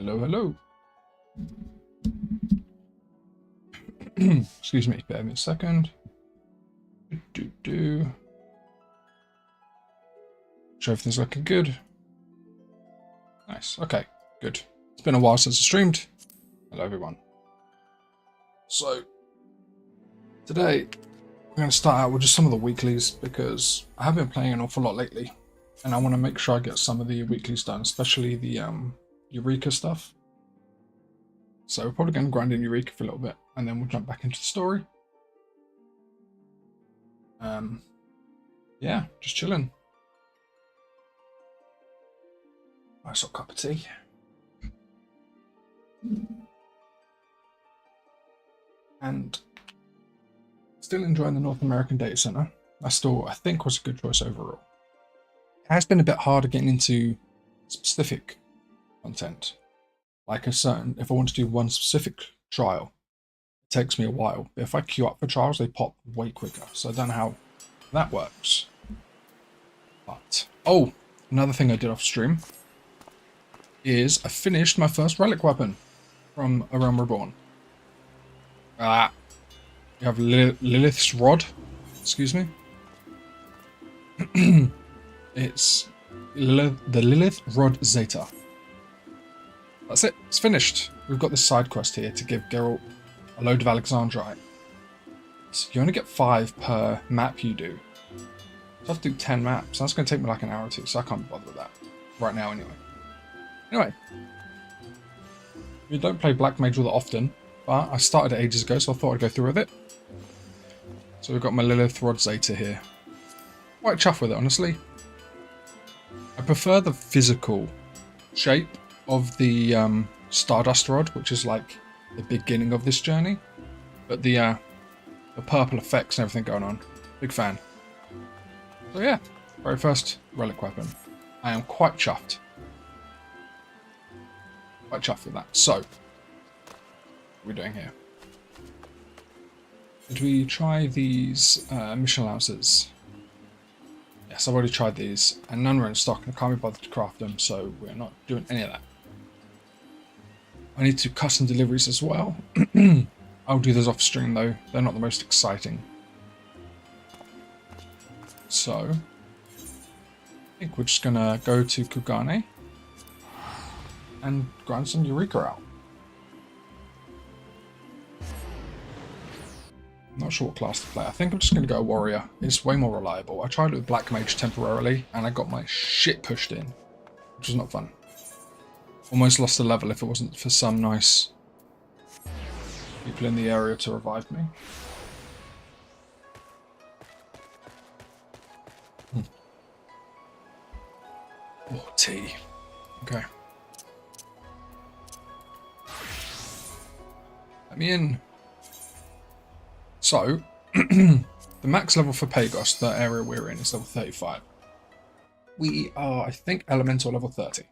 Hello, hello. Excuse me, bear me a second. Sure everything's looking good. Nice, okay, good. It's been a while since I streamed. Hello, everyone. So, today, we're going to start out with just some of the weeklies because I have been playing an awful lot lately. And I want to make sure I get some of the weeklies done, especially the Eureka stuff. So we're probably going to grind in Eureka for a little bit, and then we'll jump back into the story. Yeah, just chilling. Nice hot cup of tea. And still enjoying the North American Data Center. I think was a good choice overall. It has been a bit harder getting into specific content. Like if I want to do one specific trial, it takes me a while. But if I queue up for trials, they pop way quicker. So I don't know how that works. But, oh, another thing I did off stream is I finished my first relic weapon from A Realm Reborn. You have Lilith's Rod. Excuse me. It's the Lilith Rod Zeta. That's it. It's finished. We've got this side quest here to give Geralt a load of Alexandrite. So you only get 5 per map you do. So I have to do 10 maps. That's going to take me like an hour or two, so I can't bother with that. Right now, anyway. Anyway. We don't play Black Mage all that often, but I started it ages ago, so I thought I'd go through with it. So we've got my Lilith Rod Zeta here. Quite chuffed with it, honestly. I prefer the physical shape of the Stardust Rod, which is like the beginning of this journey. But the purple effects and everything going on, big fan. So yeah, very first relic weapon. I am quite chuffed. Quite chuffed with that. So, what are we doing here? Did we try these mission allowances? Yes, I've already tried these, and none were in stock, and I can't be bothered to craft them, so we're not doing any of that. I need to custom deliveries as well. I'll do those off stream though, they're not the most exciting. So, I think we're just gonna go to Kugane and grind some Eureka out. I'm not sure what class to play. I think I'm just going to go Warrior. It's way more reliable. I tried it with Black Mage temporarily, and I got my shit pushed in, which was not fun. Almost lost a level if it wasn't for some nice people in the area to revive me. Oh, tea. Okay. Let me in. So, the max level for Pagos, the area we're in, is level 35. We are, I think, Elemental level 30.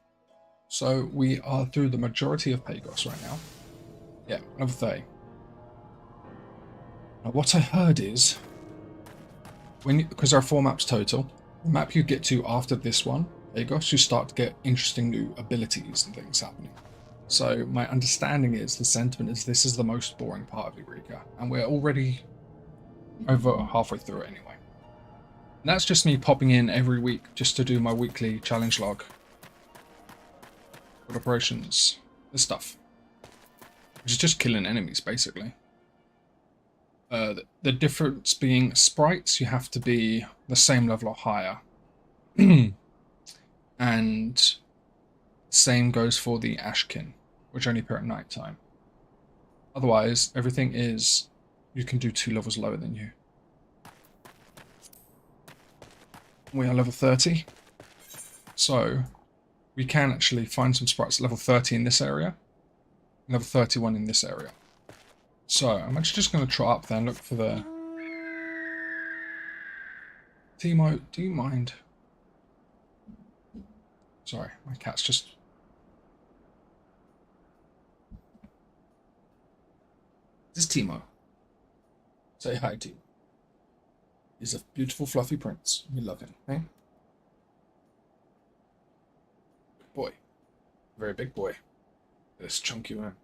So we are through the majority of Pagos right now. Yeah, level 30. Now what I heard is, because there are 4 maps total, the map you get to after this one, Pagos, you start to get interesting new abilities and things happening. So my understanding is, the sentiment is this is the most boring part of Eureka, and we're already over halfway through it anyway. And that's just me popping in every week just to do my weekly challenge log. Good operations, this stuff. Which is just killing enemies, basically. The difference being sprites, you have to be the same level or higher. And same goes for the Ashkin, which only appear at night time. Otherwise, everything is, you can do 2 levels lower than you. We are level 30. So, we can actually find some sprites at level 30 in this area. Level 31 in this area. So, I'm actually just going to trot up there and look for the... Timo, do you mind? Sorry, my cat's just... This is Timo. Say hi, Timo. He's a beautiful, fluffy prince. We love him, eh? Good boy. Very big boy. This chunky man.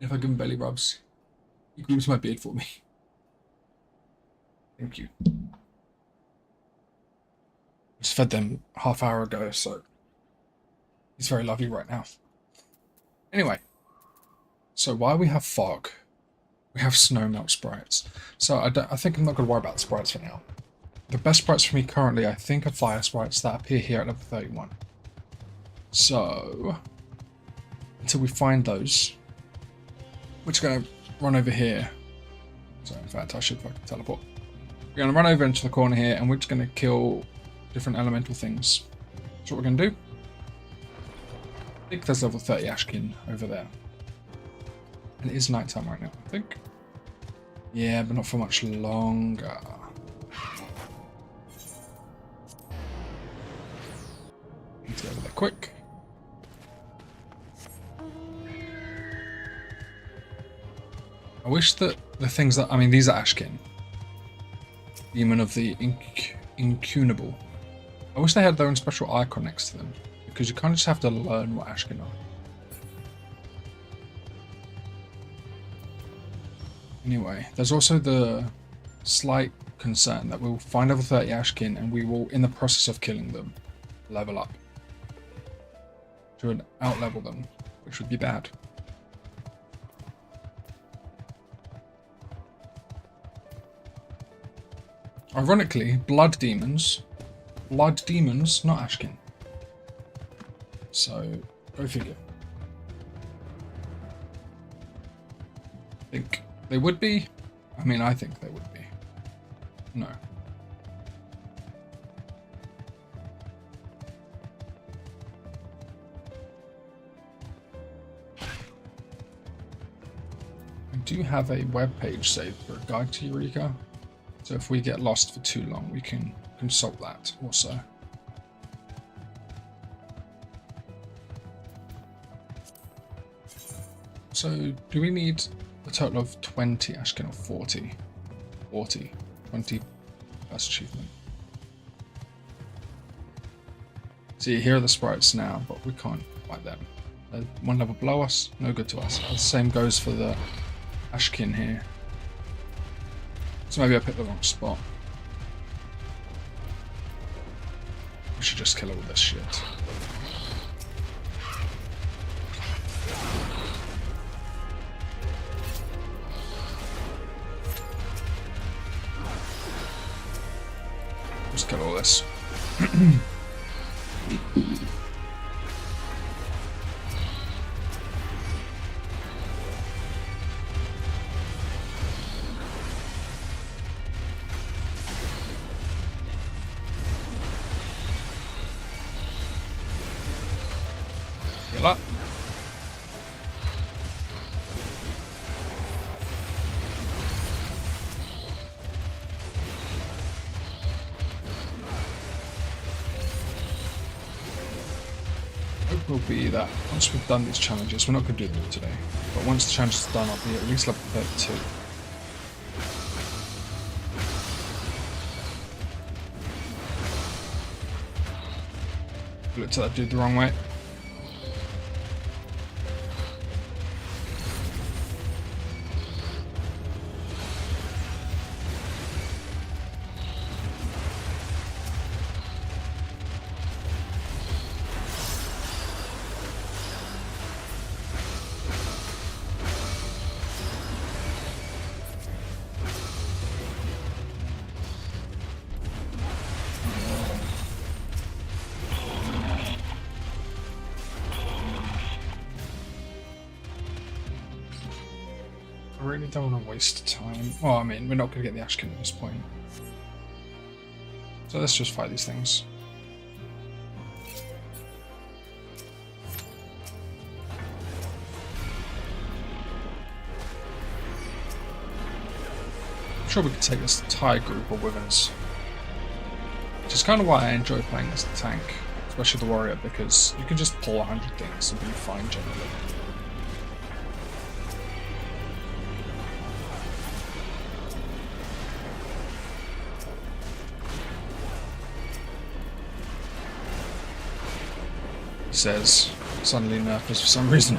If I give him belly rubs, he grooms my beard for me. Thank you. Just fed them half hour ago, so he's very lovely right now. Anyway, so while we have fog, we have snow melt sprites. So I think I'm not going to worry about the sprites for now. The best sprites for me currently, I think, are fire sprites that appear here at level 31. So until we find those, we're just going to run over here. So in fact, I should fucking teleport. We're going to run over into the corner here, and we're just going to kill different elemental things. That's what we're going to do. I think there's level 30 Ashkin over there. And it is nighttime right now, I think. Yeah, but not for much longer. Need to go over there quick. I wish that the things that... I mean, these are Ashkin. Demon of the Incunable. I wish they had their own special icon next to them, because you kind of just have to learn what Ashkin are. Anyway, there's also the slight concern that we'll find level 30 Ashkin and we will, in the process of killing them, level up. To out-level them, which would be bad. Ironically, blood demons, not Ashkin. So, go figure. I think they would be. I mean, I think they would be. No. I do have a web page saved for a guide to Eureka. So if we get lost for too long, we can consult that also. So do we need a total of 20 Ashkin or 40? 40. 20 first achievement. See, here are the sprites now, but we can't fight them. They're one level below us, no good to us. The same goes for the Ashkin here. So maybe I picked the wrong spot. We should just kill all this shit. Just kill all this. Heal up. Hope will be that once we've done these challenges, we're not going to do them today, but once the challenge is done, I'll be at least level 32. Looked at that dude the wrong way. I really don't want to waste time. Well, I mean, we're not going to get the Ashkin at this point. So let's just fight these things. I'm sure we could take this entire group of Wyverns. Which is kind of why I enjoy playing as the tank, especially the warrior, because you can just pull 100 things and be fine generally. says suddenly nerfed us for some reason.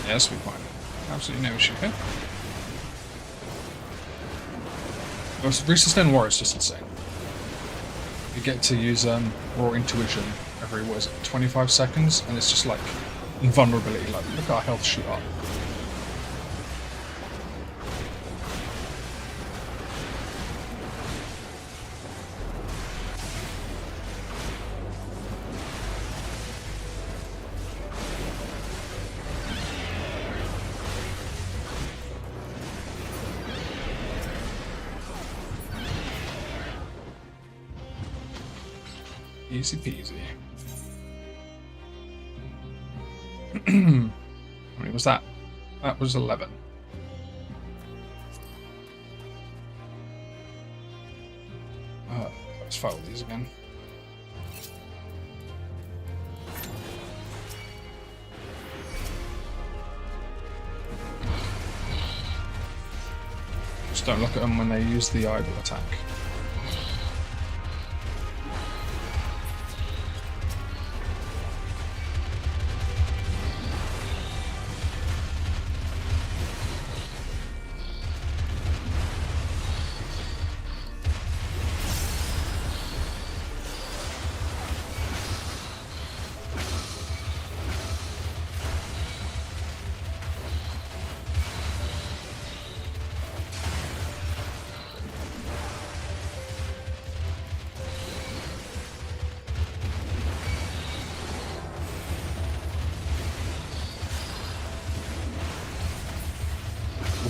Yeah, this will be fine. Absolutely no issue here. Resustain War is just insane. You get to use Raw Intuition every, 25 seconds, and it's just like invulnerability. Like, look at our health shoot up. Easy peasy. How many was that? That was 11. Let's file these again. Just don't look at them when they use the eyeball attack.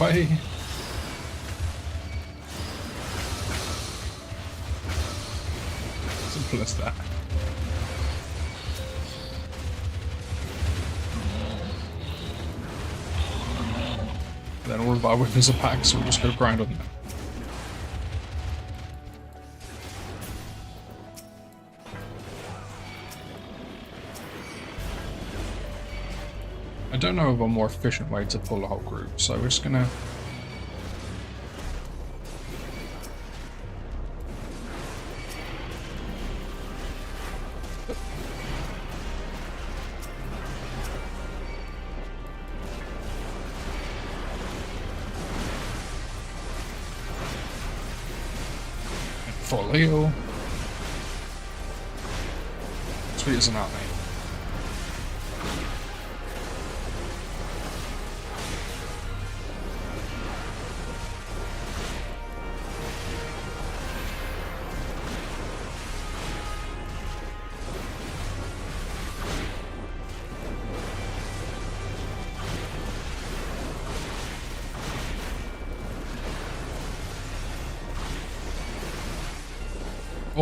Way. Simple as that. Then all of our weapons are packed, so we'll just go grind on them. I don't know of a more efficient way to pull a whole group, so we're just gonna... Full heal. Sweet as an out, mate.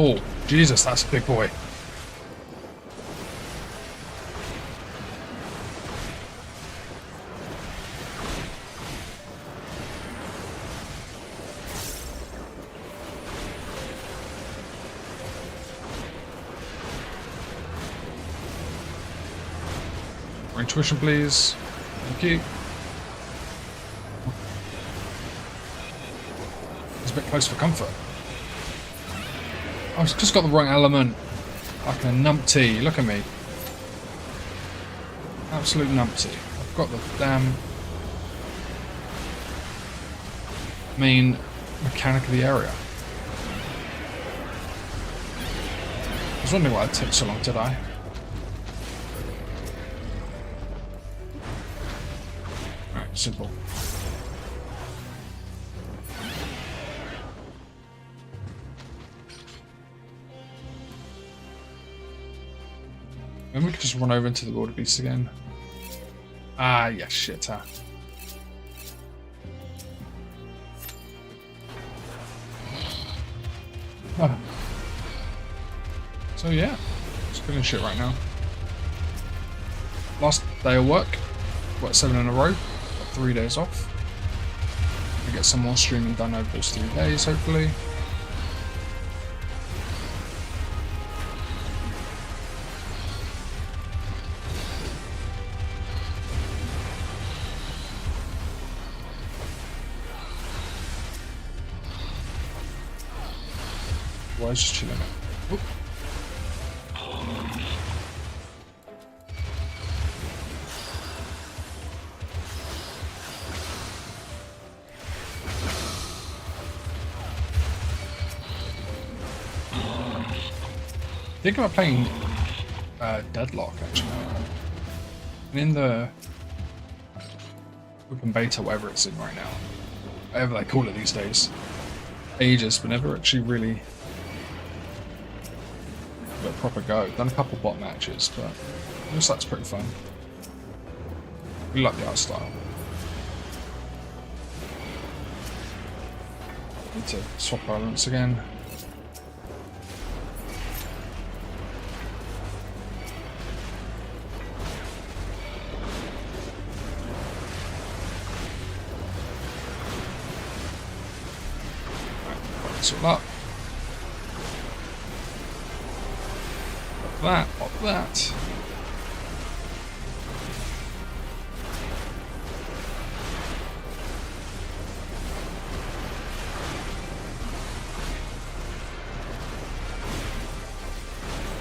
Oh, Jesus, that's a big boy. More intuition, please. Thank you. It's a bit close for comfort. I've just got the wrong element. Like a numpty. Look at me. Absolute numpty. I've got the damn main mechanic of the area. I was wondering why it took so long to die. Alright, simple. Maybe we could just run over into the water beast again. Ah, yeah, shit, huh? Oh. So yeah, just killing shit right now. Last day of work, what, 7 in a row? Got 3 days off. We get some more streaming done over those 3 days, hopefully. otherwise just chilling it. Oop. Thinking about playing Deadlock actually. In the open beta, whatever it's in right now, whatever they call it these days, ages, but never actually really got a proper go. Done a couple bot matches, but it looks like it's pretty fun. We like the art style. Need to swap elements again. All up. Pop that, pop that.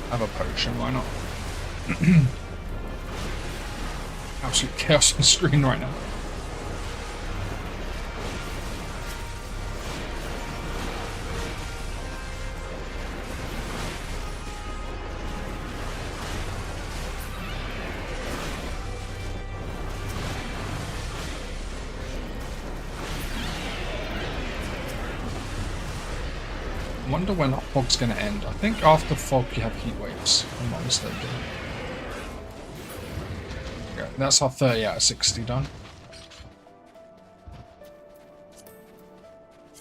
Have a potion, why not? Absolute chaos on the screen right now. I wonder when fog's going to end. I think after fog you have heat waves, if I'm not mistaken. Okay, that's our 30 out of 60 done.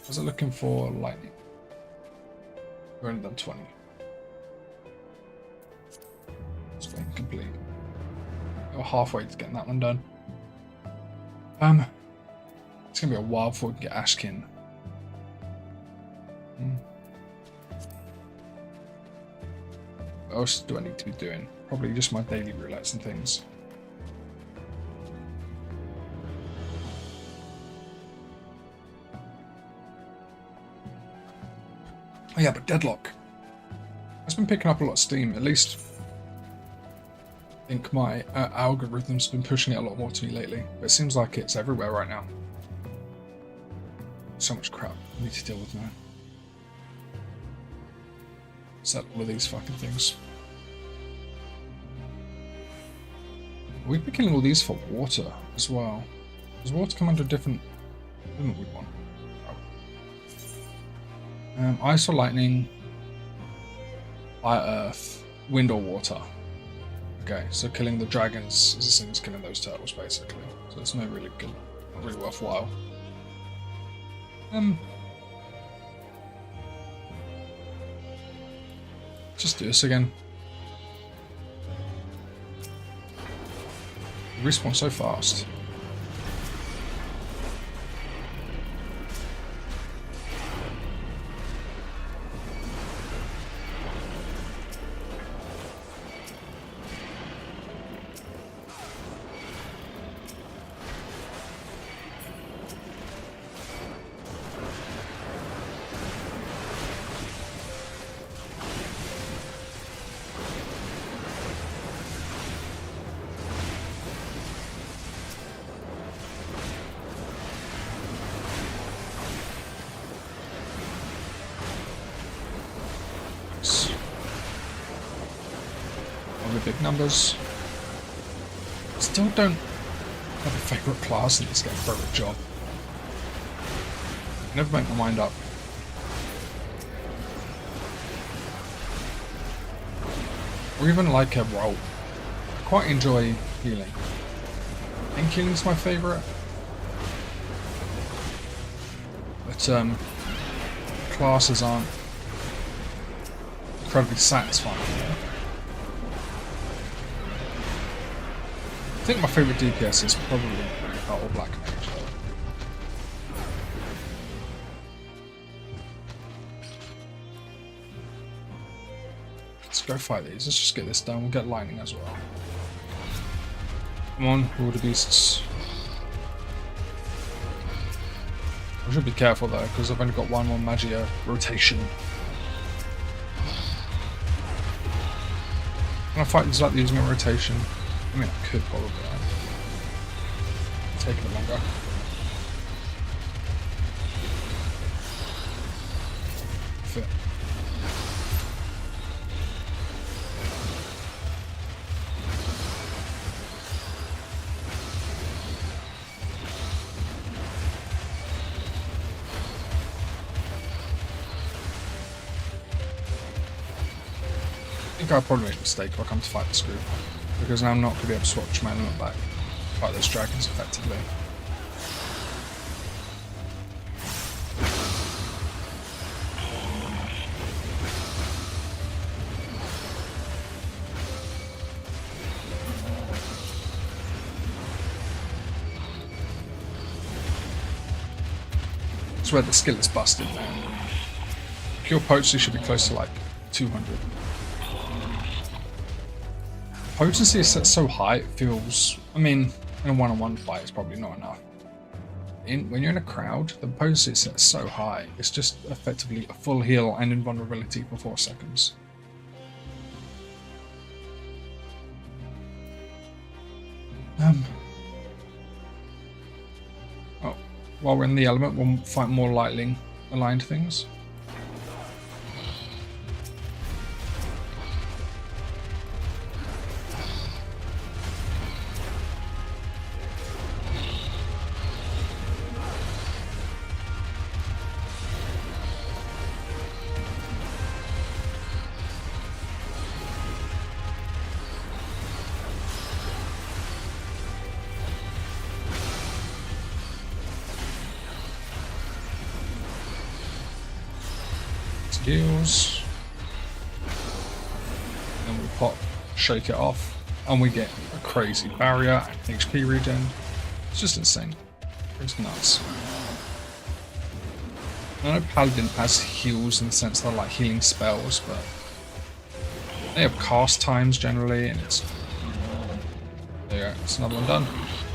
Was it looking for lightning? We're only done 20. It's been complete. We're halfway to getting that one done. It's going to be a while before we can get Ashkin. What else do I need to be doing? Probably just my daily roulettes and things. Oh yeah, but Deadlock. It's been picking up a lot of steam. At least I think my algorithm's been pushing it a lot more to me lately. But it seems like it's everywhere right now. So much crap I need to deal with now. Set all of these fucking things. We've been killing all these for water as well. Does water come under a different limit we want? Oh. Ice or lightning, fire, earth, wind or water. Okay, so killing the dragons is the same as killing those turtles basically. So it's not really good, not really worthwhile. Just do this again. Respawn so fast. Big numbers. Still don't have a favourite class in this game for a job. Never make my mind up. Or even like a roll. I quite enjoy healing. I think healing's my favourite. But classes aren't incredibly satisfying. I think my favourite DPS is probably Battle Black Mage. Let's go fight these. Let's just get this done. We'll get lightning as well. Come on, all the beasts. I should be careful though, because I've only got one more Magia rotation. Can I fight this without using a rotation? I mean, I could probably. Take a bit longer. Fit. I think I'll probably make a mistake if I come to fight this group, because now I'm not going to be able to swatch my element back, fight those dragons effectively. That's where the skill is busted, man. Pure potency should be close to like 200. Potency is set so high, it feels... I mean, in a one-on-one fight, it's probably not enough. When you're in a crowd, the potency is set so high, it's just effectively a full heal and invulnerability for 4 seconds. Oh, while we're in the element, we'll fight more lightly aligned things. Skills. Then we pop, shake it off, and we get a crazy barrier and HP regen. It's just insane. It's nuts. I know Paladin has heals in the sense they're like healing spells, but they have cast times generally, and it's... There you go, it's another one done.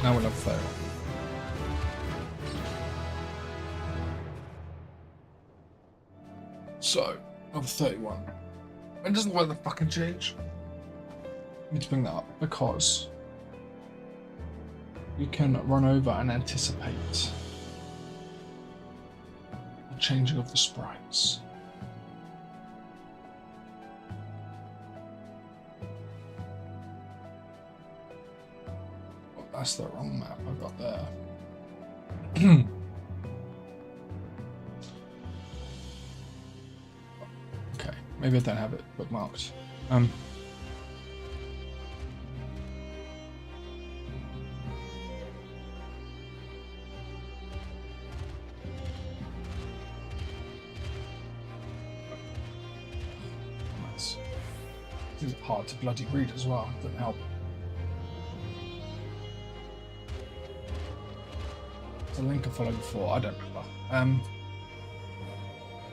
Now we'll have a fail. So, number 31. It doesn't let the fucking change. I need to bring that up because you can run over and anticipate the changing of the sprites. Oh, that's the wrong map I got there. Okay, maybe I don't have it bookmarked. It's hard to bloody read as well, doesn't help. The link I followed before, I don't remember.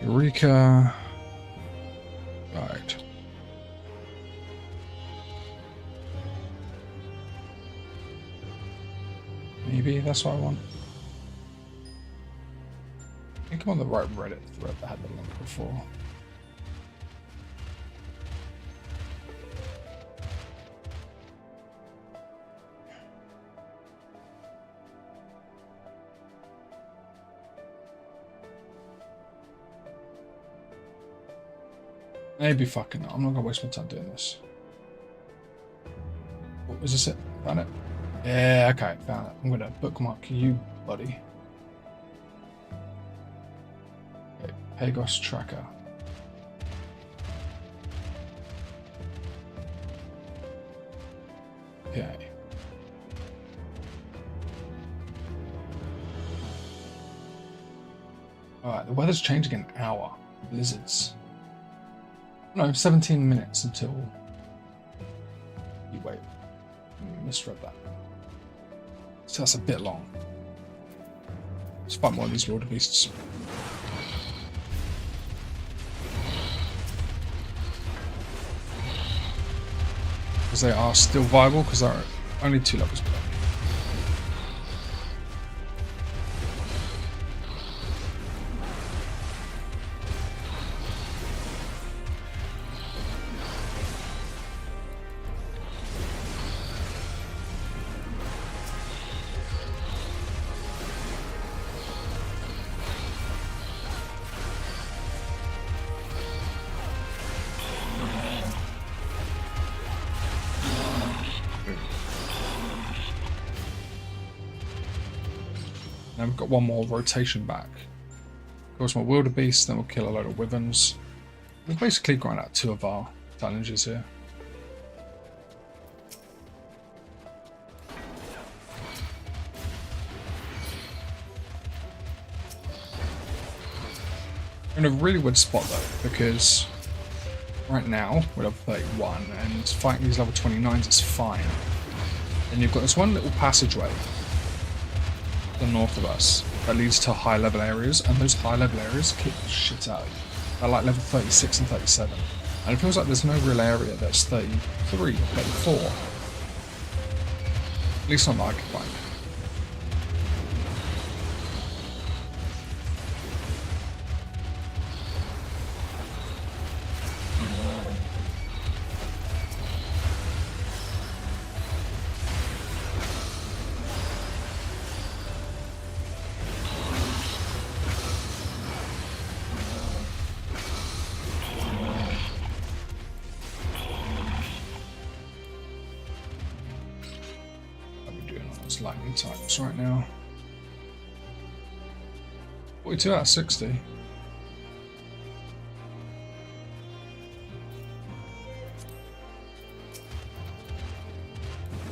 Eureka. Right. Maybe that's what I want. I think I'm on the right Reddit thread that had the link before. Maybe fucking not. I'm not gonna waste my time doing this. What was this? It? Found it? Yeah, okay, found it. I'm gonna bookmark you, buddy. Okay, Pagos tracker. Okay. Alright, the weather's changing in an hour. Blizzards. No, 17 minutes until you wait. I misread that. So that's a bit long. Let's fight more of these Lord of Beasts. Because they are still viable, because they're only 2 levels below. Then we've got one more rotation back. Of course, more wildebeest, then we'll kill a load of wyverns. We've basically grind out 2 of our challenges here. We're in a really weird spot though, because right now we're level 31 and fighting these level 29s is fine. And you've got this one little passageway to the north of us that leads to high level areas, and those high level areas kick the shit out of you. They're like level 36 and 37. And it feels like there's no real area that's 33 or 34. At least not that I can find. Lightning types right now. 42 out of 60.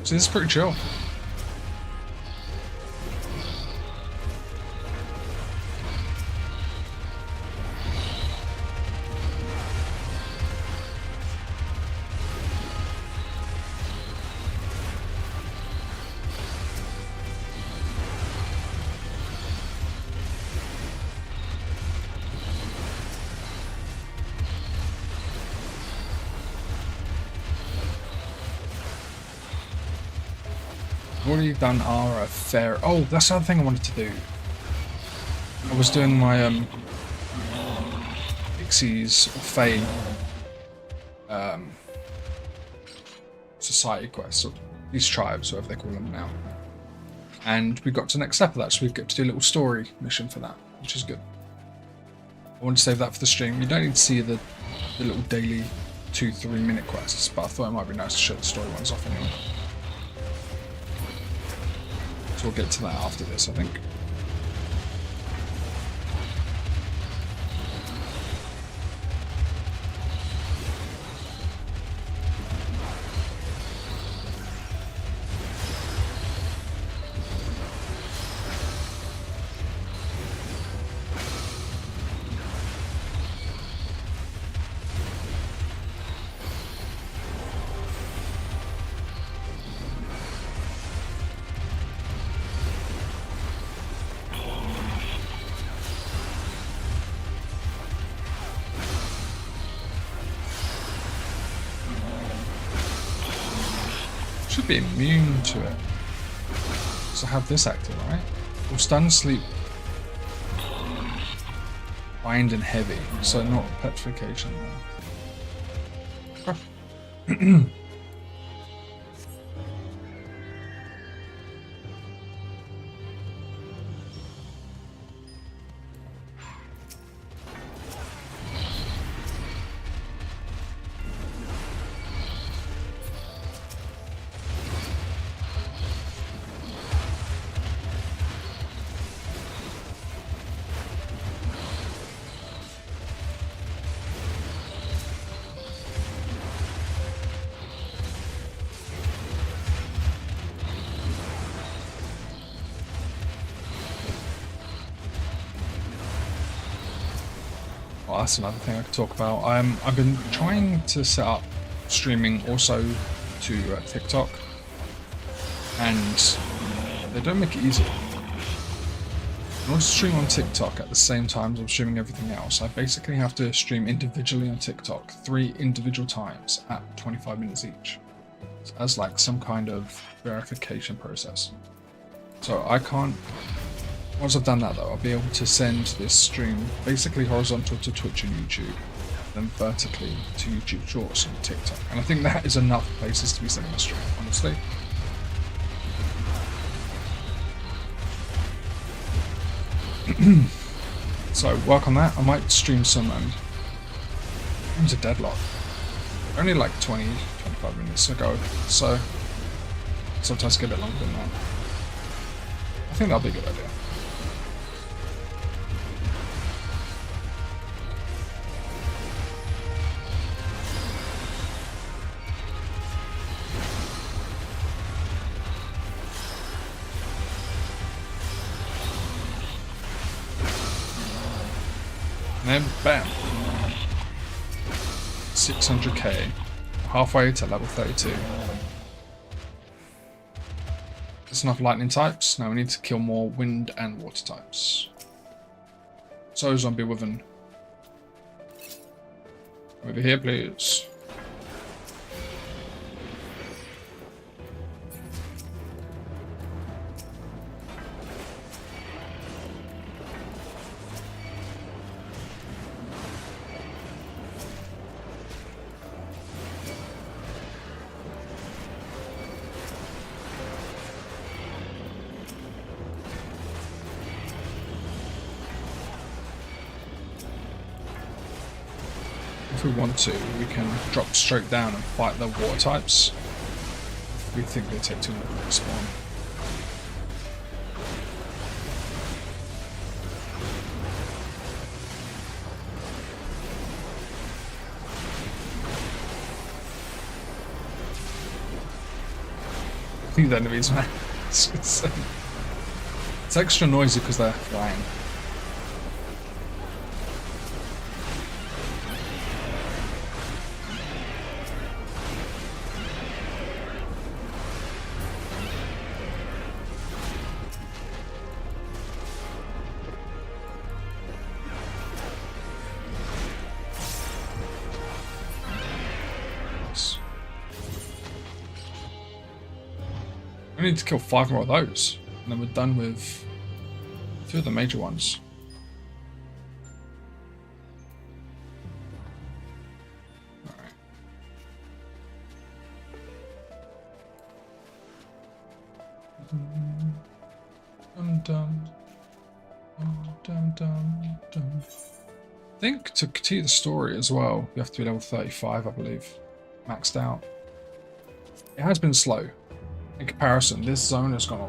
So this is pretty chill. Already done our fair. Oh, that's the other thing I wanted to do. I was doing my Pixies or Fae society quests, or these tribes, whatever they call them now. And we got to the next step of that, so we get to do a little story mission for that, which is good. I want to save that for the stream. You don't need to see the little daily 2-3 minute quests, but I thought it might be nice to show the story ones off anyway. So we'll get to that after this, I think. Should be immune to it. So have this active, right? Well, stun, sleep, bind, and heavy. So not petrification. Well, that's another thing I could talk about. I've been trying to set up streaming also to TikTok, and they don't make it easy. In order to stream on TikTok at the same time as I'm streaming everything else, I basically have to stream individually on TikTok 3 individual times at 25 minutes each, as like some kind of verification process. So I can't. Once I've done that though, I'll be able to send this stream basically horizontal to Twitch and YouTube, then vertically to YouTube Shorts and TikTok. And I think that is enough places to be sending a stream, honestly. So work on that. I might stream some Games of Deadlock. Only like 20-25 minutes ago, so sometimes get a bit longer than that. I think that'll be a good idea. And then bam. 600k. Halfway to level 32. That's enough lightning types. Now we need to kill more wind and water types. So zombie woman. Over here, please. If we want to, we can drop straight down and fight the water types. We think they take too long to respawn. These enemies, man. It's extra noisy because they're flying. We need to kill 5 more of those, and then we're done with 2 of the major ones. Alright. Dum dum. Dum dum dum. I think to continue the story as well, you have to be level 35, I believe. Maxed out. It has been slow. In comparison, this zone has gone a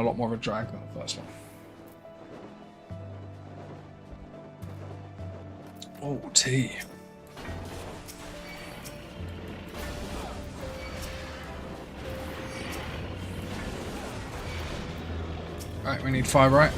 lot more of a drag than the first one. Oh, tea. Right, we need 5, right?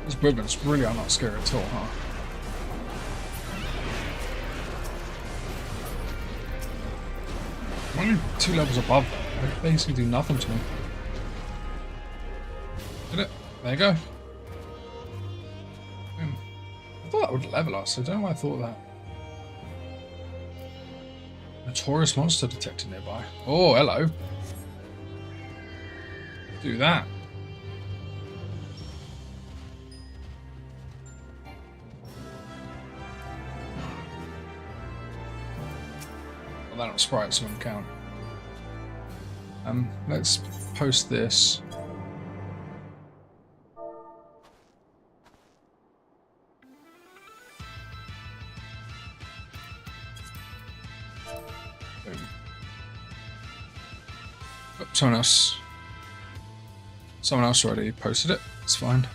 These women's really are not scary at all, huh? I'm only 2 levels above them. They basically do nothing to me. Did it? There you go. I thought that would level us. I don't know why I thought that. Notorious monster detected nearby. Oh, hello. Do that. Well, they're not sprites, so it won't count. Let's post this. Boom. Oh, someone else already posted it. It's fine.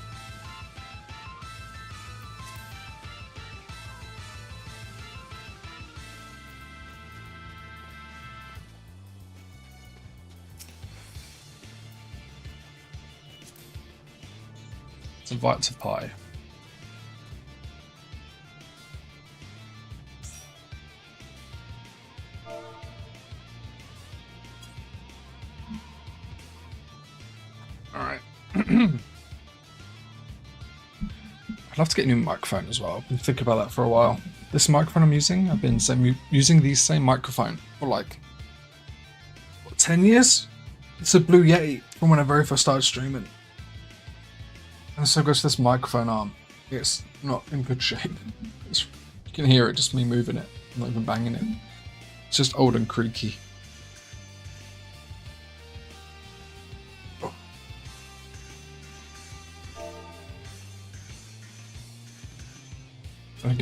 Invite to pie. Alright. I'd love to get a new microphone as well. I've been thinking about that for a while. This microphone I'm using, I've been using the same microphone for like, what, 10 years? It's a Blue Yeti from when I very first started streaming. And so goes this microphone arm. It's not in good shape. You can hear it, just me moving it. I'm not even banging it. It's just old and creaky.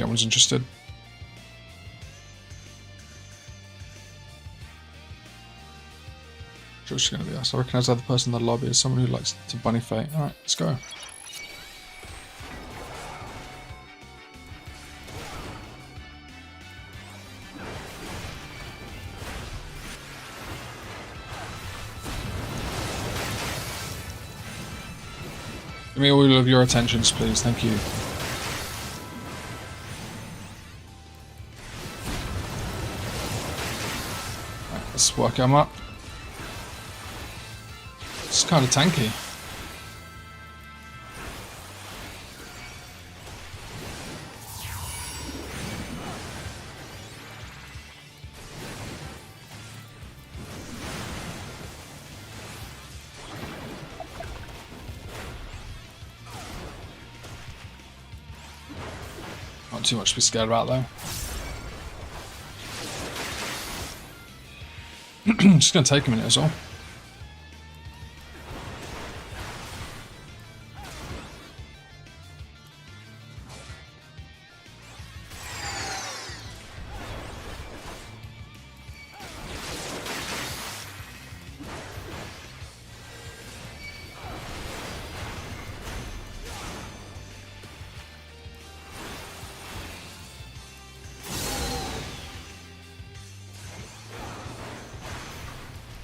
anyone's interested. Sure it's going to be us. I recognise the other person in the lobby as someone who likes to bunny fate. Alright, let's go. Give me all of your attentions, please. Thank you. Right, let's work him up. It's kind of tanky. Not too much to be scared about though. Just gonna take a minute as well.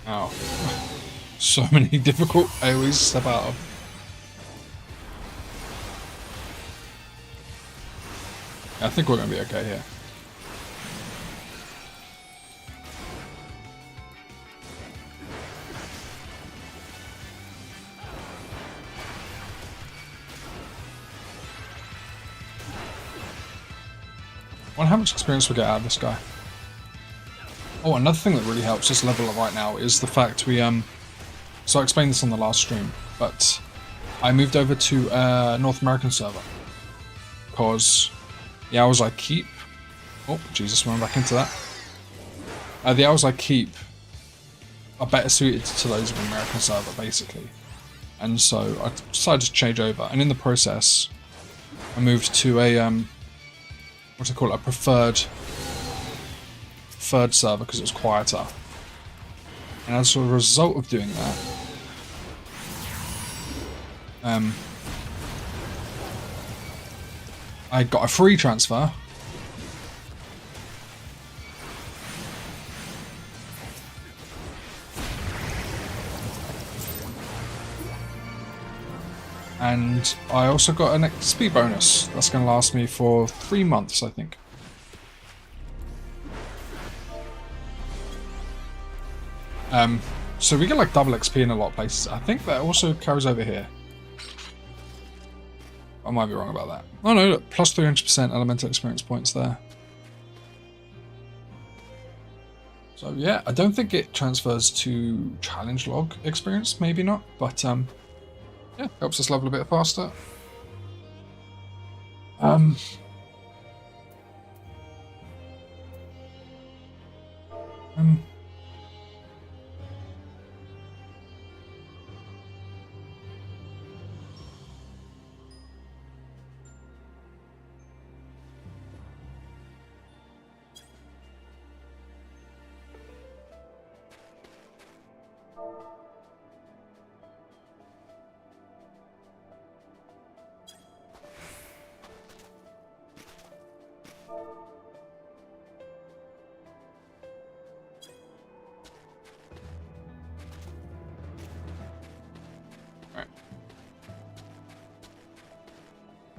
Oh, so many difficult AoEs to step out of. I think we're going to be okay here. I wonder how much experience we get out of this guy. Oh, another thing that really helps us level up right now is the fact we, so I explained this on the last stream, but I moved over to North American server. Because the hours I keep... Oh, Jesus, we went back into that. The hours I keep are better suited to those of an American server, basically. And so I decided to change over, and in the process, I moved to a, what do I call it, a preferred server because it was quieter. And as a result of doing that, I got a free transfer. And I also got an XP bonus that's going to last me for 3 months, I think. So we get like double XP in a lot of places. I think that also carries over here. I might be wrong about that. Oh no, look, plus 300% elemental experience points there. So yeah, I don't think it transfers to challenge log experience, maybe not, but yeah, helps us level a bit faster.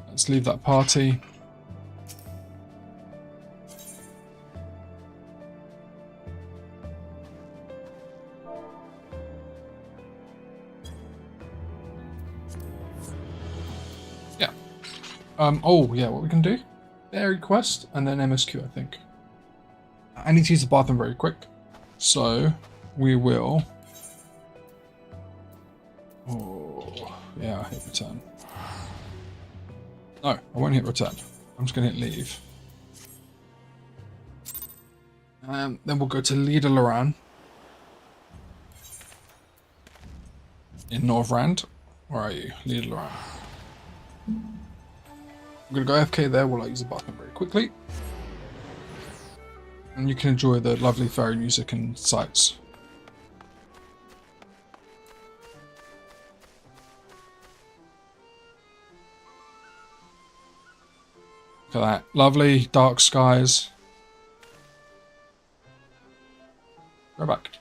Let's leave that party. Yeah. Oh, yeah, what we can do? Dairy quest and then MSQ, I think. I need to use the bathroom very quick. So, we will... Oh, yeah, hit return. No, I won't hit return. I'm just going to hit leave. Then we'll go to Leader Loran in Northrand. Where are you? Leader Loran. I'm going to go AFK there while I use the bathroom very quickly. And you can enjoy the lovely fairy music and sights. Look at that. Lovely dark skies. Go back.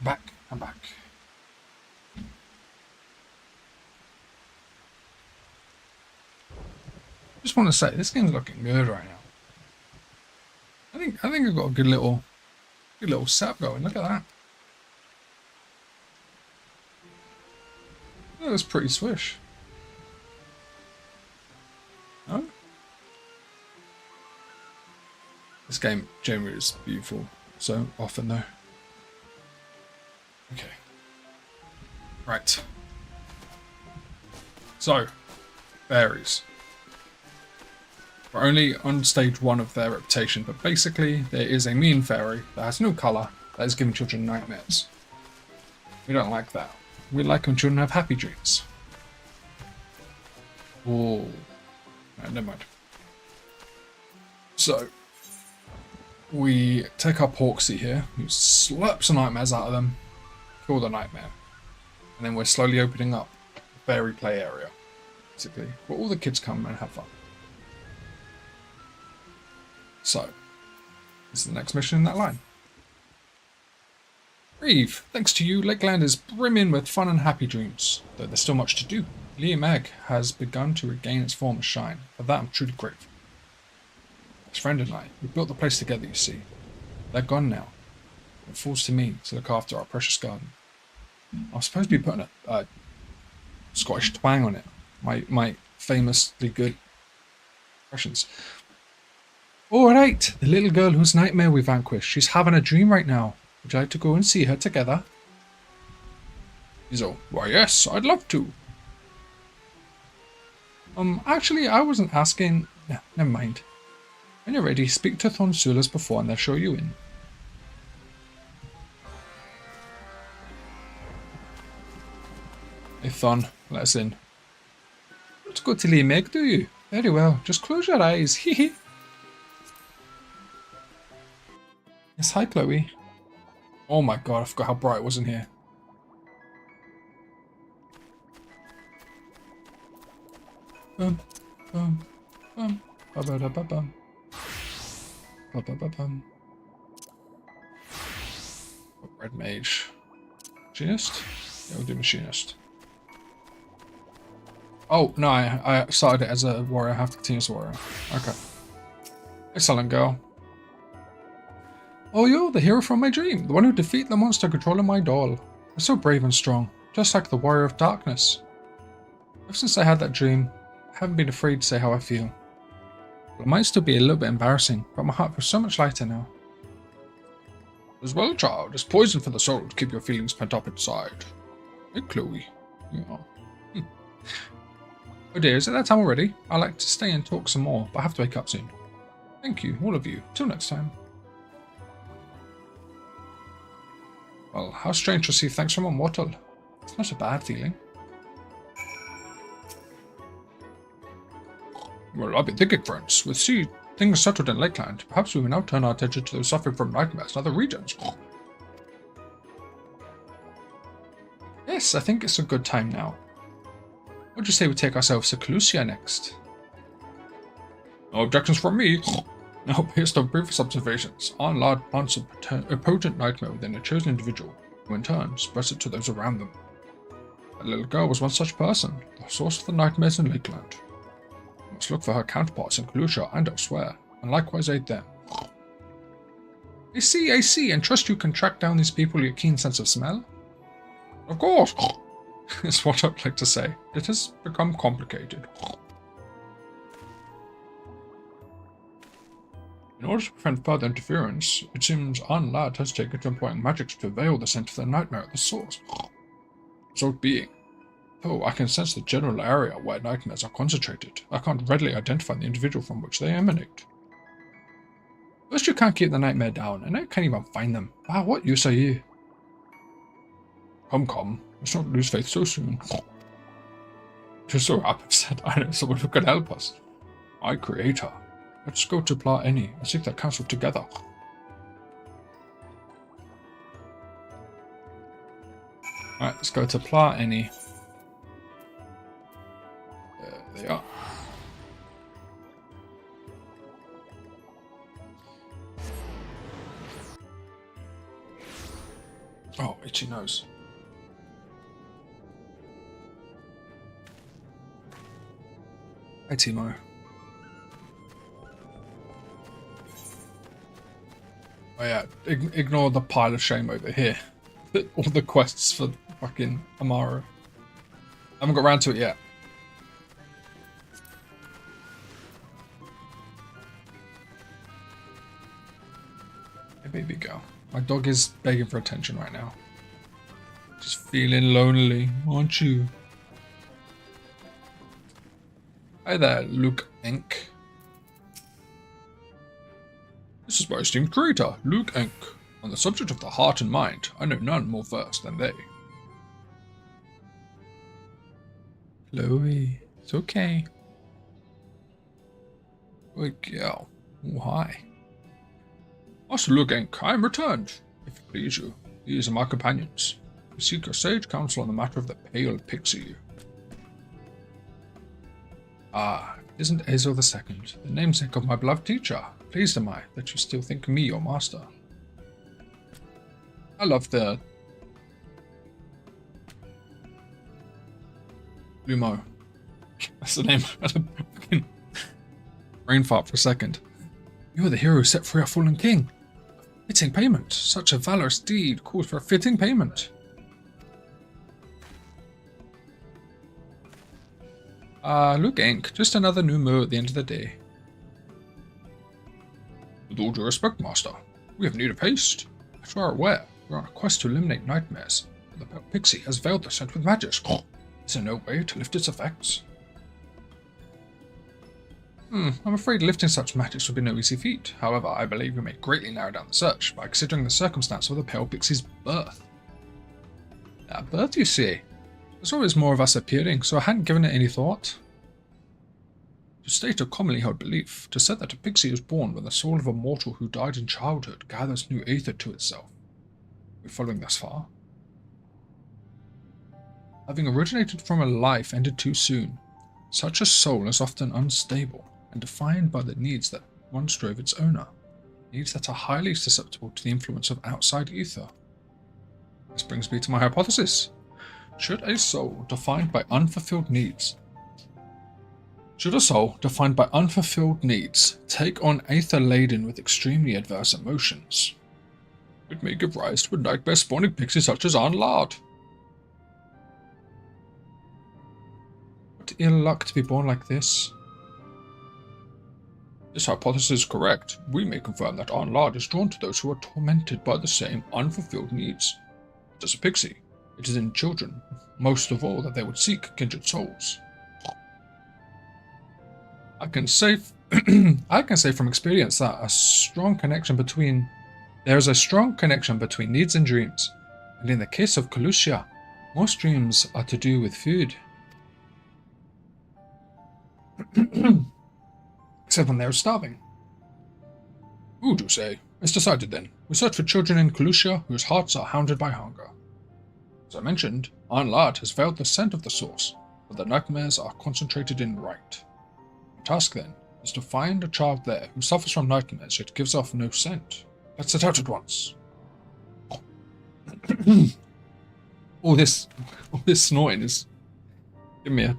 Back. I'm back. Just want to say, this game's looking good right now. I think I've got a good little setup going. Look at that. That was pretty swish. No? This game generally is beautiful. So often though. Okay. Right. So, fairies. We're only on stage 1 of their reputation, but basically there is a mean fairy that has no colour that is giving children nightmares. We don't like that. We like when children have happy dreams. Oh, no, never mind. So, we take our Porksy here, who slaps the nightmares out of them, kill the nightmare, and then we're slowly opening up the fairy play area, basically, where all the kids come and have fun. So, this is the next mission in that line. Reeve, thanks to you, Lakeland is brimming with fun and happy dreams, though there's still much to do. Liam Egg has begun to regain its former shine. For that, I'm truly grateful. His friend and I, we built the place together, you see. They're gone now. It falls to me to look after our precious garden. I'm supposed to be putting a Scottish twang on it. My famously good impressions. Alright, the little girl whose nightmare we vanquished. She's having a dream right now. Would you like to go and see her together? Izzo, why yes, I'd love to. Actually, I wasn't asking. Yeah, never mind. When you're ready, speak to Thonsula as before and they'll show you in. Hey Thon, let us in. Let's go to Lee Meg, do you? Very well, just close your eyes, hee hee. Yes, hi Chloe. Oh my god, I forgot how bright it was in here. Bum, bum, bum, ba-ba-da-ba-bum. Ba-ba-ba-bum. Red mage. Machinist? Yeah, we'll do machinist. Oh, no, I started it as a warrior, I have to continue as a warrior. Okay. Excellent, girl. Oh, you're the hero from my dream, the one who defeated the monster controlling my doll. You're so brave and strong, just like the warrior of darkness. Ever since I had that dream, I haven't been afraid to say how I feel. Well, it might still be a little bit embarrassing, but my heart feels so much lighter now. As well, child, it's poison for the soul to keep your feelings pent up inside. Hey, Chloe. Yeah. Oh dear, is it that time already? I'd like to stay and talk some more, but I have to wake up soon. Thank you, all of you. Till next time. Well, how strange to receive thanks from a mortal. It's not a bad feeling. Well, I've been thinking, friends. With things settled in Lakeland, perhaps we will now turn our attention to those suffering from nightmares in other regions. Yes, I think it's a good time now. What do you say we take ourselves to Calusia next? No objections from me. Now, based on previous observations, our lord plants a potent nightmare within a chosen individual, who in turn spreads it to those around them. That little girl was one such person, the source of the nightmares in Lakeland. We must look for her counterparts in Calusia and elsewhere, and likewise aid them. I see, and trust you can track down these people with your keen sense of smell? Of course, is what I'd like to say. It has become complicated. In order to prevent further interference, it seems our lad has taken to employing magic to veil the scent of the nightmare at the source. So being, though I can sense the general area where nightmares are concentrated, I can't readily identify the individual from which they emanate. First you can't keep the nightmare down, and now you can't even find them. Ah, what use are you? Come, let's not lose faith so soon. Just so happy said I know someone who can help us. My creator. Let's go to Pla Eni and seek that council together. Alright, let's go to Pla Eni. There they are. Oh, itchy nose. Hey, Timo. Oh yeah, ignore the pile of shame over here. All the quests for fucking Amara. I haven't got around to it yet. Hey, baby girl. My dog is begging for attention right now. Just feeling lonely, aren't you? Hi there, Luke Inc. This is my esteemed creator, Luke Inc. On the subject of the heart and mind, I know none more versed than they. Chloe, it's okay. Good girl. Oh, hi. Master Luke Inc., I am returned. If it please you, these are my companions. We seek your sage counsel on the matter of the pale pixie. Ah, isn't Azel II, the namesake of my beloved teacher? Pleased am I that you still think me your master. I love the Lumo. That's the name. I had a fucking brain fart for a second. You are the hero who set free our fallen king. A fitting payment. Such a valorous deed calls for a fitting payment. Luke Inc., just another new mo at the end of the day. With all due respect, Master, we have need of haste. As you are aware, we are on a quest to eliminate nightmares, but the pale pixie has veiled the scent with magic. Is there no way to lift its effects? I'm afraid lifting such magics would be no easy feat. However, I believe we may greatly narrow down the search by considering the circumstance of the pale pixie's birth. Birth, you see? There's always more of us appearing, so I hadn't given it any thought. To state a commonly held belief, to say that a pixie is born when the soul of a mortal who died in childhood gathers new aether to itself. Are we following thus far? Having originated from a life ended too soon, such a soul is often unstable and defined by the needs that once drove its owner, needs that are highly susceptible to the influence of outside ether. This brings me to my hypothesis. Should a soul defined by unfulfilled needs take on aether laden with extremely adverse emotions, it may give rise to a nightmare-spawning pixie such as Lard. What ill luck to be born like this. This hypothesis is correct. We may confirm that Lard is drawn to those who are tormented by the same unfulfilled needs. As a pixie, it is in children, most of all, that they would seek kindred souls. I can say from experience that there is a strong connection between needs and dreams, and in the case of Kalusia, most dreams are to do with food. Except when they are starving. Who would you say? It's decided then. We search for children in Kalusia whose hearts are hounded by hunger. As I mentioned, Lard has veiled the scent of the source, but the nightmares are concentrated in right. The task then is to find a child there who suffers from nightmares yet gives off no scent. Let's set out at once. all this snorting is giving me a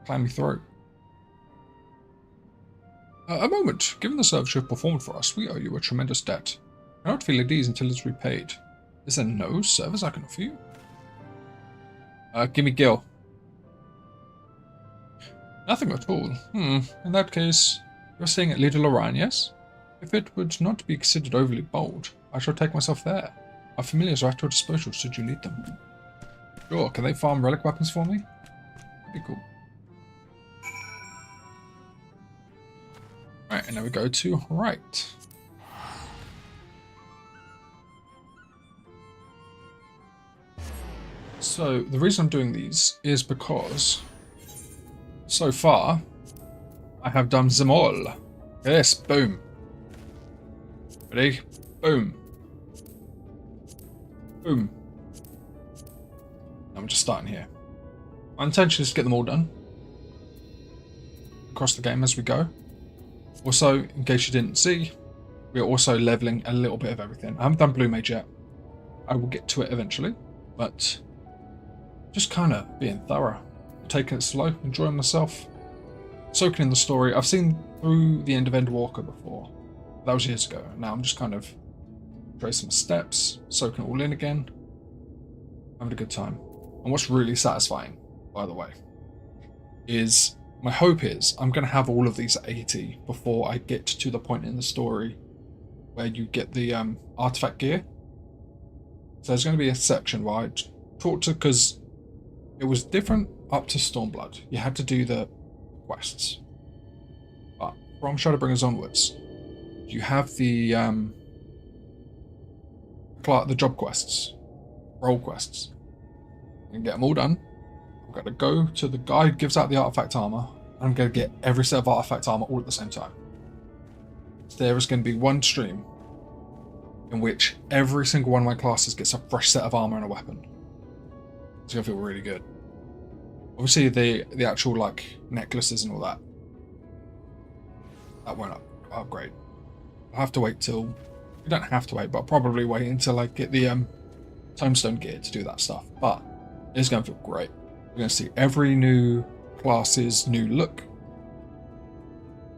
clammy throat. A moment. Given the service you have performed for us, we owe you a tremendous debt. I cannot feel at ease until it's repaid. Is there no service I can offer you? Give me Gil. Nothing at all. In that case, you're staying at Little Orion, yes? If it would not be considered overly bold, I shall take myself there. Our familiars are at your disposal should you need them. Sure, can they farm relic weapons for me? That'd be cool. Right, and now we go to right. So, the reason I'm doing these is because so far I have done them all. Yes, boom. Ready? Boom. Boom. I'm just starting here. My intention is to get them all done across the game as we go. Also, in case you didn't see, we're also leveling a little bit of everything. I haven't done Blue Mage yet. I will get to it eventually, but just kind of being thorough, taking it slow, enjoying myself, soaking in the story. I've seen through the end of Endwalker before. That was years ago. Now I'm just kind of tracing my steps, soaking it all in again, having a good time. And what's really satisfying, by the way, is my hope is I'm going to have all of these at 80 before I get to the point in the story where you get the artifact gear. So there's going to be a section where I talk to, because it was different up to Stormblood. You had to do the quests. But from Shadowbringers onwards, you have the job quests, role quests. You can get them all done. I'm going to go to the guy who gives out the artifact armor, and I'm going to get every set of artifact armor all at the same time. So there is going to be one stream in which every single one of my classes gets a fresh set of armor and a weapon. It's going to feel really good. Obviously the actual like necklaces and all that won't upgrade. I'll have to wait till, you don't have to wait, but I'll probably wait until I get the Tomestone gear to do that stuff. But it's going to feel great. We're going to see every new class's new look,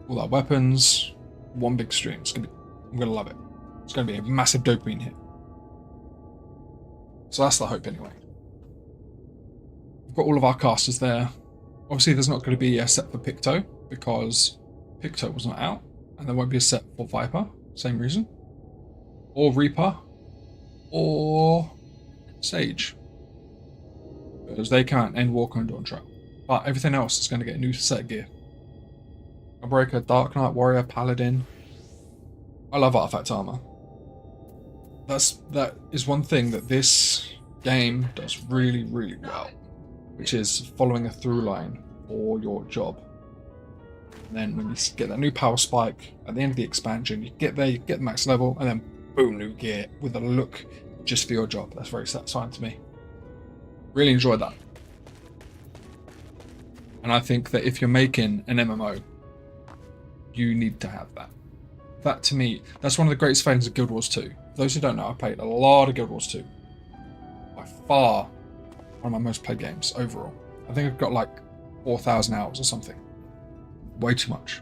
all our weapons, one big stream. I'm going to love it. It's going to be a massive dopamine hit. So that's the hope anyway. We've got all of our casters there. Obviously there's not going to be a set for Picto because Picto was not out, and there won't be a set for Viper, same reason, or Reaper, or Sage, because they can't end Walker and Dawn Trail. But everything else is going to get a new set of gear. Breaker, Dark Knight, Warrior, Paladin. I love artifact armor. That is one thing that this game does really, really well, which is following a through line for your job. And then when you get that new power spike at the end of the expansion, you get there, you get the max level, and then boom, new gear with a look just for your job. That's very satisfying to me. Really enjoyed that. And I think that if you're making an MMO, you need to have that. That to me, that's one of the greatest things of Guild Wars 2. For those who don't know, I played a lot of Guild Wars 2. By far, one of my most played games overall. I think I've got like 4,000 hours or something. Way too much.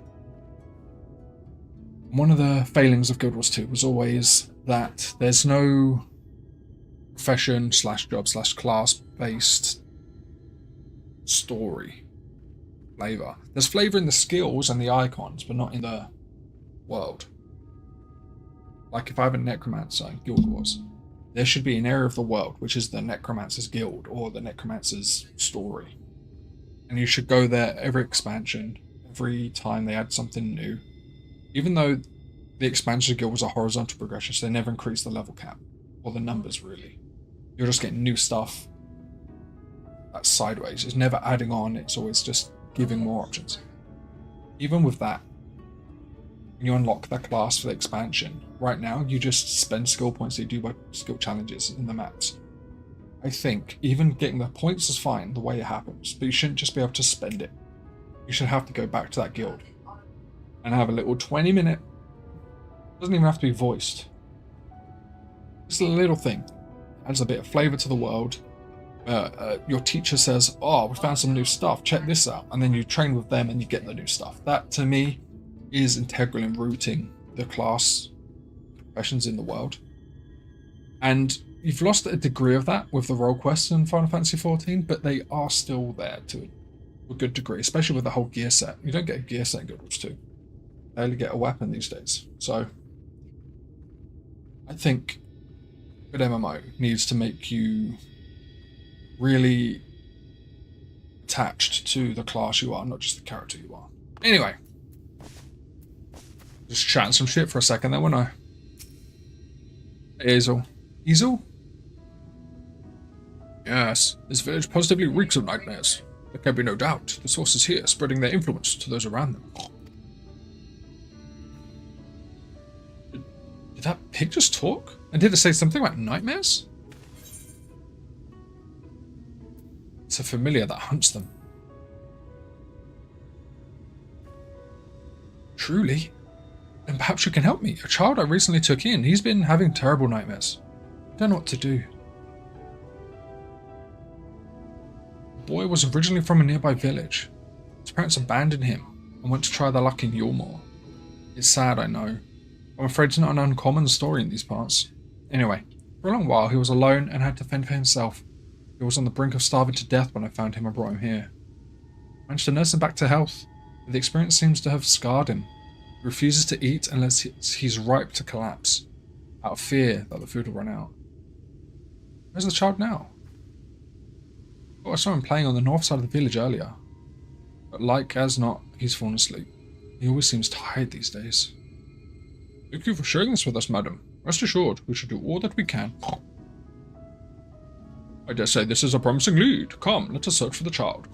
One of the failings of Guild Wars 2 was always that there's no profession / job / class based story flavor. There's flavor in the skills and the icons, but not in the world. Like if I have a Necromancer in Guild Wars, there should be an area of the world which is the Necromancer's Guild or the Necromancer's story. And you should go there every expansion, every time they add something new. Even though the expansion guild was a horizontal progression, so they never increased the level cap, or the numbers really. You're just getting new stuff that's sideways. It's never adding on, it's always just giving more options. Even with that, when you unlock that class for the expansion, right now you just spend skill points that you do by skill challenges in the maps. I think even getting the points is fine the way it happens, but you shouldn't just be able to spend it. You should have to go back to that guild and have a little 20-minute, doesn't even have to be voiced, just a little thing, adds a bit of flavour to the world. Your teacher says, oh, we found some new stuff, check this out, and then you train with them and you get the new stuff. That to me is integral in rooting the class professions in the world. And you've lost a degree of that with the role quests in Final Fantasy XIV, but they are still there to a good degree, especially with the whole gear set. You don't get a gear set in Guild Wars 2. They only get a weapon these days. So I think good MMO needs to make you really attached to the class you are, not just the character you are. Anyway, just chatting some shit for a second there, wasn't I? Hey, Hazel. Hazel? Yes, this village positively reeks of nightmares. There can be no doubt. The source is here, spreading their influence to those around them. Did that pig just talk? And did it say something about nightmares? It's a familiar that hunts them. Truly? Then perhaps you can help me. A child I recently took in, he's been having terrible nightmares. I don't know what to do. The boy was originally from a nearby village. His parents abandoned him and went to try their luck in Yulmore. It's sad, I know. I'm afraid it's not an uncommon story in these parts. Anyway, for a long while he was alone and had to fend for himself. He was on the brink of starving to death when I found him and brought him here. I managed to nurse him back to health, but the experience seems to have scarred him. He refuses to eat unless he's ripe to collapse, out of fear that the food will run out. Where's the child now? Oh, I saw him playing on the north side of the village earlier. But like as not, he's fallen asleep. He always seems tired these days. Thank you for sharing this with us, madam. Rest assured, we shall do all that we can. I dare say this is a promising lead. Come, let us search for the child.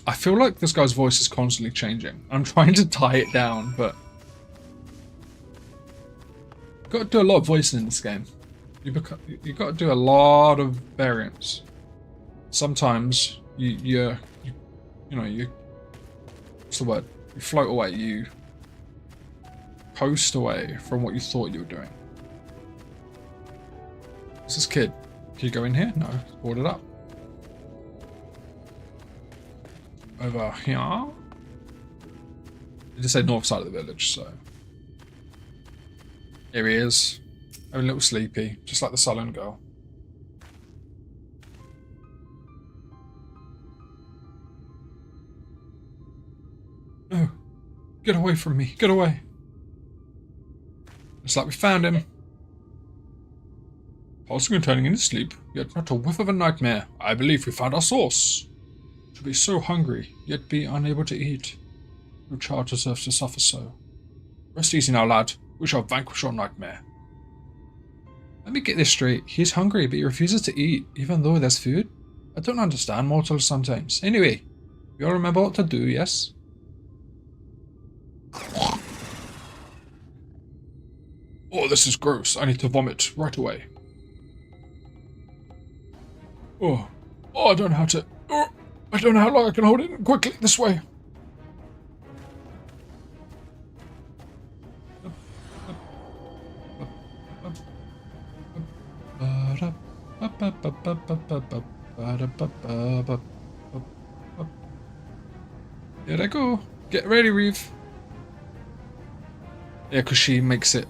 I feel like this guy's voice is constantly changing. I'm trying to tie it down, but... You've got to do a lot of voicing in this game. You've got to do a lot of variants. Sometimes you what's the word? You float away, you coast away from what you thought you were doing. What's this kid? Can you go in here? No, board it up. Over here. I just said north side of the village, so. Here he is. Having a little sleepy, just like the sullen girl. No. Get away from me. Get away. It's like we found him. Pulsing and turning in his sleep, yet not a whiff of a nightmare. I believe we found our source. To be so hungry, yet be unable to eat. No child deserves to suffer so. Rest easy now, lad. We shall vanquish your nightmare. Let me get this straight. He's hungry, but he refuses to eat, even though there's food? I don't understand mortals sometimes. Anyway, you all remember what to do, yes? Oh, this is gross. I need to vomit right away. Oh, I don't know how to... Oh, I don't know how long I can hold it. Quickly, this way. Here I go. Get ready, Reeve. Yeah, because she makes it...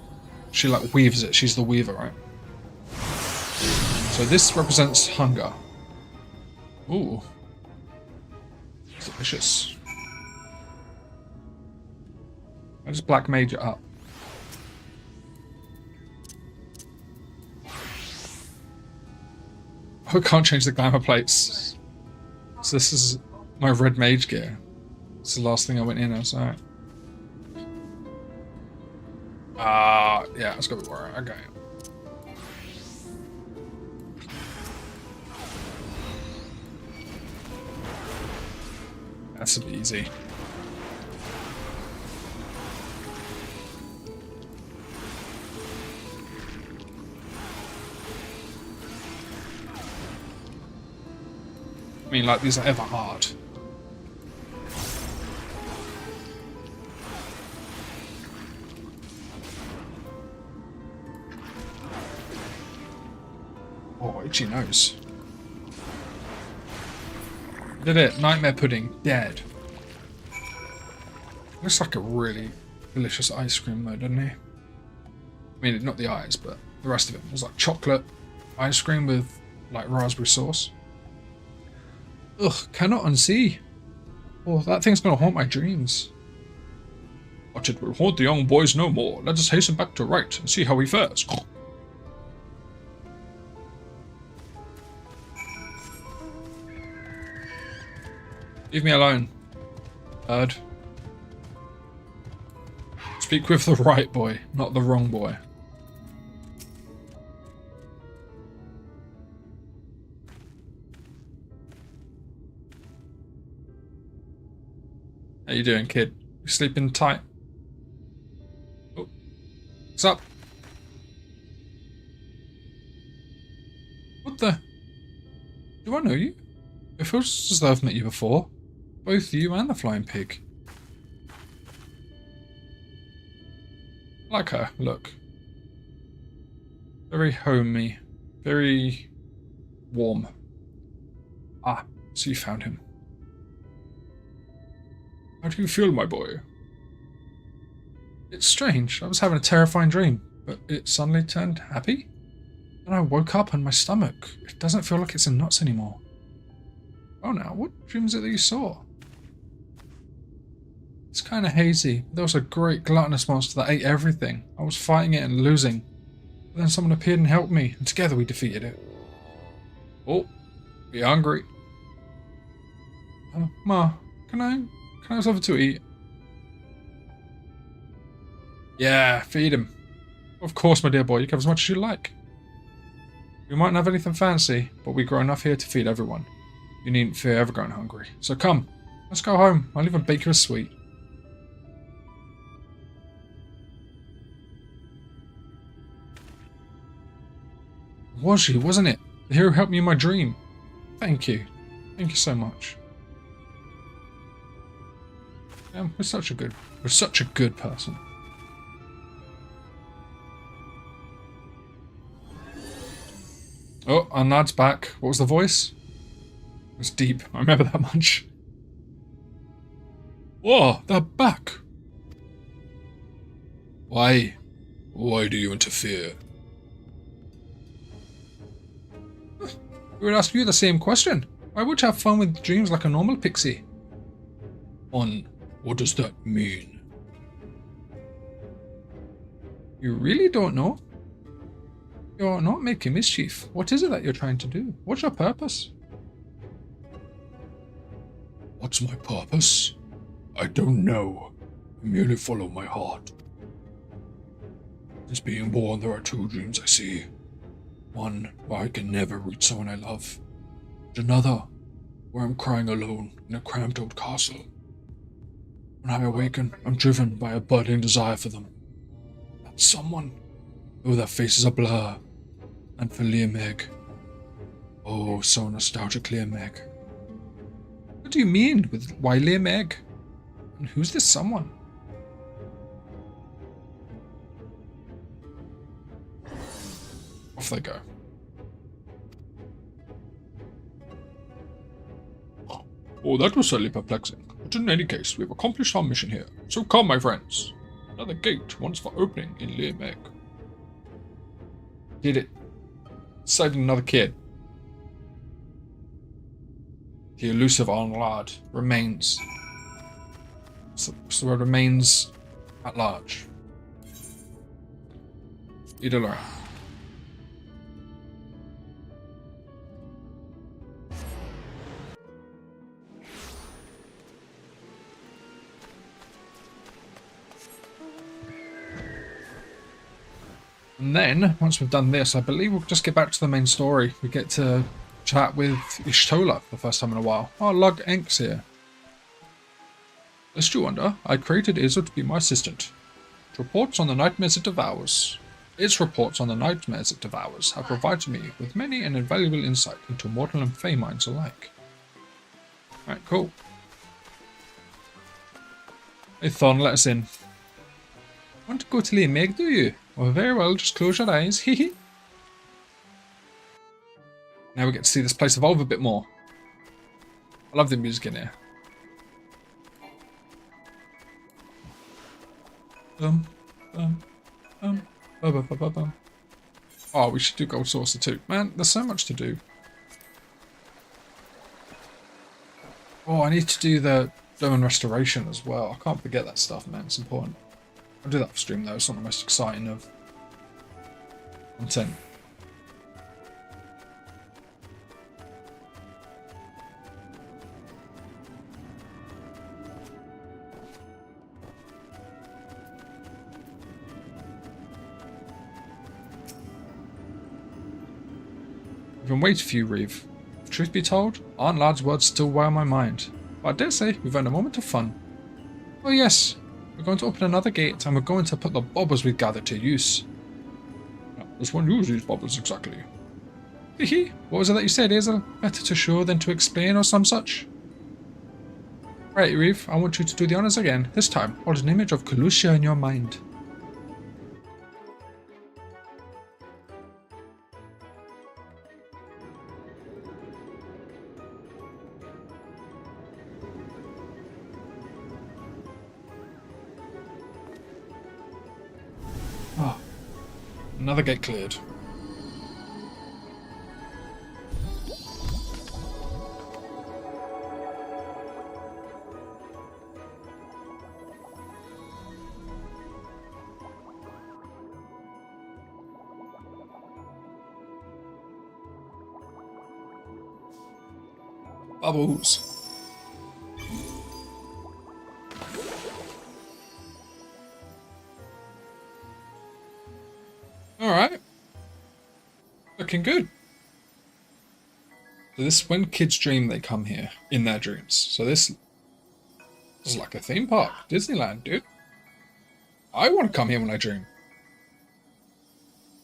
She, like, weaves it. She's the weaver, right? So this represents hunger. Ooh. It's delicious. I just black mage it up. Oh, I can't change the glamour plates. So this is my red mage gear. It's the last thing I went in as, alright. Yeah, let's go with Warrior. Okay. That's a bit easy. I mean, like, these are ever hard. Oh, itchy nose. Did it. Nightmare pudding. Dead. Looks like a really delicious ice cream though, doesn't he? I mean, not the eyes, but the rest of it. It was like chocolate ice cream with like raspberry sauce. Ugh, cannot unsee. Oh, that thing's gonna haunt my dreams. But it will haunt the young boys no more. Let us hasten back to Wright and see how he fares. Leave me alone, bird. Speak with the right boy, not the wrong boy. How you doing, kid? You sleeping tight? Oh, what's up? What the? Do I know you? It feels as though I've met you before. Both you and the flying pig. I like her, look. Very homey. Very warm. Ah, so you found him. How do you feel, my boy? It's strange. I was having a terrifying dream, but it suddenly turned happy. And I woke up and my stomach, it doesn't feel like it's in knots anymore. Oh, now, what dream is it that you saw? It's kind of hazy. There was a great gluttonous monster that ate everything. I was fighting it and losing. But then someone appeared and helped me, and together we defeated it. Oh, be hungry. Ma, can I have something to eat? Yeah, feed him. Of course, my dear boy, you can have as much as you like. We mightn't have anything fancy, but we grow enough here to feed everyone. You needn't fear ever going hungry. So come, let's go home. I'll even bake you a sweet. Was she, wasn't it? The hero helped me in my dream. Thank you. Thank you so much. We're such a good person. Oh, and Nad's back. What was the voice? It was deep. I remember that much. Whoa, they're back. Why? Why do you interfere? We would ask you the same question. Why would you have fun with dreams like a normal pixie? Fun? What does that mean? You really don't know? You're not making mischief. What is it that you're trying to do? What's your purpose? What's my purpose? I don't know. I merely follow my heart. Since being born, there are two dreams I see. One where I can never reach someone I love. And another where I'm crying alone in a cramped old castle. When I awaken, I'm driven by a burning desire for them. That someone, though their faces are blur. And for Liam Meg. Oh, so nostalgically Meg. What do you mean with why Liam Meg? And who's this someone? Off they go. Oh, that was certainly perplexing. But in any case, we've accomplished our mission here. So come, my friends. Another gate once for opening in Liam Meg. Did it. Saving another kid. The elusive Arnlard remains. So it remains at large. Idolor. And then, once we've done this, I believe we'll just get back to the main story. We get to chat with Ishtola for the first time in a while. Oh, Lug Enk's here. Lest you wonder, I created Izzo to be my assistant. It reports on the nightmares it devours. Its reports on the nightmares it devours have provided me with many and invaluable insight into mortal and fey minds alike. Alright, cool. Hey Thorn, let us in. Want to go to Liam Meg, do you? Well, very well, just close your eyes, hee. Now we get to see this place evolve a bit more. I love the music in here. Oh, we should do Gold Saucer too. Man, there's so much to do. Oh, I need to do the Dome Restoration as well. I can't forget that stuff, man. It's important. I'll do that for stream though. It's not the most exciting of content. I've been waiting for you, Reeve. Truth be told, Aunt Lad's words still weigh on my mind. But I dare say we've earned a moment of fun. Oh yes, we're going to open another gate and we're going to put the baubles we gathered to use. Now, does one use these baubles exactly? Hehe, what was it that you said, Hazel? Better to show than to explain or some such? Right, Reeve, I want you to do the honors again. This time, hold an image of Calusia in your mind. Another gate cleared. Bubbles. Alright. Looking good. So this, when kids dream, they come here in their dreams. So this is like a theme park. Disneyland, dude. I want to come here when I dream.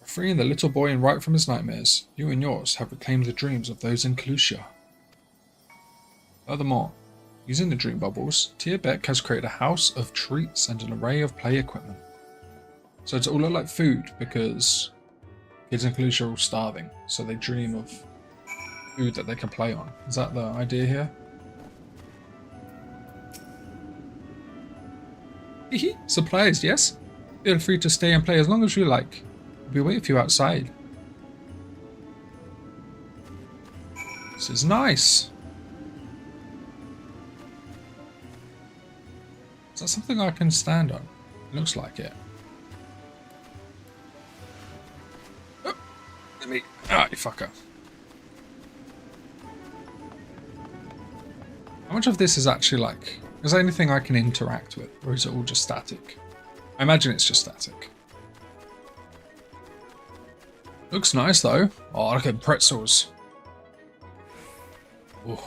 Freeing the little boy and right from his nightmares, you and yours have reclaimed the dreams of those in Kalusha. Furthermore, using the dream bubbles, Tia Beck has created a house of treats and an array of play equipment. So it's all look like food because kids in Kalusha are all starving, so they dream of food that they can play on. Is that the idea here? Hehe, supplies, yes? Feel free to stay and play as long as you like. We'll be waiting for you outside. This is nice. Is that something I can stand on? It looks like it. Oh, let me... Ah, you fucker. How much of this is actually like... Is there anything I can interact with? Or is it all just static? I imagine it's just static. Looks nice though. Oh, look at pretzels. Ooh.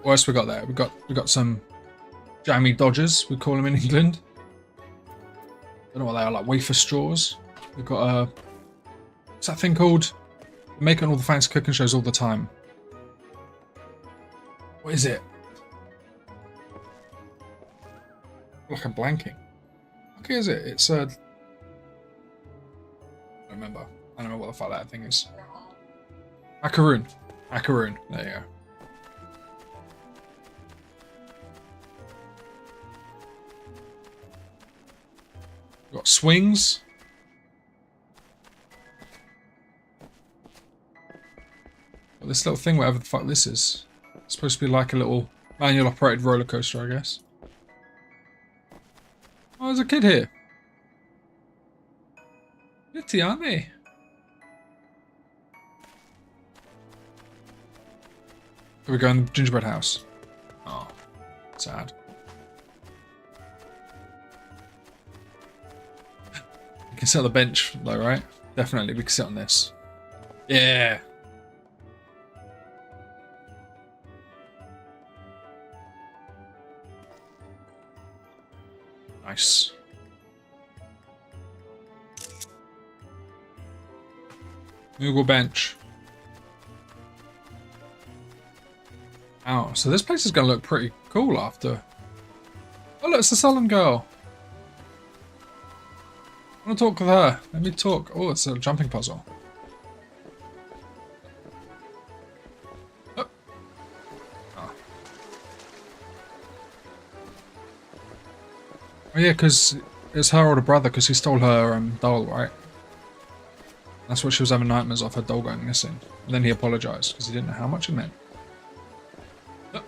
What else we got there? We got some jammy dodgers, we call them in England. Don't know what they are, like wafer straws. We've got a... What's that thing called? We make it on all the fancy cooking shows all the time. What is it? Like I'm blanking. Okay, is it? It's a... I don't remember. I don't know what the fuck that thing is. Macaroon. Macaroon. There you go. We've got swings. Got this little thing, whatever the fuck this is. It's supposed to be like a little manual operated roller coaster, I guess. Oh, there's a kid here. Litty, aren't they? Here we go in the gingerbread house. Oh, sad. We can sit on the bench though, right? Definitely, we can sit on this. Yeah. Nice. Google bench. Oh, so this place is going to look pretty cool after. Oh, look, it's the Sullen girl. I want to talk with her. Let me talk. Oh, it's a jumping puzzle. Oh. Oh yeah, because it's her older brother because he stole her doll, right? That's what she was having nightmares of, her doll going missing. And then he apologised because he didn't know how much it meant. Oh.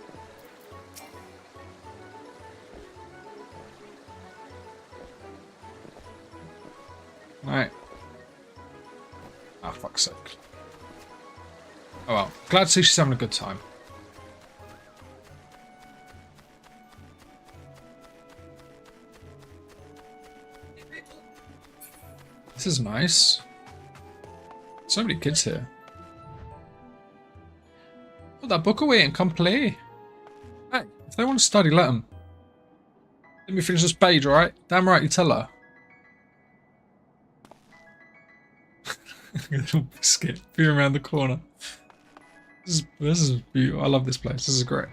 Right. Ah, fuck's sake. Oh well. Glad to see she's having a good time. This is nice. So many kids here. Put that book away and come play. Hey, if they want to study, let them. Let me finish this page, alright? Damn right, you tell her. Little biscuit peering around the corner. This is beautiful. I love this place. This is great.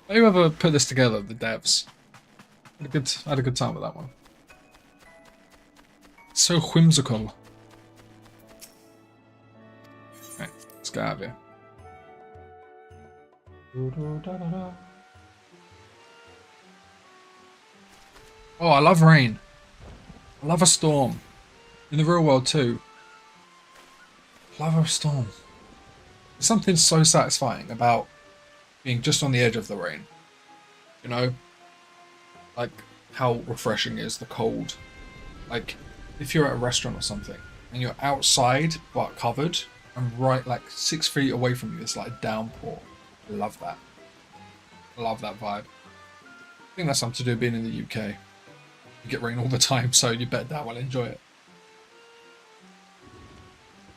Whoever put this together, the devs. I had a good time with that one. It's so whimsical. Right, let's get out of here. Oh, I love rain. I love a storm. in the real world too, lava storm. There's something so satisfying about being just on the edge of the rain. You know, like how refreshing is the cold. Like if you're at a restaurant or something and you're outside but covered, and right like 6 feet away from you, it's like a downpour. I love that. I love that vibe. I think that's something to do being in the UK. You get rain all the time, so you better damn well enjoy it.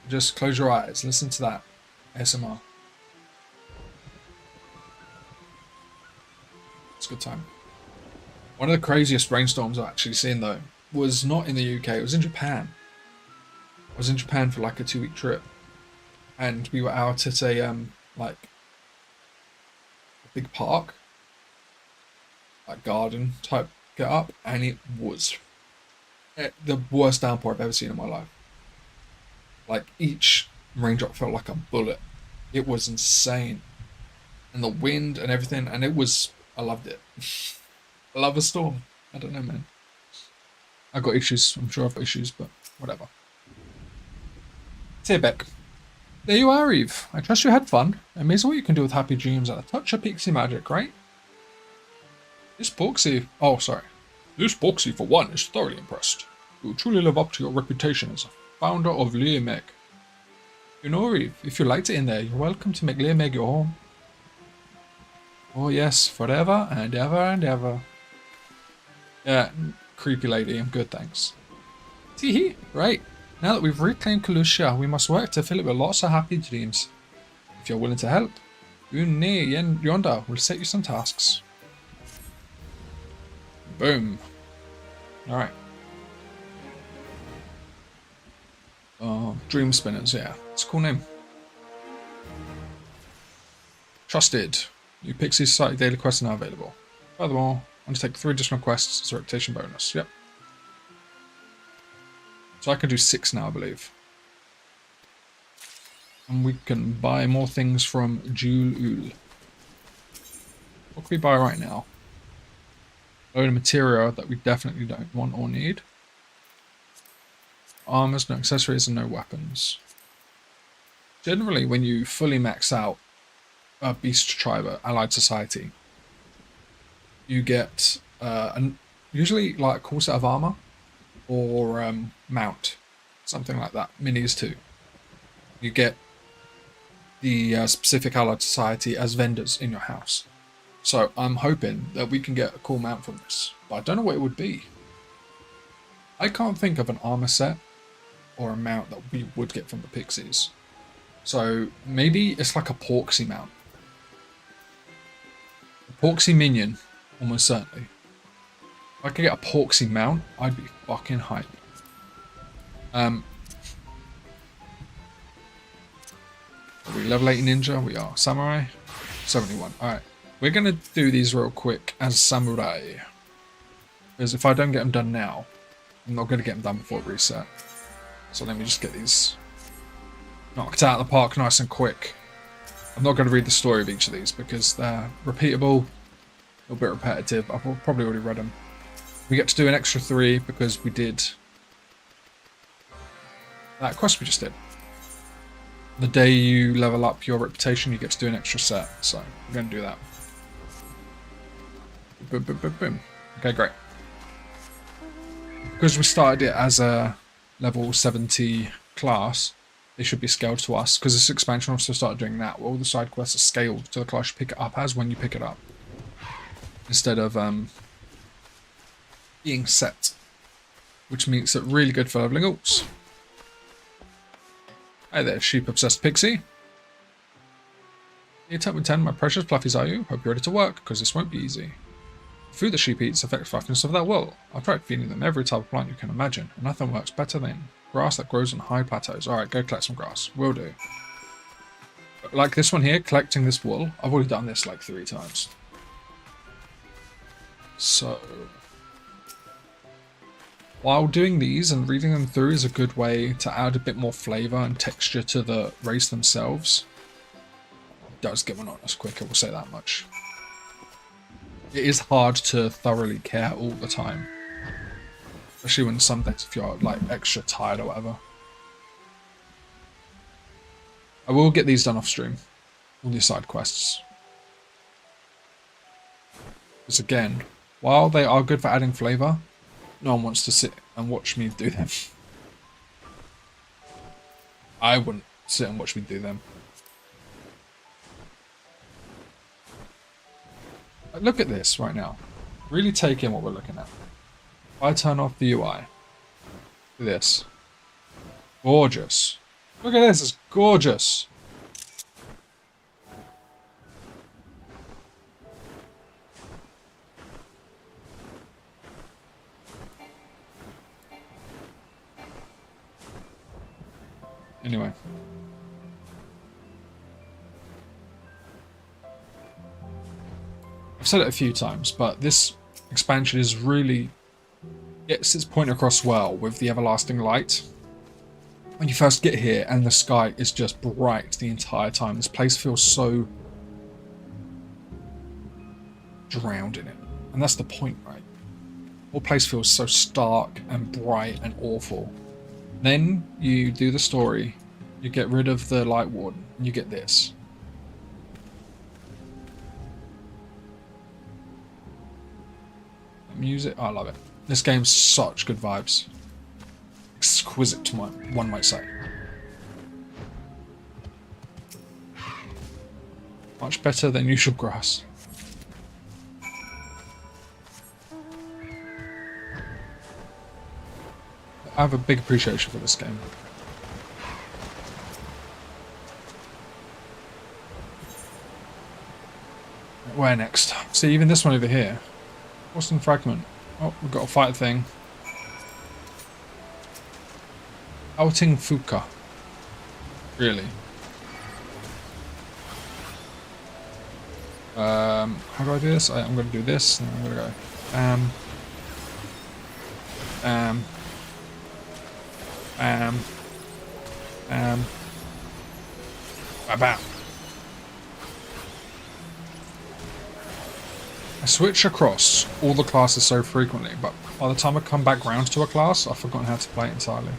Just close your eyes, listen to that ASMR. It's a good time. One of the craziest rainstorms I've actually seen though was not in the UK, it was in Japan. I was in Japan for like a 2-week trip, and we were out at a like a big park, like garden type get up, and it was the worst downpour I've ever seen in my life. Like each raindrop felt like a bullet. It was insane, and the wind and everything, and I loved it. I love a storm. I don't know, man. I've got issues. I'm sure I've got issues, but whatever. Beck. There you are, Eve. I trust you had fun. Amazing what you can do with happy dreams and a touch of pixie magic, right? This Boxy... Oh, sorry. This Boxy, for one, is thoroughly impressed. You will truly live up to your reputation as a founder of Leomeg. You know, Eve, if you liked it in there, you're welcome to make Leomeg your home. Oh yes, forever and ever and ever. Yeah, creepy lady, I'm good, thanks. Teehee, right. Now that we've reclaimed Kalusha, we must work to fill it with lots of happy dreams. If you're willing to help, Une yonder will set you some tasks. Boom. Alright. Dream Spinners, yeah. It's a cool name. Trusted. New Pixie Society daily quests are now available. Furthermore, undertake 3 additional quests as a reputation bonus. Yep. So I can do 6 now, I believe. And we can buy more things from Jul Ul. What can we buy right now? A load of material that we definitely don't want or need. Armors, no accessories, and no weapons. Generally, when you fully max out a Beast Tribe Allied Society, you get usually like a cool set of armor or mount, something like that. Minis too. You get the specific Allied Society as vendors in your house. So I'm hoping that we can get a cool mount from this, but I don't know what it would be. I can't think of an armor set or a mount that we would get from the Pixies. So maybe it's like a Porksy mount. A Porksy minion, almost certainly. If I could get a Porksy mount, I'd be fucking hype. Are we level 80 ninja? We are. Samurai? 71. Alright. We're going to do these real quick as samurai. Because if I don't get them done now, I'm not going to get them done before reset. So let me just get these knocked out of the park nice and quick. I'm not going to read the story of each of these because they're repeatable, a little bit repetitive. I've probably already read them. We get to do an extra 3 because we did that quest we just did. The day you level up your reputation, you get to do an extra set. So we're going to do that. Boom, boom, boom, boom. Okay, great. Because we started it as a level 70 class, they should be scaled to us. Because this expansion also started doing that. All the side quests are scaled to the class you pick it up as when you pick it up. Instead of being set. Which makes it really good for leveling alts. Hi there, sheep-obsessed pixie. Hey, Top 10, my precious fluffies are you? Hope you're ready to work, because this won't be easy. The food the sheep eats affects fluffiness of their wool. I've tried feeding them every type of plant you can imagine, and nothing works better than grass that grows on high plateaus. Alright, go collect some grass. Will do. Like this one here, collecting this wool, I've already done this like 3 times. So... while doing these and reading them through is a good way to add a bit more flavour and texture to the race themselves. It does get monotonous quicker, we'll say that much. It is hard to thoroughly care all the time. Especially when some days if you're like extra tired or whatever. I will get these done off stream. All these side quests. Because again, while they are good for adding flavour, no one wants to sit and watch me do them. I wouldn't sit and watch me do them. Look at this right now. Really take in what we're looking at. If I turn off the UI. Look at this. Gorgeous. Look at this, it's gorgeous. Anyway. I've said it a few times, but this expansion is really gets its point across well with the everlasting light. When you first get here and the sky is just bright the entire time, this place feels so drowned in it. And that's the point, right? The whole place feels so stark and bright and awful. Then you do the story, you get rid of the Light Warden, and you get this. The music, I love it. This game's such good vibes. Exquisite, one might say. Much better than usual grass. I have a big appreciation for this game. Where next? See, even this one over here. Boston Fragment. Oh, we've got a fight thing. Outing Fuka. Really? How do I do this? I'm going to do this, and I'm going to go. Bam. I switch across all the classes so frequently, but by the time I come back round to a class, I've forgotten how to play it entirely.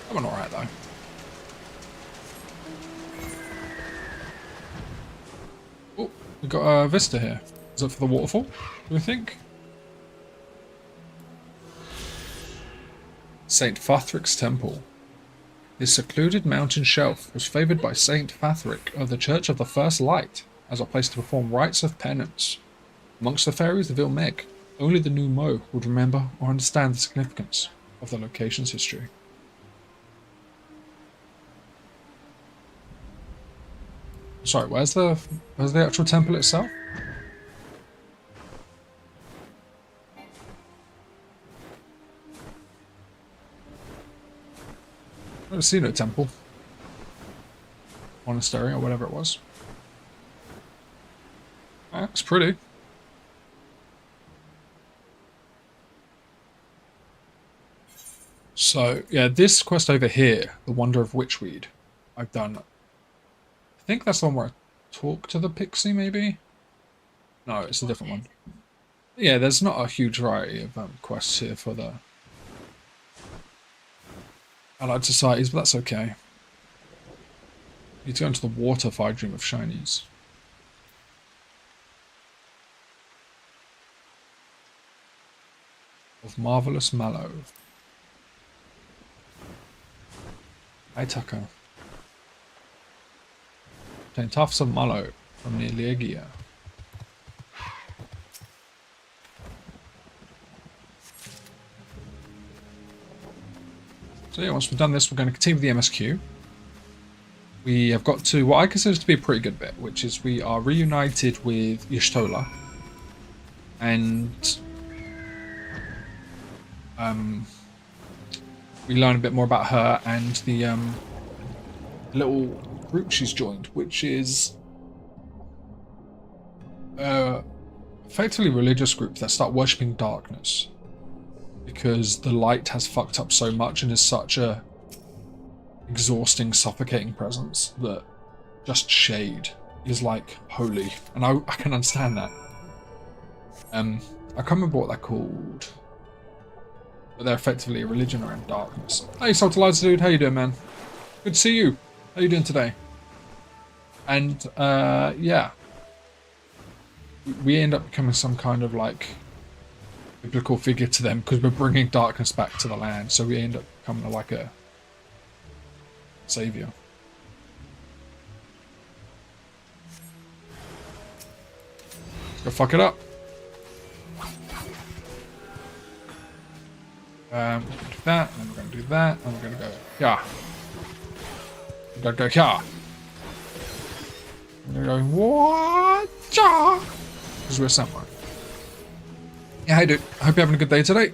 That went alright though. Oh, we've got a vista here. Is it for the waterfall, do we think? St. Fathric's Temple. This secluded mountain shelf was favoured by St. Fathric of the Church of the First Light as a place to perform rites of penance. Amongst the fairies of Ilmeg, only the new Mo would remember or understand the significance of the location's history. Sorry, where's the actual temple itself? I don't see no temple. Monastery or whatever it was. That's pretty. So, yeah, this quest over here, the Wonder of Witchweed, I've done. I think that's the one where I talk to the pixie, maybe? No, it's a different one. Yeah, there's not a huge variety of quests here for the Allied Societies, but that's okay. You need to go into the water if I dream of shinies. Of Marvelous Mallow. Hi, Tucker. Obtain tufts of mallow from near Legia. So yeah, once we've done this, we're going to continue with the MSQ. We have got to what I consider to be a pretty good bit, which is we are reunited with Y'shtola. And we learn a bit more about her and the little group she's joined, which is effectively a religious group that start worshipping darkness because the light has fucked up so much and is such a exhausting, suffocating presence that just shade is like holy, and I can understand that. I can't remember what they're called. But they're effectively a religion around darkness. Hey, Saltalizer dude, how you doing, man? Good to see you. How you doing today? And, yeah. We end up becoming some kind of, like, biblical figure to them because we're bringing darkness back to the land. So we end up becoming like a savior. Go fuck it up. We're going to do that, and we're going to do that, and we're going to go, yeah. We're going to go, yeah. And they're going, what? Ja? Because we're somewhere. Yeah, hey dude, I hope you're having a good day today.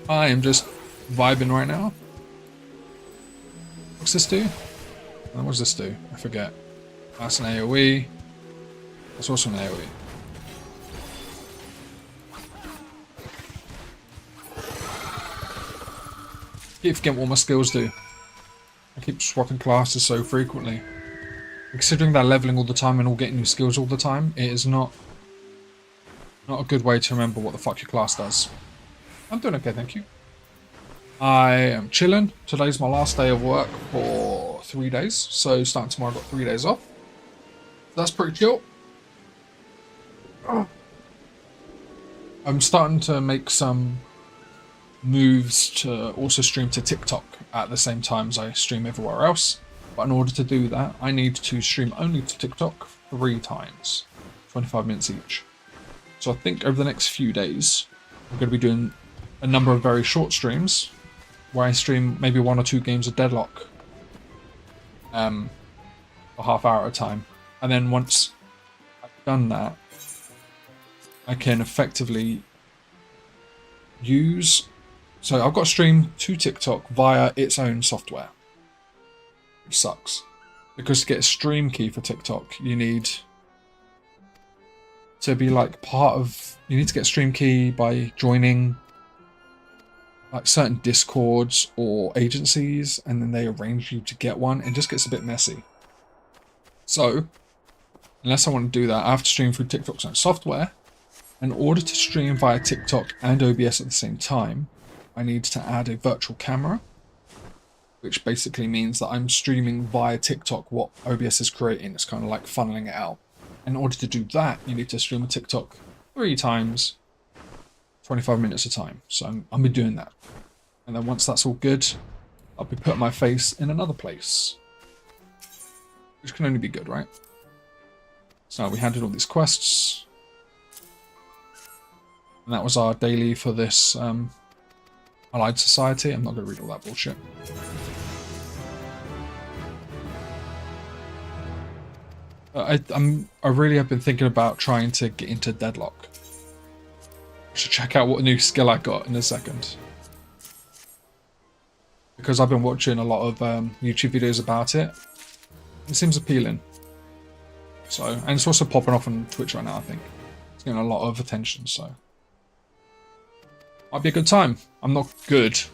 I am just vibing right now. What's this do? What does this do? I forget. That's an AoE. That's also an AoE. I keep forgetting what my skills do. I keep swapping classes so frequently. Considering they're leveling all the time and all getting new skills all the time, it is not a good way to remember what the fuck your class does. I'm doing okay, thank you. I am chilling. Today's my last day of work for 3 days. So starting tomorrow, I've got 3 days off. That's pretty chill. I'm starting to make some moves to also stream to TikTok at the same time as I stream everywhere else. But in order to do that, I need to stream only to TikTok 3 times, 25 minutes each. So I think over the next few days, I'm going to be doing a number of very short streams where I stream maybe 1 or 2 games of Deadlock for half hour at a time. And then once I've done that, I can effectively use... So I've got to stream to TikTok via its own software, which sucks. Because to get a stream key for TikTok, you need to be like part of... You need to get a stream key by joining like certain discords or agencies, and then they arrange you to get one. It just gets a bit messy. So, unless I want to do that, I have to stream through TikTok's own software. In order to stream via TikTok and OBS at the same time, I need to add a virtual camera, which basically means that I'm streaming via TikTok what OBS is creating. It's kind of like funneling it out. In order to do that, you need to stream a TikTok 3 times, 25 minutes a time. So I'll be doing that. And then once that's all good, I'll be putting my face in another place. Which can only be good, right? So we handed all these quests. And that was our daily for this Allied Society. I'm not going to read all that bullshit. I really have been thinking about trying to get into Deadlock. I should check out what new skill I got in a second. Because I've been watching a lot of YouTube videos about it. It seems appealing. So, and it's also popping off on Twitch right now, I think. It's getting a lot of attention, so. Might be a good time. I'm not good. To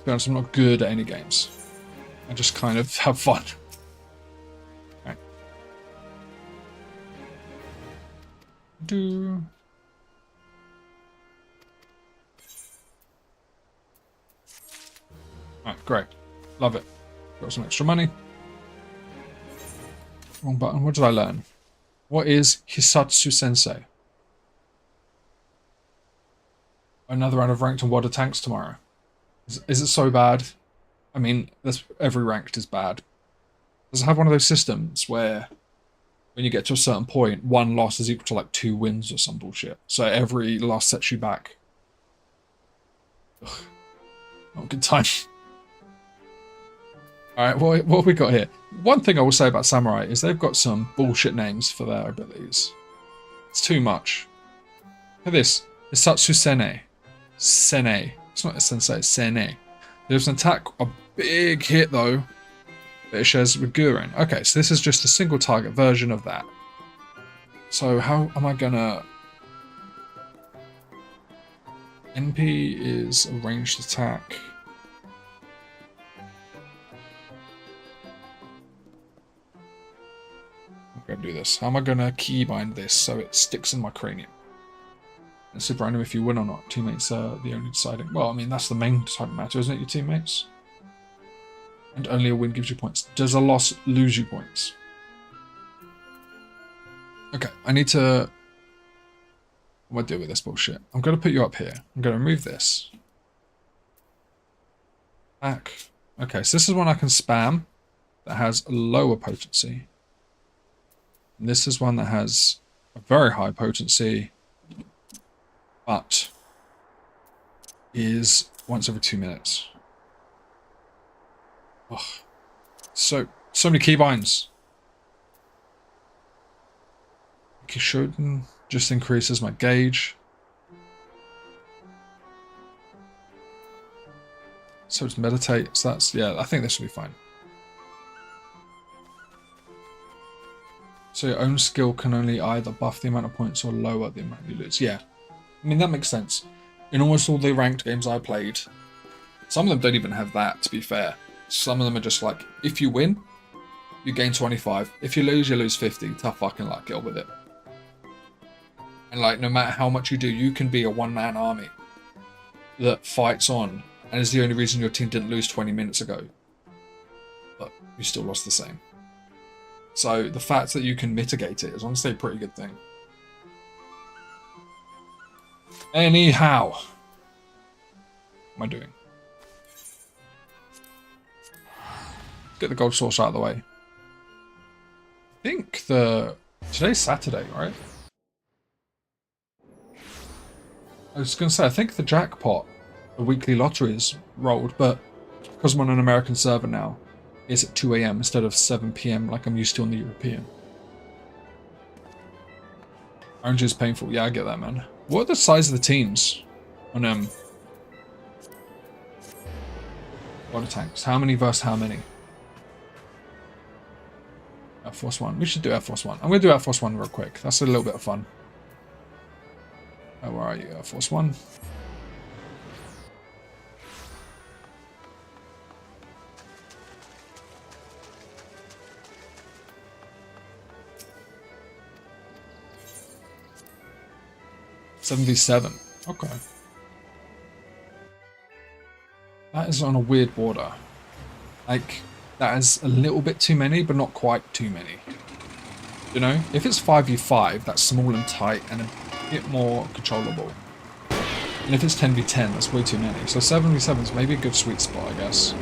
be honest, I'm not good at any games. I just kind of have fun. Right. Alright, great. Love it. Got some extra money. Wrong button. What did I learn? What is Hisatsu Sensei? Another round of ranked and water tanks tomorrow. Is it so bad? I mean, every ranked is bad. Does it have one of those systems where when you get to a certain point, 1 loss is equal to like 2 wins or some bullshit? So every loss sets you back. Ugh. Not a good time. Alright, what have we got here? One thing I will say about Samurai is they've got some bullshit names for their abilities. It's too much. Look at this. Hisatsu Sene. Sene. It's not a sensei, it's Sene. There's an attack, a big hit though, that it shares with Gurren. Okay, so this is just a single target version of that. So how am I gonna... NP is a ranged attack. I'm gonna do this. How am I gonna keybind this so it sticks in my cranium? It's super random if you win or not. Teammates are the only deciding. Well, I mean, that's the main deciding matter, isn't it, your teammates? And only a win gives you points. Does a loss lose you points? Okay, I need to... What do I do with this bullshit? I'm going to put you up here. I'm going to remove this. Back. Okay, so this is one I can spam that has a lower potency. And this is one that has a very high potency, but is once every 2 minutes. Oh, so many keybinds. Kishoten just increases my gauge. So it's meditate. So that's, yeah, I think this will be fine. So your own skill can only either buff the amount of points or lower the amount you lose. Yeah, I mean, that makes sense. In almost all the ranked games I played, some of them don't even have that, to be fair. Some of them are just like, if you win, you gain 25. If you lose 50. Tough fucking luck, get on with it. And like, no matter how much you do, you can be a one-man army that fights on, and is the only reason your team didn't lose 20 minutes ago. But you still lost the same. So the fact that you can mitigate it is honestly a pretty good thing. Anyhow. What am I doing? Get the gold source out of the way. I think today's Saturday, right? I was going to say, I think the jackpot, the weekly lottery is rolled, but because I'm on an American server now, it's at 2 AM instead of 7 PM like I'm used to on the European. Orange is painful. Yeah, I get that, man. What are the size of the teams on water tanks? How many versus how many? Air Force One. We should do Air Force One. I'm going to do Air Force One real quick. That's a little bit of fun. Oh, where are you, Air Force One? $77. Okay. That is on a weird border. Like, that is a little bit too many, but not quite too many. You know? If it's 5v5, that's small and tight and a bit more controllable. And if it's 10v10, that's way too many. So 7v7 is maybe a good sweet spot, I guess.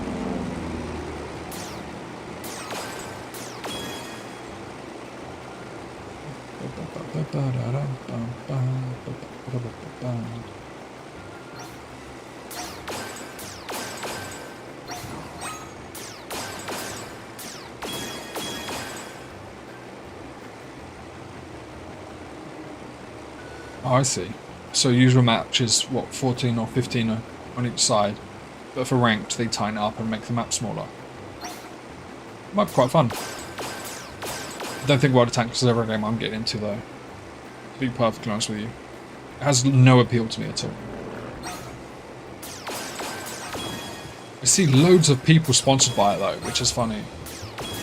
Oh, I see. So usual match is, what, 14 or 15 on each side. But for ranked, they tighten it up and make the map smaller. Might be quite fun. I don't think World of Tanks is ever a game I'm getting into, though. To be perfectly honest with you. It has no appeal to me at all. I see loads of people sponsored by it, though, which is funny.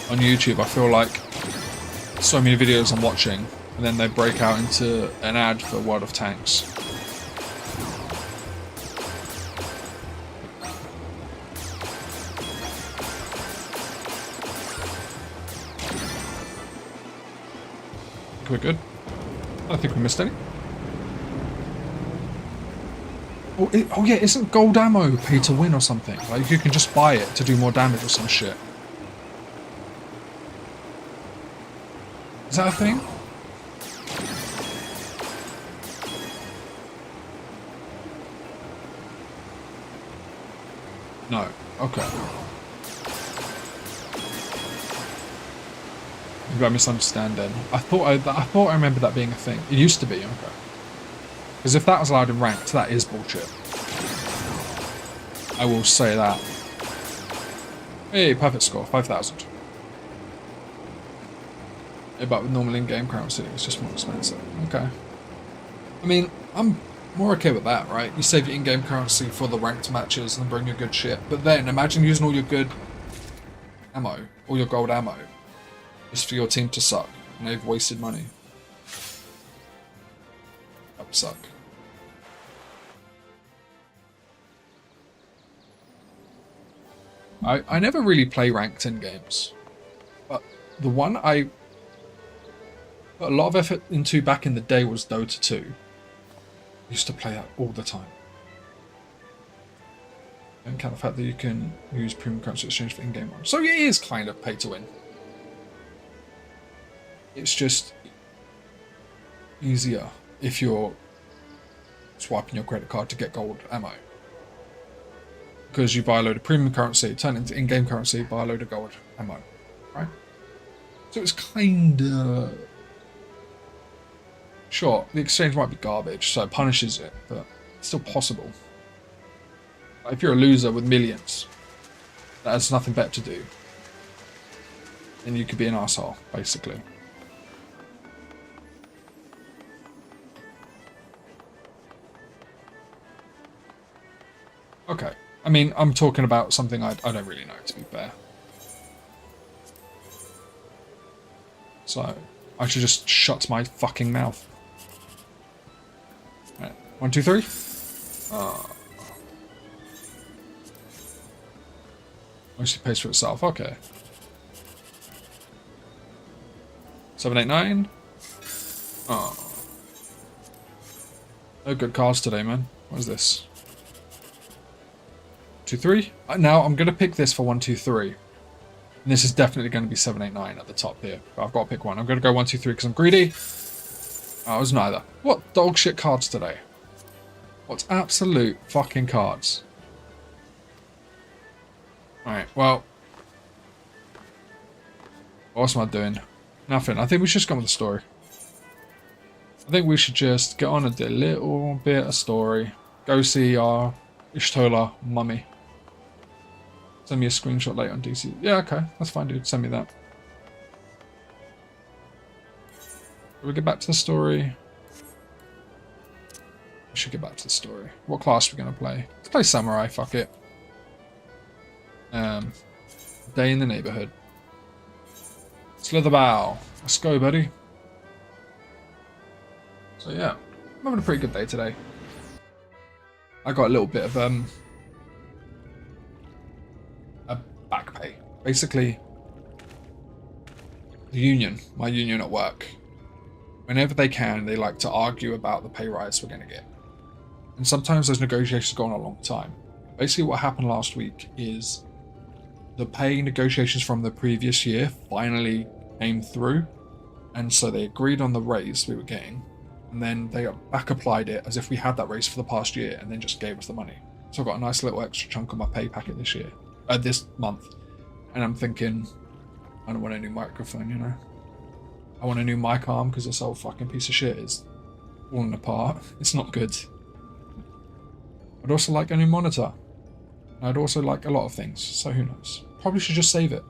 On YouTube, I feel like so many videos I'm watching, and then they break out into an ad for World of Tanks. We're good. I don't think we missed any. Oh yeah, isn't gold ammo pay to win or something? Like you can just buy it to do more damage or some shit. Is that a thing? No. Okay. Maybe I misunderstand then. I thought I remember that being a thing. It used to be, okay. Because if that was allowed in ranked, that is bullshit. I will say that. Hey, perfect score, 5,000. Yeah, but with normal in-game currency, it's just more expensive. Okay. I mean, I'm more okay with that, right? You save your in-game currency for the ranked matches and bring your good shit. But then, imagine using all your good ammo, all your gold ammo, just for your team to suck, and they've wasted money. That would suck. I never really play ranked in games, but the one I put a lot of effort into back in the day was Dota 2. I used to play that all the time. And kind of the fact that you can use premium currency exchange for in-game ones. So it is kind of pay to win. It's just easier if you're swiping your credit card to get gold ammo. Because you buy a load of premium currency, turn it into in-game currency, buy a load of gold ammo. Right? So it's kinda... Sure, the exchange might be garbage, so it punishes it, but it's still possible. Like if you're a loser with millions, that has nothing better to do, then you could be an arsehole, basically. Okay. I mean, I'm talking about something I don't really know, to be fair. So, I should just shut my fucking mouth. Right. 1, 2, 3. Mostly pays for itself. Okay. 7, 8, 9. Oh. No good cards today, man. What is this? 2, 3. Now I'm going to pick this for 1, 2, 3. And this is definitely going to be 7, 8, 9 at the top here. But I've got to pick one. I'm going to go 1, 2, 3 because I'm greedy. Oh, it was neither. What dog shit cards today? What's absolute fucking cards? Alright, well. What am I doing? Nothing. I think we should just go with the story. I think we should just get on and do a little bit of story. Go see our Ishtola mummy. Send me a screenshot later on DC. Yeah, okay. That's fine, dude. Send me that. We'll get back to the story. We should get back to the story. What class are we going to play? Let's play Samurai. Fuck it. Day in the neighborhood. Slitherbow. Let's go, buddy. So yeah, I'm having a pretty good day today. I got a little bit of a back pay. Basically, the union, my union at work, whenever they can, they like to argue about the pay rise we're going to get. And sometimes those negotiations go on a long time. Basically what happened last week is the pay negotiations from the previous year finally came through. And so they agreed on the raise we were getting. And then they back applied it as if we had that raise for the past year and then just gave us the money. So I got a nice little extra chunk of my pay packet this month. And I'm thinking, I don't want a new microphone, you know. I want a new mic arm because this old fucking piece of shit is falling apart. It's not good. I'd also like a new monitor. I'd also like a lot of things, so who knows. Probably should just save it.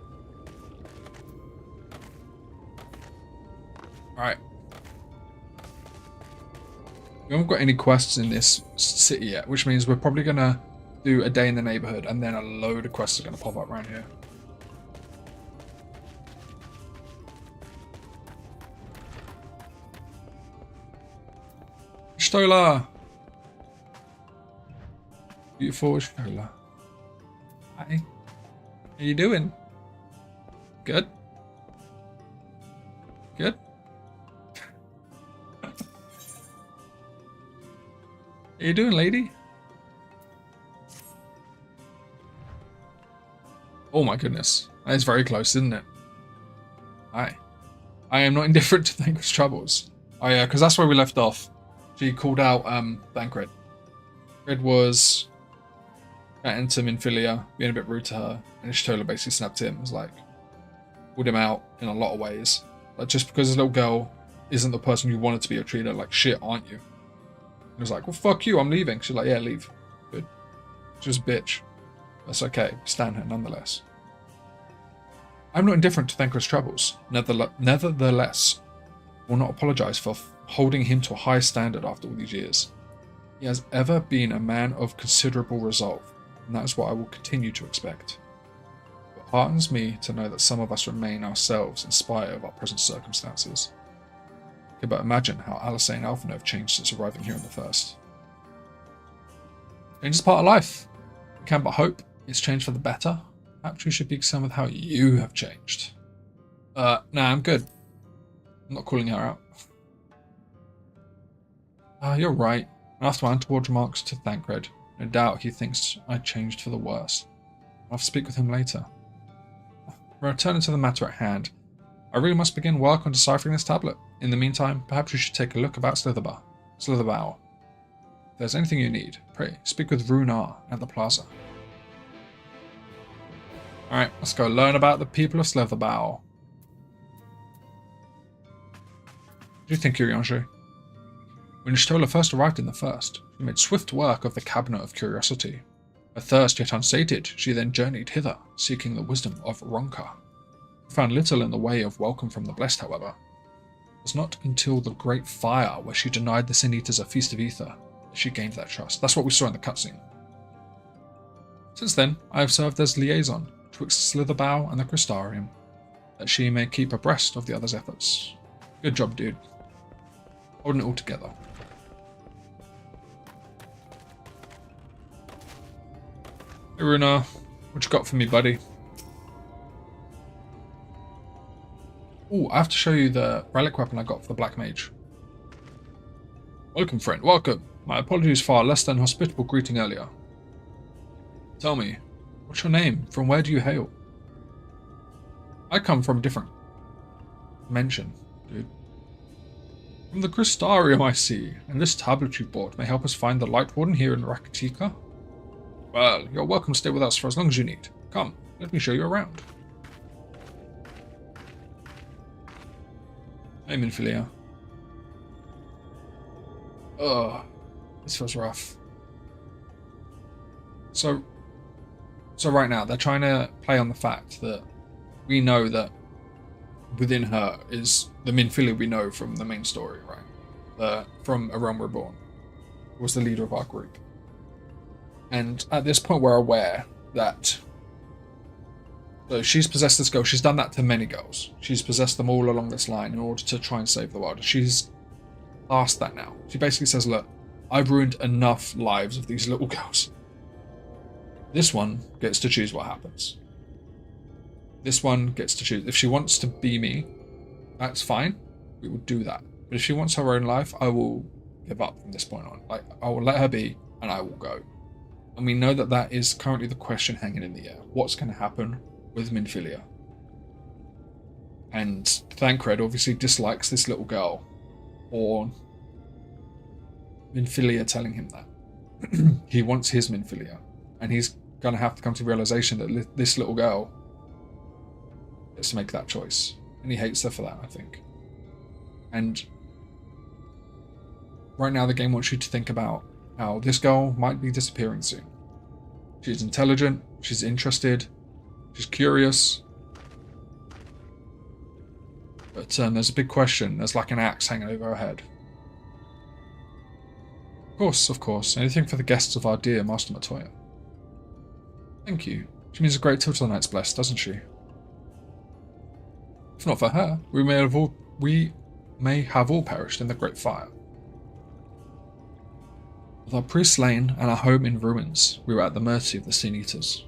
Alright. We haven't got any quests in this city yet, which means we're probably going to do a day in the neighborhood and then a load of quests are going to pop up around here. Stola! Beautiful Stola. Hi. How you doing? Good? Good? How you doing, lady? Oh my goodness. That is very close, isn't it? Hi. I am not indifferent to Thankless Troubles. Oh yeah, because that's where we left off. She called out Thancred. Red was chatting to Minfilia, being a bit rude to her, and Ishtola basically snapped him. It was like, called him out in a lot of ways. Like, just because this little girl isn't the person you wanted to be, you're treating her like shit, aren't you? And he was like, well, fuck you, I'm leaving. She's like, yeah, leave. Good. She's a bitch. That's okay. Stand her nonetheless. I'm not indifferent to Thankless Troubles. Nevertheless, will not apologise for holding him to a high standard after all these years. He has ever been a man of considerable resolve, and that is what I will continue to expect. It heartens me to know that some of us remain ourselves in spite of our present circumstances. I can but imagine how Alisay and Alphinaud have changed since arriving here in the first. Change is part of life. We can but hope it's changed for the better. Perhaps we should be concerned with how you have changed. Nah, I'm good. I'm not calling her out. You're right. After my untoward remarks to Thancred, no doubt he thinks I changed for the worse. I'll have to speak with him later. Returning to the matter at hand, I really must begin work on deciphering this tablet. In the meantime, perhaps we should take a look about Slitherbow. If there's anything you need, pray, speak with Runar at the plaza. Alright, let's go learn about the people of Slitherbow. What do you think, Urianger? When Y'shtola first arrived in the First, she made swift work of the Cabinet of Curiosity. Her thirst yet unsated, she then journeyed hither, seeking the wisdom of Ronka. Found little in the way of welcome from the Blessed, however. It was not until the Great Fire, where she denied the Sin Eaters a feast of ether, that she gained that trust. That's what we saw in the cutscene. Since then, I have served as liaison twixt Slitherbow and the Crystarium, that she may keep abreast of the others' efforts. Good job, dude. Holding it all together. Hey Runar, what you got for me, buddy? Ooh, I have to show you the relic weapon I got for the Black Mage. Welcome, friend, welcome. My apologies for our less than hospitable greeting earlier. Tell me, what's your name? From where do you hail? I come from a different dimension, dude. From the Crystarium, I see, and this tablet you bought may help us find the Light Warden here in Rakatika. Well, you're welcome to stay with us for as long as you need. Come, let me show you around. Hey, Minfilia. Ugh, this feels rough. So right now, they're trying to play on the fact that we know that within her is the Minfilia we know from the main story, right? From A Realm Reborn, who was the leader of our group. And at this point, we're aware that so she's possessed this girl. She's done that to many girls. She's possessed them all along this line in order to try and save the world. She's past that now. She basically says, look, I've ruined enough lives of these little girls. This one gets to choose what happens. This one gets to choose. If she wants to be me, that's fine. We will do that. But if she wants her own life, I will give up from this point on. Like, I will let her be and I will go. And we know that that is currently the question hanging in the air. What's going to happen with Minfilia? And Thancred obviously dislikes this little girl, or Minfilia telling him that. He wants his Minfilia, and he's going to have to come to the realization that this little girl gets to make that choice. And he hates her for that, I think. And right now the game wants you to think about how this girl might be disappearing soon. She's intelligent, she's interested, she's curious. But there's a big question. There's like an axe hanging over her head. Of course. Anything for the guests of our dear Master Matoya. Thank you. She means a great deal to the Knights Blessed, doesn't she? If not for her, we may have all perished in the Great Fire. With our priests slain and our home in ruins, we were at the mercy of the Sin Eaters.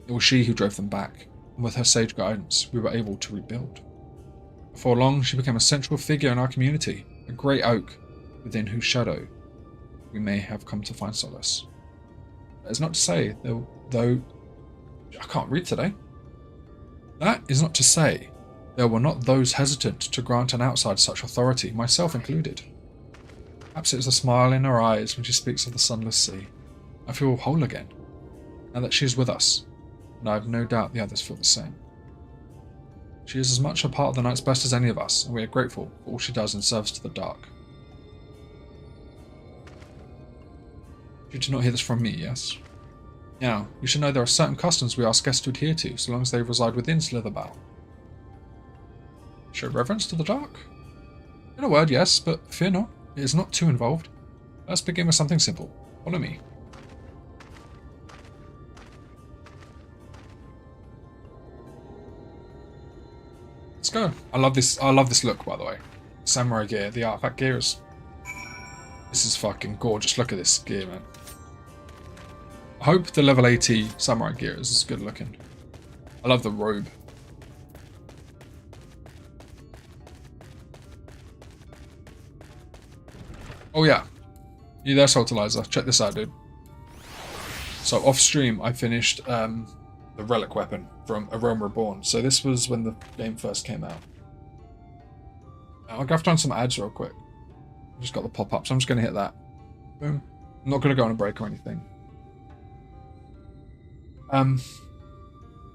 It was she who drove them back, and with her sage guidance, we were able to rebuild. Before long, she became a central figure in our community, a great oak within whose shadow we may have come to find solace. That is not to say, though I can't read today. That is not to say there were not those hesitant to grant an outside such authority, myself included. Perhaps it is a smile in her eyes when she speaks of the sunless sea. I feel whole again, now that she is with us, and I have no doubt the others feel the same. She is as much a part of the Knights Blessed as any of us, and we are grateful for all she does in service to the Dark. You did not hear this from me, yes? Now, you should know there are certain customs we ask guests to adhere to, so long as they reside within Slitherbow. Show reverence to the Dark? In a word, yes, but fear not, it is not too involved. Let's begin with something simple. Follow me. Let's go. I love this look, by the way. Samurai gear, the artifact gear is... This is fucking gorgeous. Look at this gear, man. I hope the level 80 samurai gear is as good looking. I love the robe. Oh yeah. You there, Saltalizer? Check this out, dude. So off stream, I finished the relic weapon from A Realm Reborn. So this was when the game first came out. I'll go on some ads real quick. Just got the pop-up, so I'm just going to hit that. Boom. I'm not going to go on a break or anything.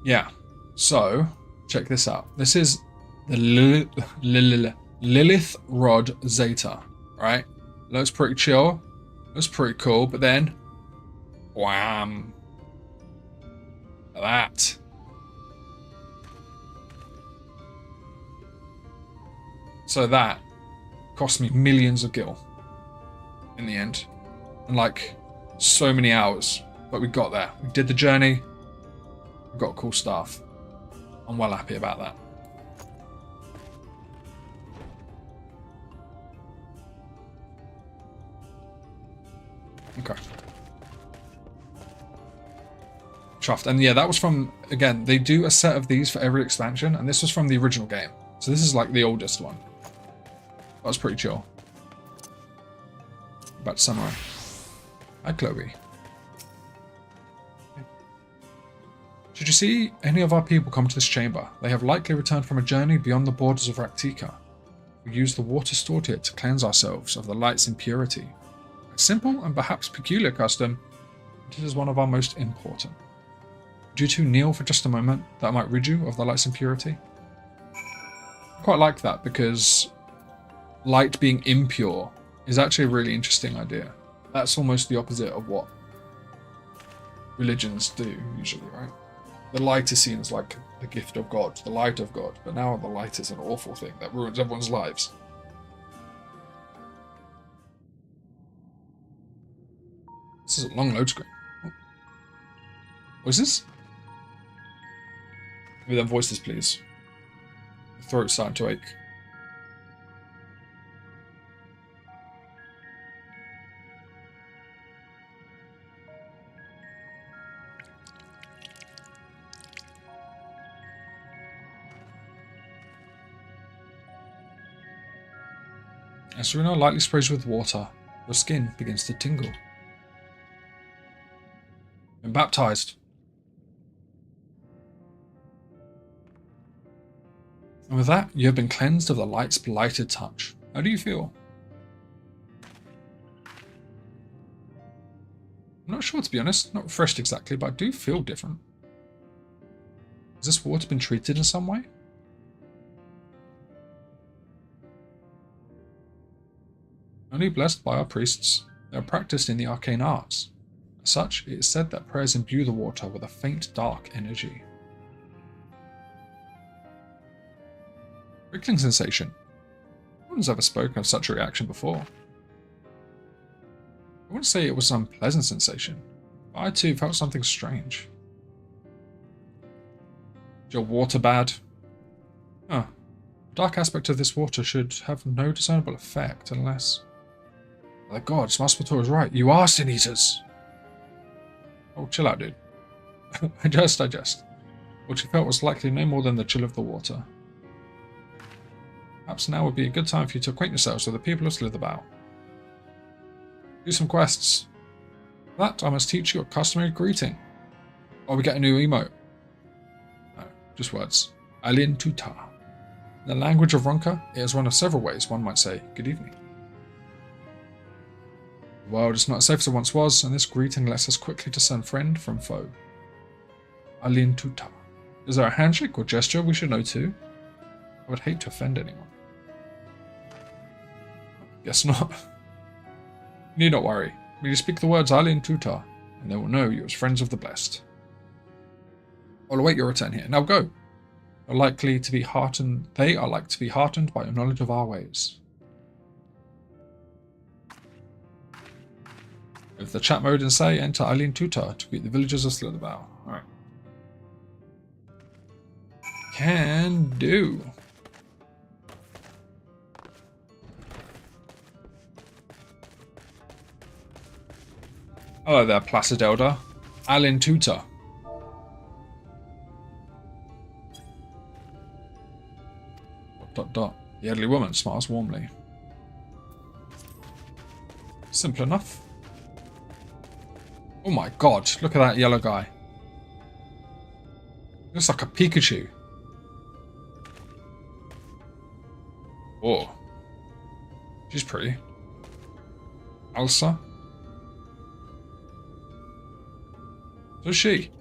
Yeah. So, check this out. This is the Lilith Rod Zeta, right? Looks pretty chill. Looks pretty cool, but then... wham. Look at that. So that cost me millions of gil in the end. And like, so many hours. But we got there. We did the journey. We got cool stuff. I'm well happy about that. Okay. Chuffed. And yeah, that was from, again, they do a set of these for every expansion, and this was from the original game. So this is like the oldest one. That was pretty chill. About Samurai. Hi, Chloe. Should you see any of our people come to this chamber? They have likely returned from a journey beyond the borders of Raktika. We use the water stored here to cleanse ourselves of the light's impurity. A simple and perhaps peculiar custom, but it is one of our most important. Would you two kneel for just a moment that I might rid you of the light's impurity? I quite like that because light being impure is actually a really interesting idea. That's almost the opposite of what religions do usually, right? The light is seen as like the gift of God, the light of God, but now the light is an awful thing that ruins everyone's lives. This is a long load screen. What is this? Give me them voices, please. My throat's starting to ache. As Runar lightly sprays with water, your skin begins to tingle. Been baptized. And with that, you have been cleansed of the light's blighted touch. How do you feel? I'm not sure, to be honest. Not refreshed exactly, but I do feel different. Has this water been treated in some way? Only blessed by our priests, they are practiced in the arcane arts. As such, it is said that prayers imbue the water with a faint dark energy. Prickling sensation. No one's ever spoken of such a reaction before. I wouldn't say it was an unpleasant sensation, but I too felt something strange. Is your water bad? Huh. The dark aspect of this water should have no discernible effect unless... The gods, Maspator is right. You are sin eaters. Oh, chill out, dude. I jest. What you felt was likely no more than the chill of the water. Perhaps now would be a good time for you to acquaint yourselves with the people of Slitherbow. Do some quests. For that, I must teach you a customary greeting. Or we get a new emote. No, just words. Alien Tuta. In the language of Ronka, it is one of several ways one might say good evening. The world is not as safe as it once was, and this greeting lets us quickly discern friend from foe. Alien Tuta. Is there a handshake or gesture we should know too? I would hate to offend anyone. Guess not. You need not worry. Merely speak the words Alien Tuta, and they will know you as friends of the blessed. I'll await your return here. Now go. They are like to be heartened by your knowledge of our ways. With the chat mode and say, enter Alien Tuta to greet the villagers of Slitherbow. Alright. Can do. Hello there, Placid Elder. Alien Tuta. The elderly woman smiles warmly. Simple enough. Oh my god, look at that yellow guy. Looks like a Pikachu. Oh. She's pretty. Elsa. So is she.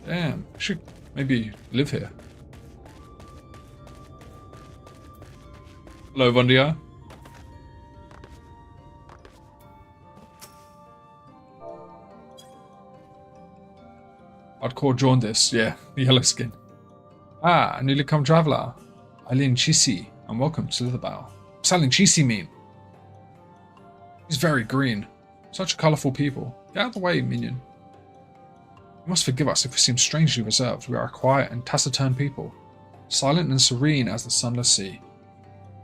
Damn, I should maybe live here. Hello, Vondia. Hardcore jaundice, yeah, yellow skin. Ah, a newly come traveller. Eileen Chisi, and welcome to Slitherbow. What's Eileen Chisi mean? He's very green. Such colourful people. Get out of the way, minion. You must forgive us if we seem strangely reserved. We are a quiet and taciturn people, silent and serene as the sunless sea.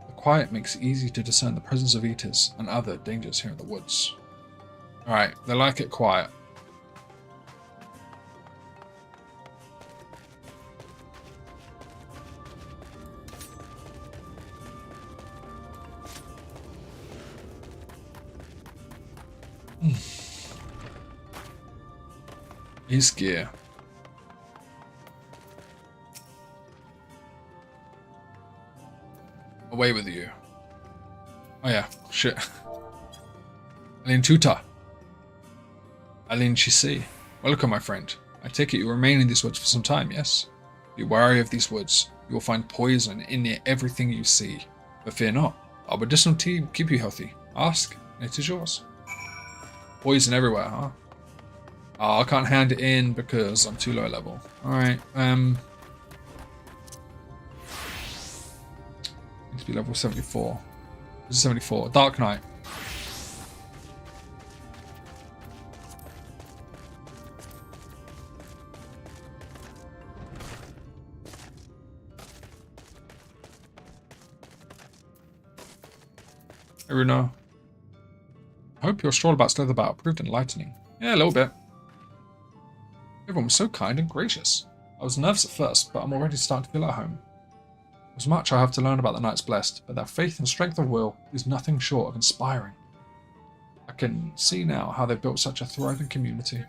The quiet makes it easy to discern the presence of eaters and other dangers here in the woods. Alright, they like it quiet. His gear. Away with you. Oh yeah, shit. Aline Tuta. Aline Chisi. Welcome, my friend. I take it you remain in these woods for some time, yes? Be wary of these woods. You will find poison in near everything you see. But fear not. Our medicinal tea will keep you healthy. Ask, and it is yours. Poison everywhere, huh? Oh, I can't hand it in because I'm too low level. Alright, need to be level 74. This is 74. Dark Knight. Hey, Runar. I hope your stroll about Slitherbow proved enlightening. Yeah, a little bit. Everyone was so kind and gracious. I was nervous at first, but I'm already starting to feel at home. There's much I have to learn about the Knights Blessed, but their faith and strength of will is nothing short of inspiring. I can see now how they've built such a thriving community.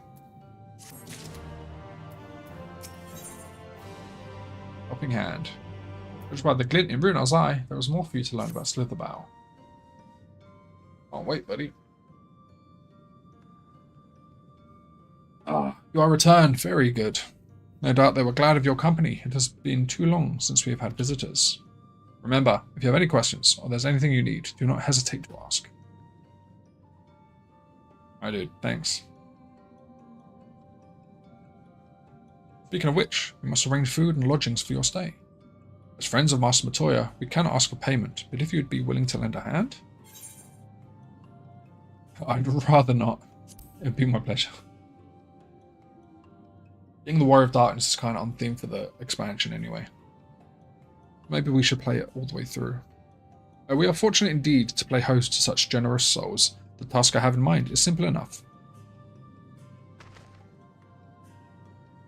Helping hand. Judged by the glint in Runar's eye, there was more for you to learn about Slitherbow. Can't wait, buddy. Ah, you are returned. Very good. No doubt they were glad of your company. It has been too long since we have had visitors. Remember, if you have any questions, or there's anything you need, do not hesitate to ask. Alright, dude. Thanks. Speaking of which, we must arrange food and lodgings for your stay. As friends of Master Matoya, we cannot ask for payment, but if you would be willing to lend a hand? I'd rather not. It would be my pleasure. Being the Warrior of Darkness is kind of on theme for the expansion anyway. Maybe we should play it all the way through. We are fortunate indeed to play host to such generous souls. The task I have in mind is simple enough.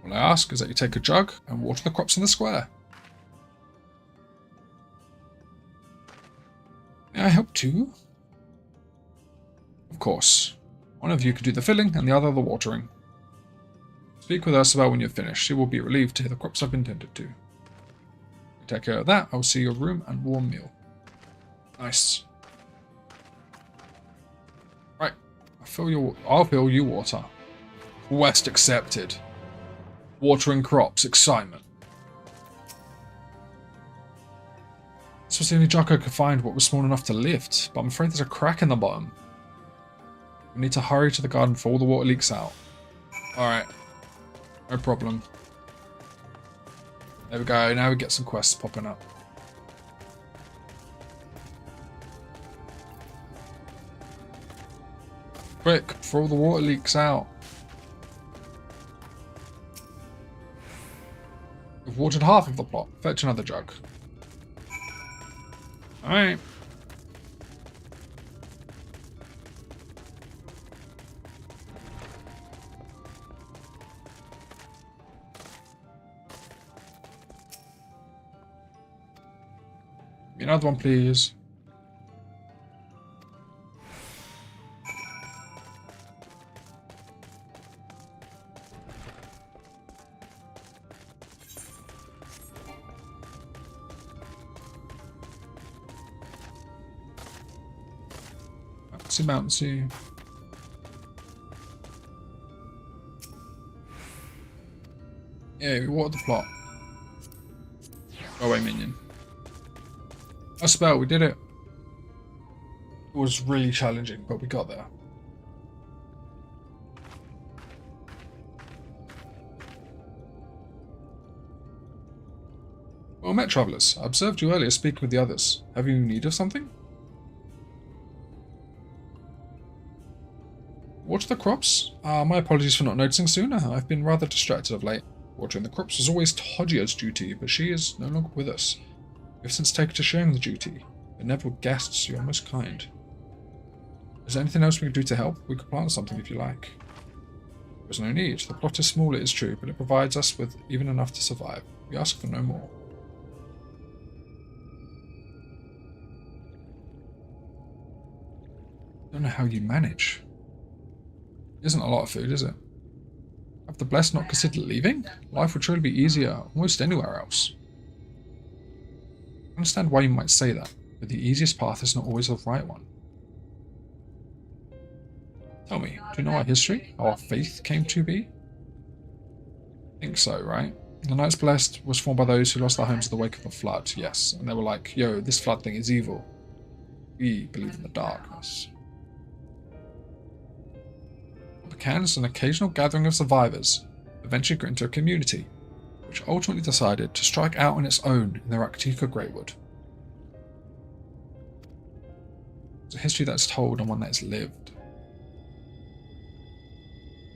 All I ask is that you take a jug and water the crops in the square. May I help too? Of course. One of you could do the filling and the other the watering. Speak with Ursula when you're finished. She will be relieved to hear the crops have been tended to. You take care of that. I will see your room and warm meal. Nice. Right. I'll fill you water. Quest accepted. Watering crops. Excitement. This was the only jug I could find what was small enough to lift, but I'm afraid there's a crack in the bottom. We need to hurry to the garden before all the water leaks out. Alright. No problem. There we go. Now we get some quests popping up. Quick, before all the water leaks out. We've watered half of the plot. Fetch another jug. Alright. Give me another one, please. Bouncy. Yeah, we watered the plot. Go away, minion. A spell, we did it. It was really challenging, but we got there. Well met, travellers. I observed you earlier speaking with the others. Have you need of something? Water the crops? My apologies for not noticing sooner. I've been rather distracted of late. Watering the crops was always Todjia's duty, but she is no longer with us. We have since taken to sharing the duty, but never with guests. You are most kind. Is there anything else we can do to help? We could plant something if you like. There's no need. The plot is small, it is true, but it provides us with even enough to survive. We ask for no more. I don't know how you manage. Isn't a lot of food, is it? Have the blessed not considered leaving? Life would truly be easier almost anywhere else. I understand why you might say that, but the easiest path is not always the right one. Tell me, do you know our history? How our faith came to be? I think so, right? The Knights Blessed was formed by those who lost their homes in the wake of the flood, yes, and they were like, yo, this flood thing is evil. We believe in the darkness. What began as an occasional gathering of survivors eventually grew into a community, which ultimately decided to strike out on its own in the Raktika Greatwood. It's a history that's told and one that is lived.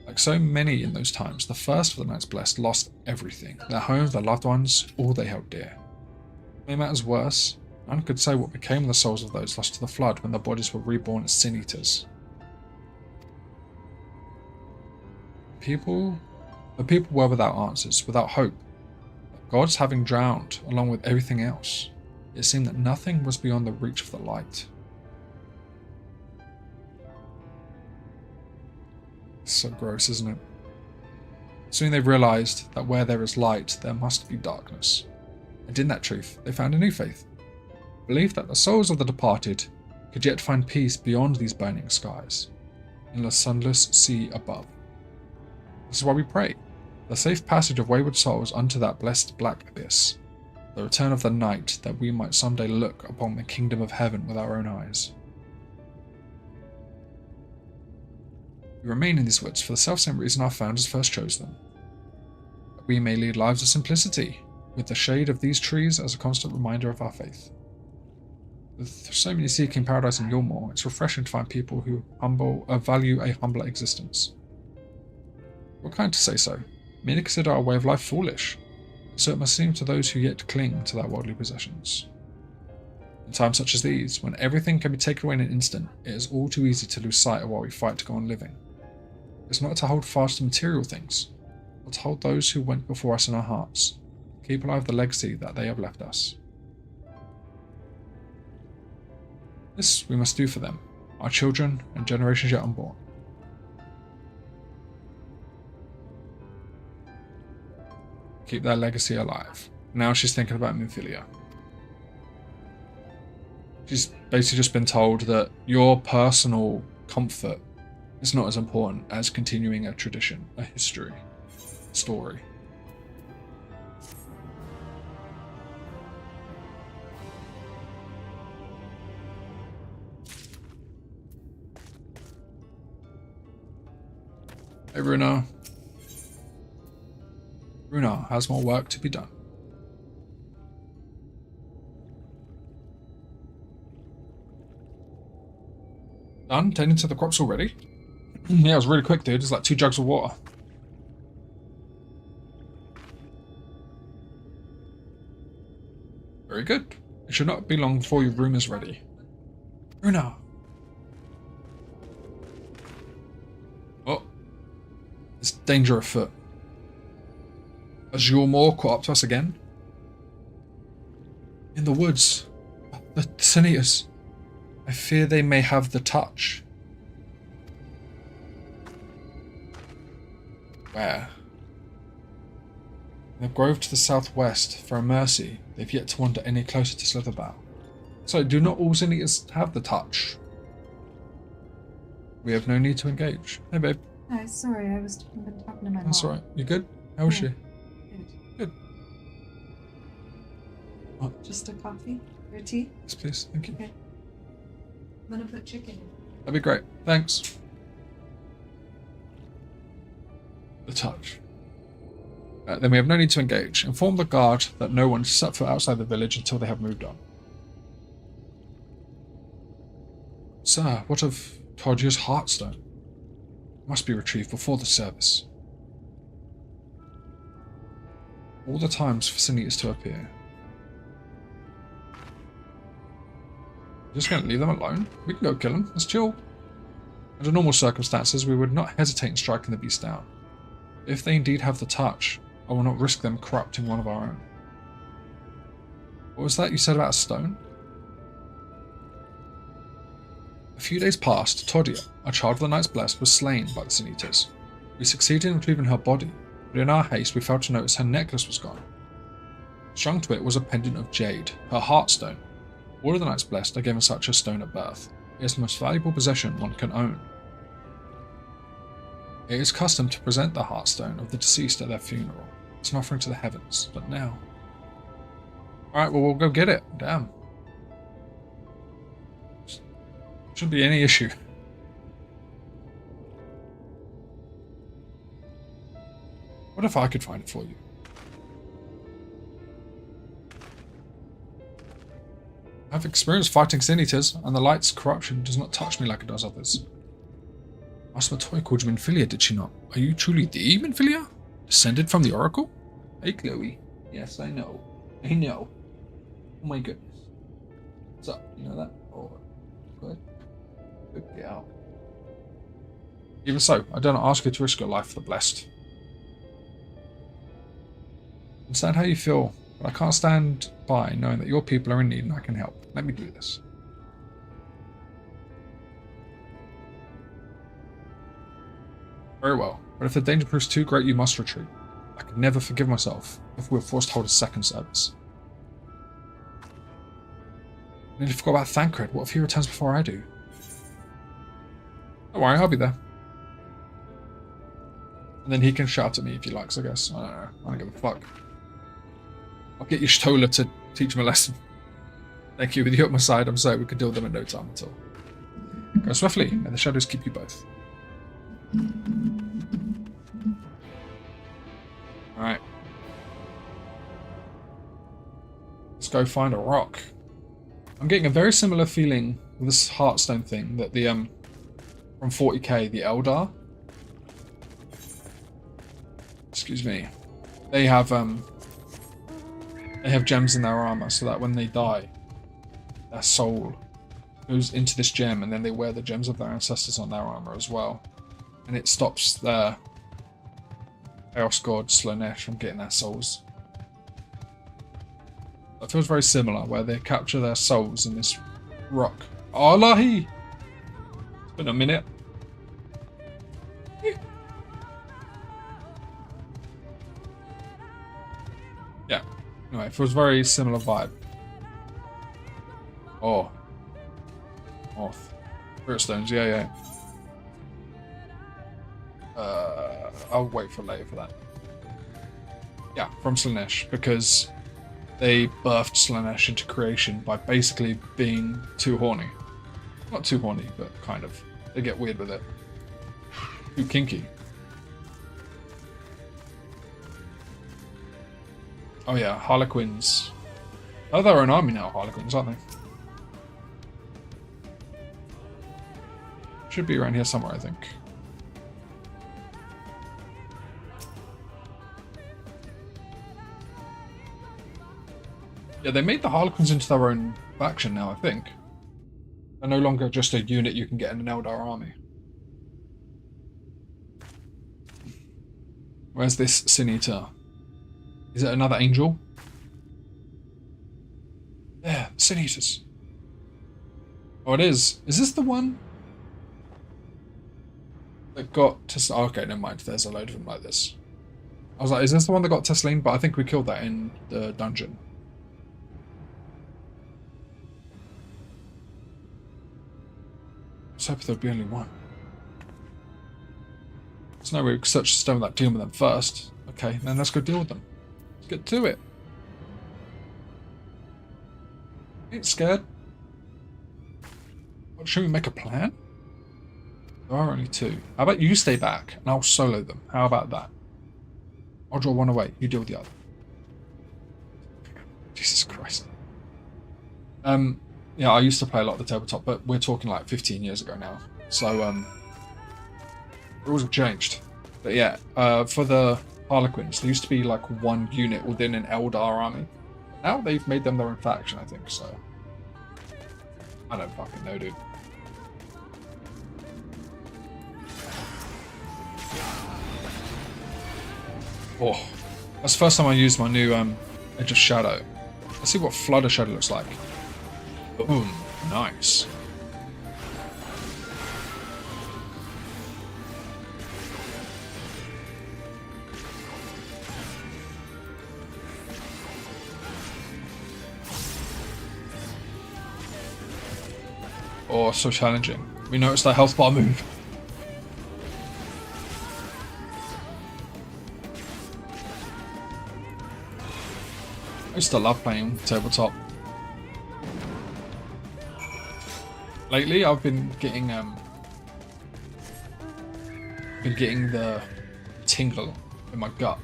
Like so many in those times, the first of the Knights Blessed lost everything. Their homes, their loved ones, all they held dear. To make matters worse, none could say what became of the souls of those lost to the flood when their bodies were reborn as sin eaters. The people were without answers, without hope. The gods having drowned along with everything else. It seemed that nothing was beyond the reach of the light. It's so gross, isn't it? Soon they realized that where there is light, there must be darkness. And in that truth, they found a new faith. Believed that the souls of the departed could yet find peace beyond these burning skies, in the sunless sea above. This is why we pray, the safe passage of wayward souls unto that blessed black abyss, the return of the night, that we might someday look upon the kingdom of heaven with our own eyes. We remain in these woods for the selfsame reason our founders first chose them, that we may lead lives of simplicity, with the shade of these trees as a constant reminder of our faith. With so many seeking paradise in Yulmore, it's refreshing to find people who value a humbler existence. We're kind to say so. Many consider our way of life foolish, so it must seem to those who yet cling to their worldly possessions. In times such as these, when everything can be taken away in an instant, it is all too easy to lose sight of while we fight to go on living. It's not to hold fast to material things, but to hold those who went before us in our hearts, keep alive the legacy that they have left us. This we must do for them, our children and generations yet unborn. Keep their legacy alive. Now she's thinking about Minfilia. She's basically just been told that your personal comfort is not as important as continuing a tradition, a history, a story. Hey Runar. Runar has more work to be done. Done? Tending to the crops already? Yeah, it was really quick, dude. It's like 2 jugs of water. Very good. It should not be long before your room is ready. Runar! Oh. There's danger afoot. Has Yulmore caught up to us again? In the woods. The Sin Eaters. I fear they may have the touch. Where? In the grove to the southwest, for a mercy, they've yet to wander any closer to Slitherbough. So, do not all Sin Eaters have the touch? We have no need to engage. Hey, babe. Hi, sorry, I was talking to my mom. That's alright. You good? How was she? Good. Good. What? Just a coffee or tea? Yes, please. Thank you. Okay. I'm gonna put chicken in. That'd be great. Thanks. The touch. Then we have no need to engage. Inform the guard that no one set foot outside the village until they have moved on. Sir, what of Todger's Heartstone? It must be retrieved before the service. All the times for Sin Eaters to appear. Just going to leave them alone? We can go kill them. Let's chill. Under normal circumstances, we would not hesitate in striking the beast down. If they indeed have the touch, I will not risk them corrupting one of our own. What was that you said about a stone? A few days past, Todia, a child of the Knights Blessed, was slain by the Sin Eaters. We succeeded in retrieving her body, but in our haste we failed to notice her necklace was gone. Strung to it was a pendant of jade, her heartstone. All of the Knights Blessed are given such a stone at birth. It is the most valuable possession one can own. It is custom to present the heartstone of the deceased at their funeral. It's an offering to the heavens, but now... Alright, well, we'll go get it. Damn. Shouldn't be any issue. What if I could find it for you? I've experienced fighting Sin Eaters, and the light's corruption does not touch me like it does others. Master Matoy called you Minfilia, did she not? Are you truly the Minfilia? Descended from the Oracle? Hey, Chloe. Yes, I know. I know. Oh my goodness. What's up? You know that? Oh, good. Good girl. Even so, I do not ask you to risk your life for the blessed. I understand how you feel, but I can't stand by knowing that your people are in need and I can help. Let me do this. Very well, but if the danger proves too great, you must retreat. I could never forgive myself if we were forced to hold a second service. I nearly forgot about Thancred. What if he returns before I do? Don't worry, I'll be there. And then he can shout at me if he likes, I guess. I don't know. I don't give a fuck. I'll get you Stola to teach him a lesson. Thank you. With you at my side, I'm certain we could deal with them in no time at all. Go swiftly. May the shadows keep you both. Alright. Let's go find a rock. I'm getting a very similar feeling with this Heartstone thing that the, from 40k, the Eldar. Excuse me. They have gems in their armor so that when they die, their soul goes into this gem and then they wear the gems of their ancestors on their armor as well. And it stops their Chaos God Slaanesh from getting their souls. That feels very similar, where they capture their souls in this rock. Oh, Lahi! It's been a minute. Yeah. Anyway, it feels very similar vibe. Oh. North. Spirit Stones, yeah. I'll wait for later for that. Yeah, from Slaanesh, because they birthed Slaanesh into creation by basically being too horny. Not too horny, but kind of. They get weird with it. Too kinky. Oh yeah, Harlequins. They're their own army now, Harlequins, aren't they? Should be around here somewhere, I think. Yeah, they made the Harlequins into their own faction now, I think. They're no longer just a unit you can get in an Eldar army. Where's this Sin Eater? Is it another angel? Yeah, the Sin Eaters. Oh, it is. Is this the one that got to... Oh, okay, never mind. There's a load of them like this. I was like, is this the one that got Tesleen? But I think we killed that in the dungeon. I was hoping there'd be only one. There's no way we could search the stone without dealing with them first. Okay, then let's go deal with them. Let's get to it. Ain't scared. What, should we make a plan? There are only two. How about you stay back and I'll solo them? How about that? I'll draw one away. You deal with the other. Jesus Christ. Yeah, I used to play a lot of the tabletop, but we're talking like 15 years ago now. So, rules have changed. But yeah, for the Harlequins, there used to be like one unit within an Eldar army. Now they've made them their own faction, I think, so... I don't fucking know, dude. Oh, that's the first time I used my new Edge of Shadow. Let's see what Flood of Shadow looks like. Boom, nice. Oh, so challenging. We noticed that health bar move. I used to love playing tabletop. Lately, I've been getting the tingle in my gut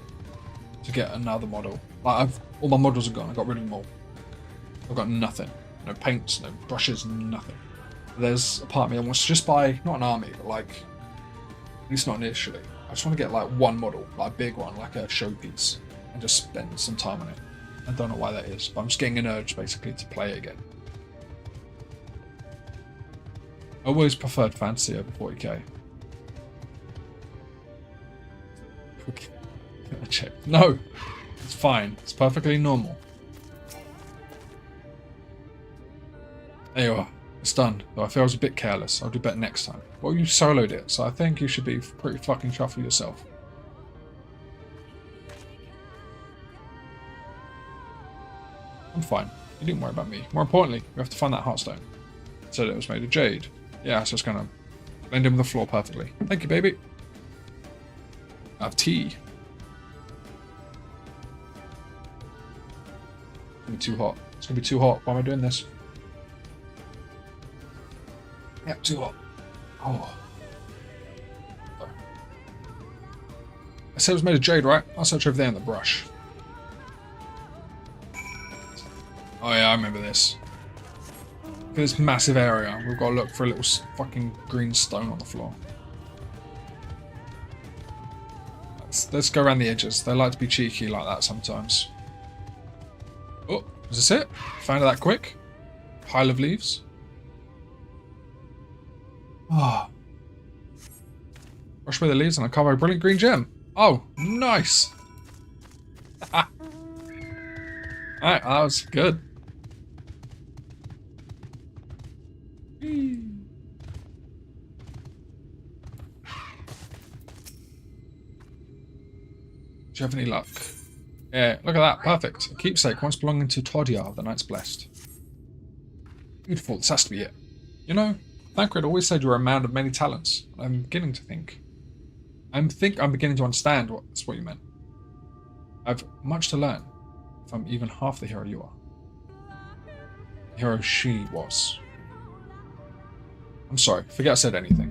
to get another model. Like all my models are gone. I got rid of them all. I've got nothing. No paints, no brushes, nothing. There's a part of me that wants to just buy not an army, but like at least not initially. I just want to get like one model, like a big one, like a showpiece, and just spend some time on it. I don't know why that is, but I'm just getting an urge basically to play it again. I always preferred fantasy over 40k. Okay. Check. No! It's fine. It's perfectly normal. There you are. It's done. Though I feel I was a bit careless. I'll do better next time. Well, you soloed it, so I think you should be pretty fucking chuffed with yourself. I'm fine. You didn't worry about me. More importantly, we have to find that heartstone. It said it was made of jade. Yeah, so it's gonna blend in with the floor perfectly. Thank you, baby. I have tea. It's gonna be too hot. It's gonna be too hot. Why am I doing this? Yep, too hot. Oh. I said it was made of jade, right? I'll search over there in the brush. Oh yeah, I remember this. Look at this massive area. We've got to look for a little fucking green stone on the floor. Let's go around the edges. They like to be cheeky like that sometimes. Oh, is this it? Found it that quick? Pile of leaves. Ah. Brush away the leaves and uncover a brilliant green gem. Oh, nice. Alright, that was good. Do you have any luck? Yeah, look at that. Perfect. A keepsake once belonging to Todyar, the Knight's Blessed. Beautiful. This has to be it. You know, Thancred always said you were a man of many talents. I'm beginning to think. I'm beginning to understand that's what you meant. I've much to learn, if I'm even half the hero you are. The hero she was. I'm sorry, forget I said anything.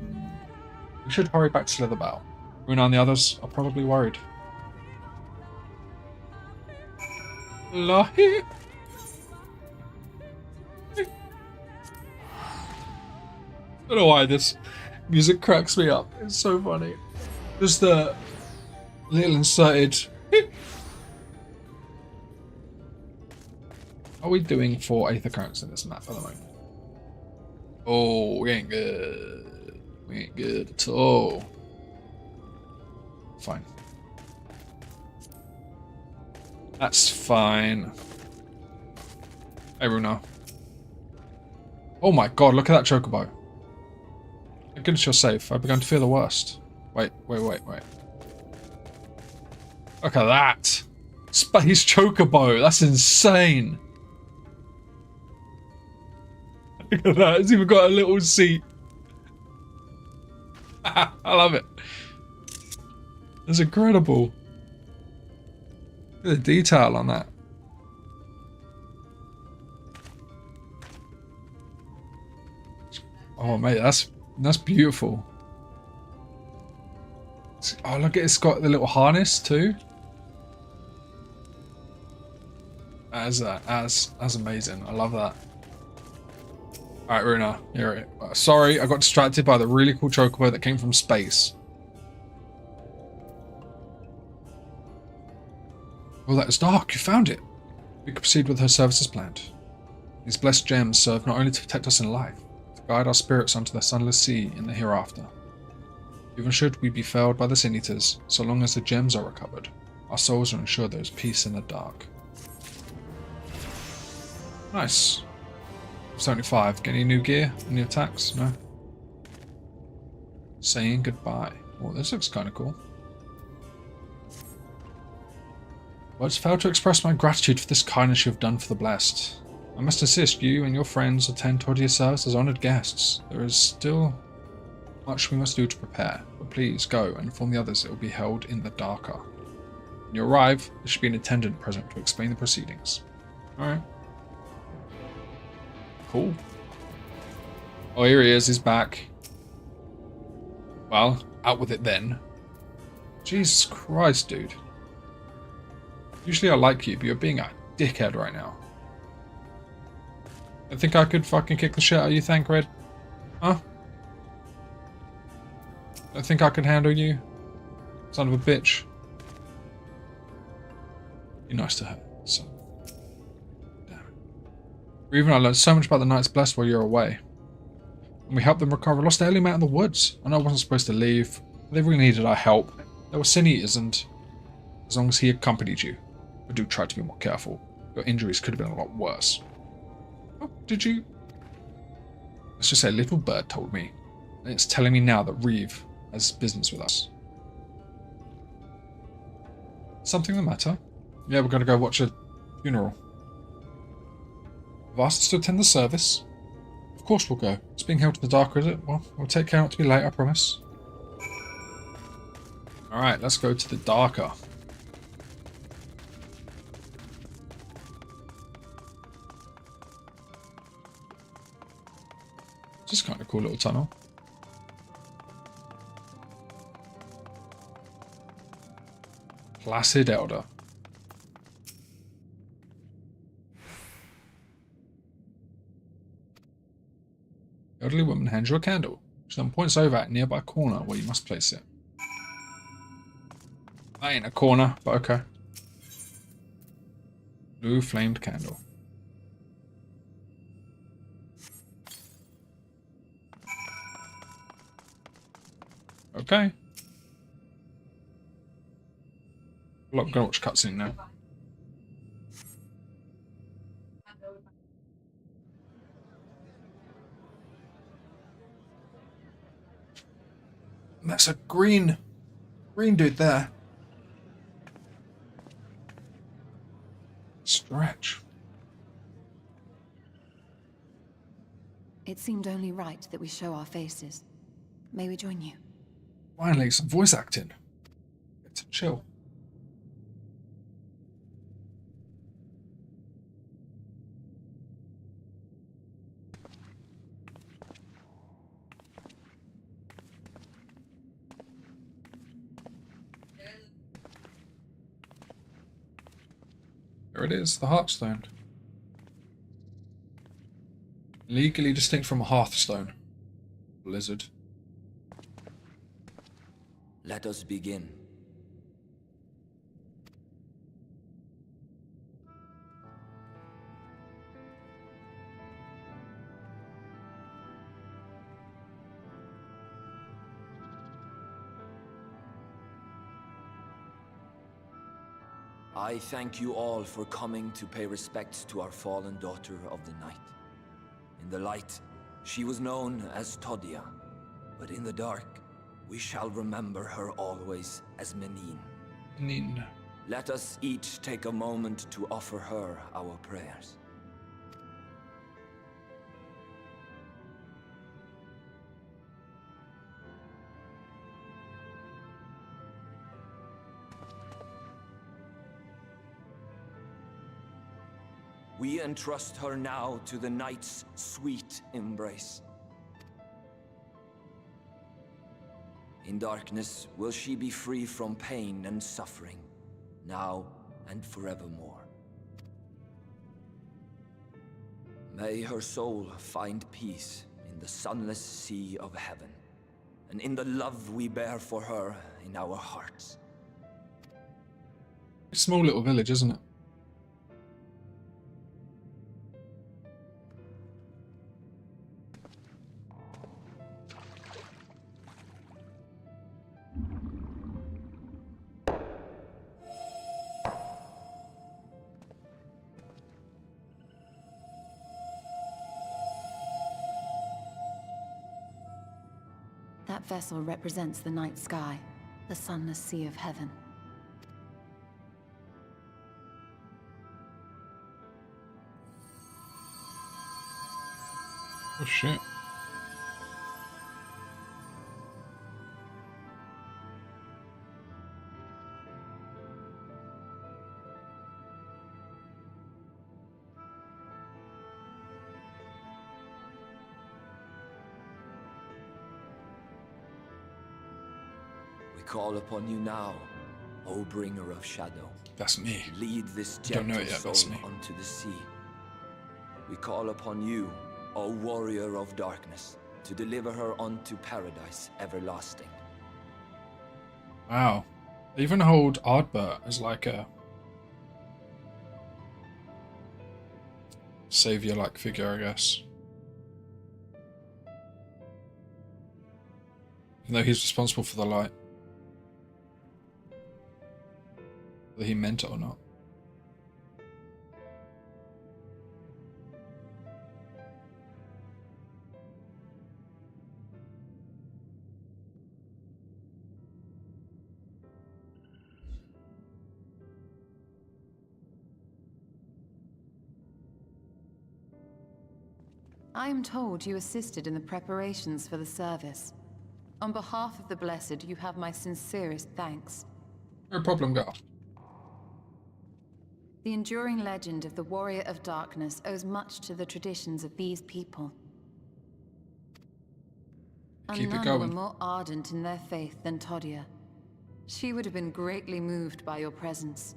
We should hurry back to Slitherbough. Runar and the others are probably worried. Lahi. I don't know why this music cracks me up. It's so funny. Just the little inserted. How are we doing for 8th occurrence in this map at the moment? Oh, we ain't good. We ain't good at all. Fine. That's fine. Hey, Runar. Oh my god, look at that chocobo. Thank goodness you're safe. I began to fear the worst. Wait. Look at that. Space chocobo. That's insane. Look at that. It's even got a little seat. I love it. It's incredible. Look at the detail on that. Oh mate, that's beautiful. Oh look, it's got the little harness too. That's amazing. I love that. Alright, Runar, you're it. Sorry, I got distracted by the really cool chocobo that came from space. Well, that is dark. You found it. We can proceed with her service as planned. These blessed gems serve not only to protect us in life, but to guide our spirits onto the sunless sea in the hereafter. Even should we be failed by the Sin Eaters, so long as the gems are recovered, our souls will ensure there is peace in the dark. Nice. 75. Get any new gear? Any attacks? No? Saying goodbye. Oh, this looks kind of cool. Words fail to express my gratitude for this kindness you have done for the blessed. I must insist you and your friends attend toward your service as honoured guests. There is still much we must do to prepare, but please go and inform the others it will be held in the darker. When you arrive, there should be an attendant present to explain the proceedings. Alright. Cool. Oh, here he is. He's back. Well, out with it then. Jesus Christ, dude. Usually I like you, but you're being a dickhead right now. I think I could fucking kick the shit out of you, Thancred? Huh? I think I could handle you? Son of a bitch. Be nice to her, son. Damn it. Even I learned so much about the Knights Blessed while you're away. And we helped them recover a lost heirloom out in the woods. I know I wasn't supposed to leave, but they really needed our help. There were Sin Eaters, and as long as he accompanied you, but do try to be more careful. Your injuries could have been a lot worse. Oh, did you? Let's just say a little bird told me. And it's telling me now that Reeve has business with us. Something the matter? Yeah, we're going to go watch a funeral. You've asked us to attend the service. Of course we'll go. It's being held in the dark, is it? Well, we'll take care not to be late, I promise. Alright, let's go to the darker. Just kind of cool little tunnel. Placid Elder. Elderly woman hands you a candle. She then points over at a nearby corner where you must place it. That ain't a corner, but okay. Blue flamed candle. Okay. Well, I'm gonna watch cutscene now. That's a green dude there. Stretch. It seemed only right that we show our faces. May we join you? Finally, some voice acting. Get to chill. There it is, the Heartstone. Legally distinct from a Hearthstone. Blizzard. Let us begin. I thank you all for coming to pay respects to our fallen daughter of the night. In the light She was known as Todia, but in the dark, we shall remember her always as Menin. Nin. Let us each take a moment to offer her our prayers. We entrust her now to the night's sweet embrace. In darkness will she be free from pain and suffering, now and forevermore. May her soul find peace in the sunless sea of heaven, and in the love we bear for her in our hearts. Small little village, isn't it? That vessel represents the night sky, the sunless sea of heaven. Oh shit. We call upon you now, O bringer of shadow. That's me. Lead this Don't know gentle it yet, soul that's me. onto the sea. We call upon you, O warrior of darkness, to deliver her onto paradise everlasting. Wow. They even hold Ardbert as like a savior-like figure, I guess. Even though he's responsible for the light. Whether he meant it or not. I am told you assisted in the preparations for the service. On behalf of the Blessed, you have my sincerest thanks. No problem, girl. The enduring legend of the Warrior of Darkness owes much to the traditions of these people. Keep it And none going. were more ardent in their faith than Todia. She would have been greatly moved by your presence.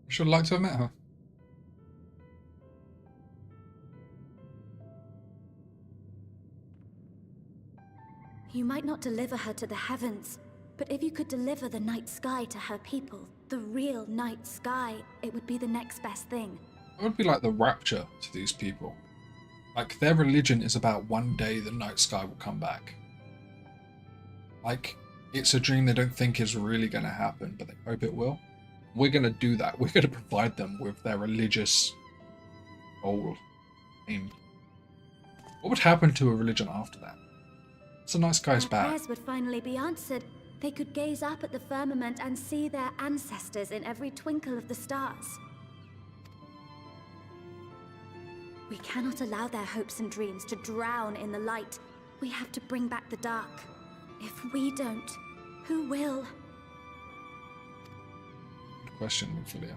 I should like to have met her. You might not deliver her to the heavens, but if you could deliver the night sky to her people, the real night sky, it would be the next best thing. It would be like the rapture to these people. Like, their religion is about one day the night sky will come back. Like, it's a dream they don't think is really going to happen, but they hope it will. We're going to do that. We're going to provide them with their religious goal. Aim. What would happen to a religion after that? It's a night sky's Their back. prayers would finally be answered. They could gaze up at the firmament and see their ancestors in every twinkle of the stars. We cannot allow their hopes and dreams to drown in the light. We have to bring back the dark. If we don't, who will? Good question, Ophelia.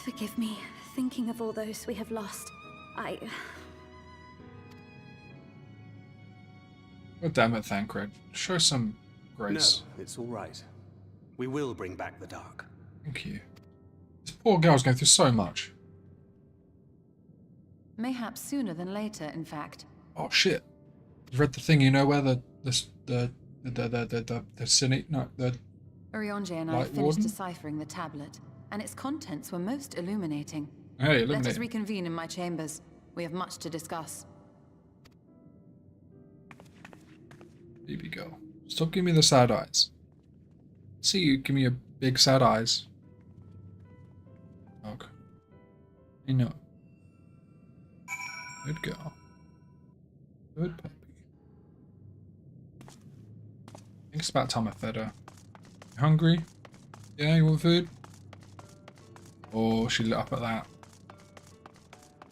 Forgive me, thinking of all those we have lost. God damn it, Thancred. Show some grace. No, it's all right. We will bring back the dark. Thank you. This poor girl's going through so much. Mayhaps sooner than later, in fact. Oh shit! You've read the thing. You know where the cynic, no, the Urianger and I Light finished Warden? deciphering the tablet, and its contents were most illuminating. Hey, Let us eliminate. reconvene in my chambers. We have much to discuss. Baby girl. Stop giving me the sad eyes. See you give me your big sad eyes. Dog. I know. Good girl. Good puppy. I think it's about time I fed her. You hungry? Yeah, you want food? Oh, she lit up at that.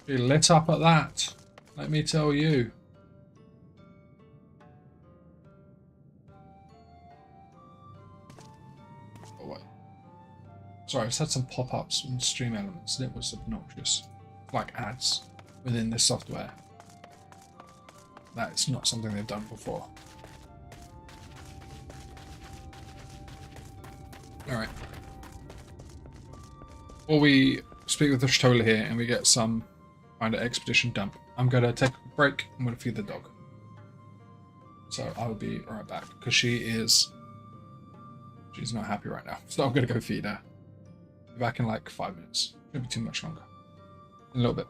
She lit up at that. Let me tell you. Oh, wait. Sorry, I just had some pop-ups and stream elements and it was obnoxious. Like ads within this software. That's not something they've done before. Alright. Or we speak with the Shtola here and we get some kind of expedition dump. I'm going to take a break. I'm going to feed the dog. So I'll be right back because she's not happy right now. So I'm going to go feed her. Be back in like 5 minutes. Shouldn't be too much longer. In a little bit.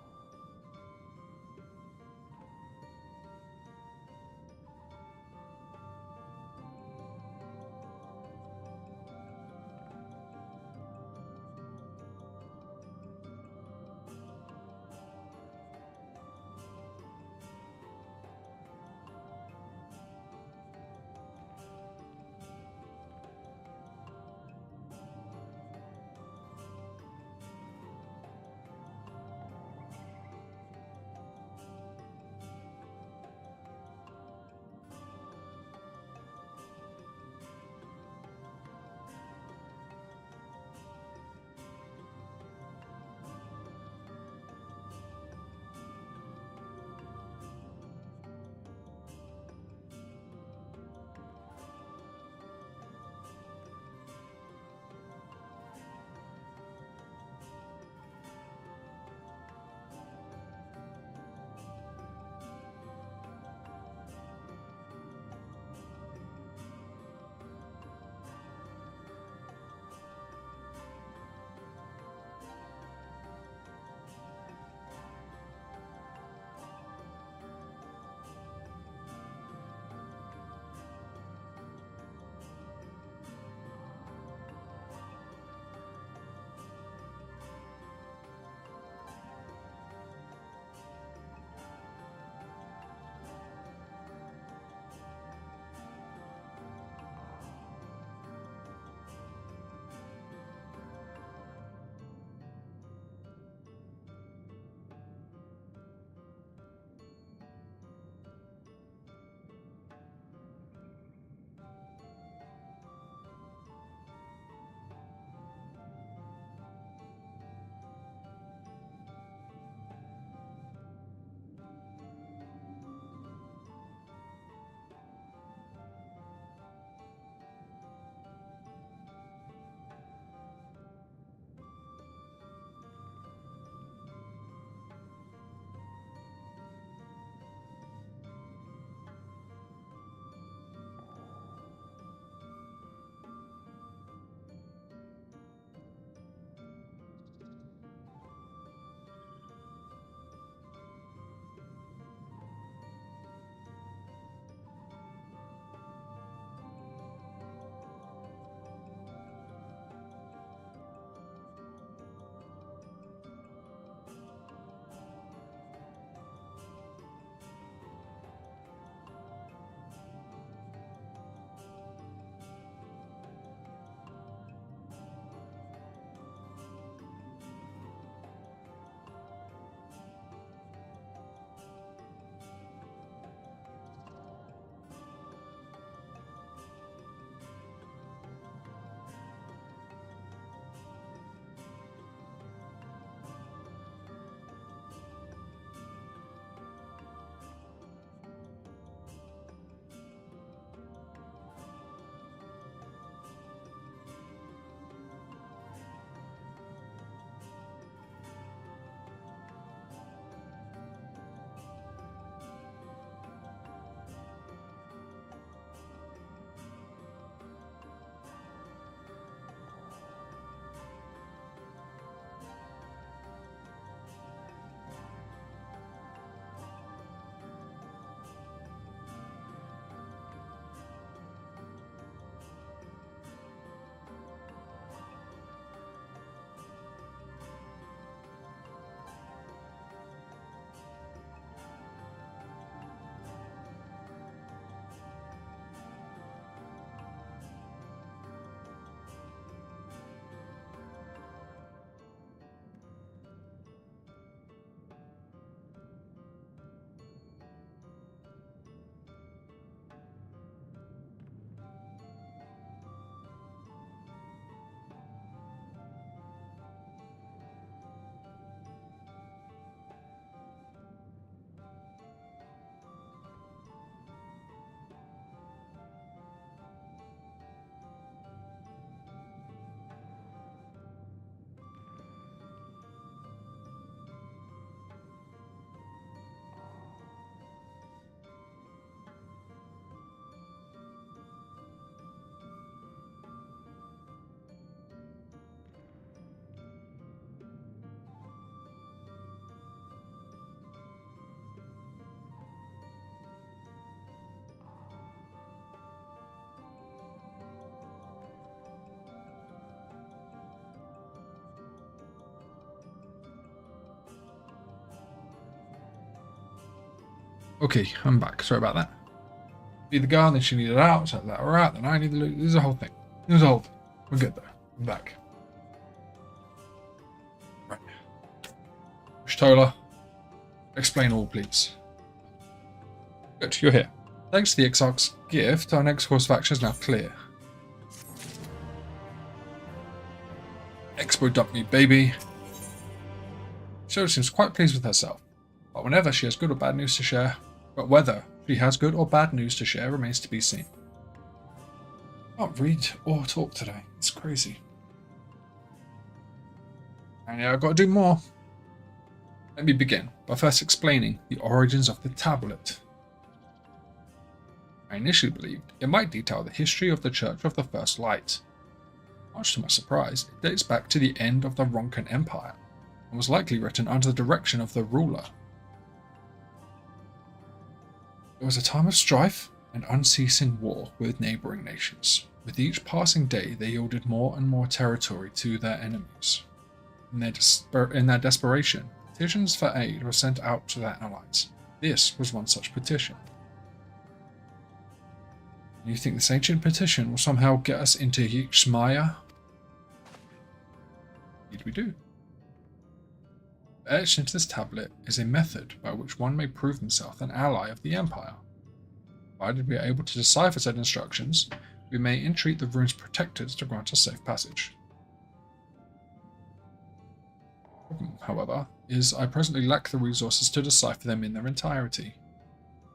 Okay, I'm back. Sorry about that. Be the guard, then she needed out, so let her out, then I need the loot. This is a whole thing. We're good though. I'm back. Right. Shtola, explain all, please. Good, you're here. Thanks to the Exarch's gift, our next course of action is now clear. Expo dumped me, baby. Shtola seems quite pleased with herself, but whether she has good or bad news to share remains to be seen. I can't read or talk today. It's crazy. And yeah, I've got to do more. Let me begin by first explaining the origins of the tablet. I initially believed it might detail the history of the Church of the First Light. Much to my surprise, it dates back to the end of the Ronkan Empire, and was likely written under the direction of the ruler. It was a time of strife and unceasing war with neighbouring nations. With each passing day, they yielded more and more territory to their enemies. In their desperation, petitions for aid were sent out to their allies. This was one such petition. You think this ancient petition will somehow get us into Yixmaya? Indeed we do. Etched into this tablet is a method by which one may prove himself an ally of the Empire. Provided we are able to decipher said instructions, we may entreat the rune's protectors to grant us safe passage. The problem, however, is I presently lack the resources to decipher them in their entirety.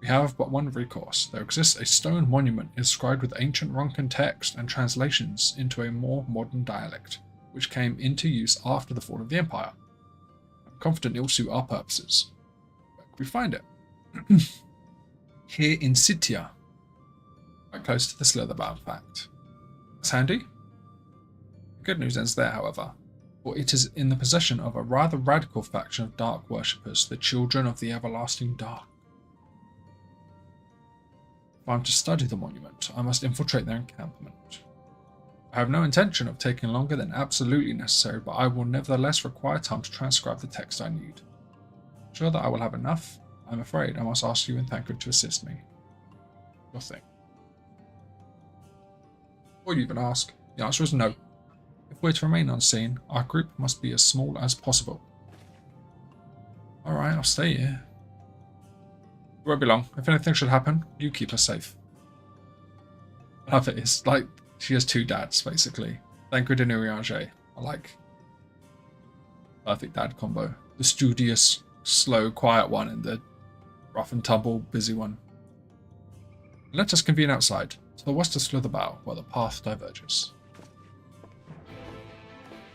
We have but one recourse. There exists a stone monument inscribed with ancient Ronkan text and translations into a more modern dialect, which came into use after the fall of the Empire. I'm confident it will suit our purposes. Where can we find it? Here in Sitya, quite close to the Slitherbow, in fact. That's handy. The good news ends there, however, for it is in the possession of a rather radical faction of dark worshippers, the Children of the Everlasting Dark. If I am to study the monument, I must infiltrate their encampment. I have no intention of taking longer than absolutely necessary, but I will nevertheless require time to transcribe the text I need. Sure that I will have enough? I'm afraid I must ask you in Thancred to assist me. Your thing. Before you even ask, the answer is no. If we're to remain unseen, our group must be as small as possible. Alright, I'll stay here. It won't be long. If anything should happen, you keep her safe. I love it. It's like she has two dads, basically. Thancred and Urianger are like perfect dad combo. The studious, slow, quiet one and the rough and tumble, busy one. Let us convene outside, to the west of Slitherbow, where the path diverges.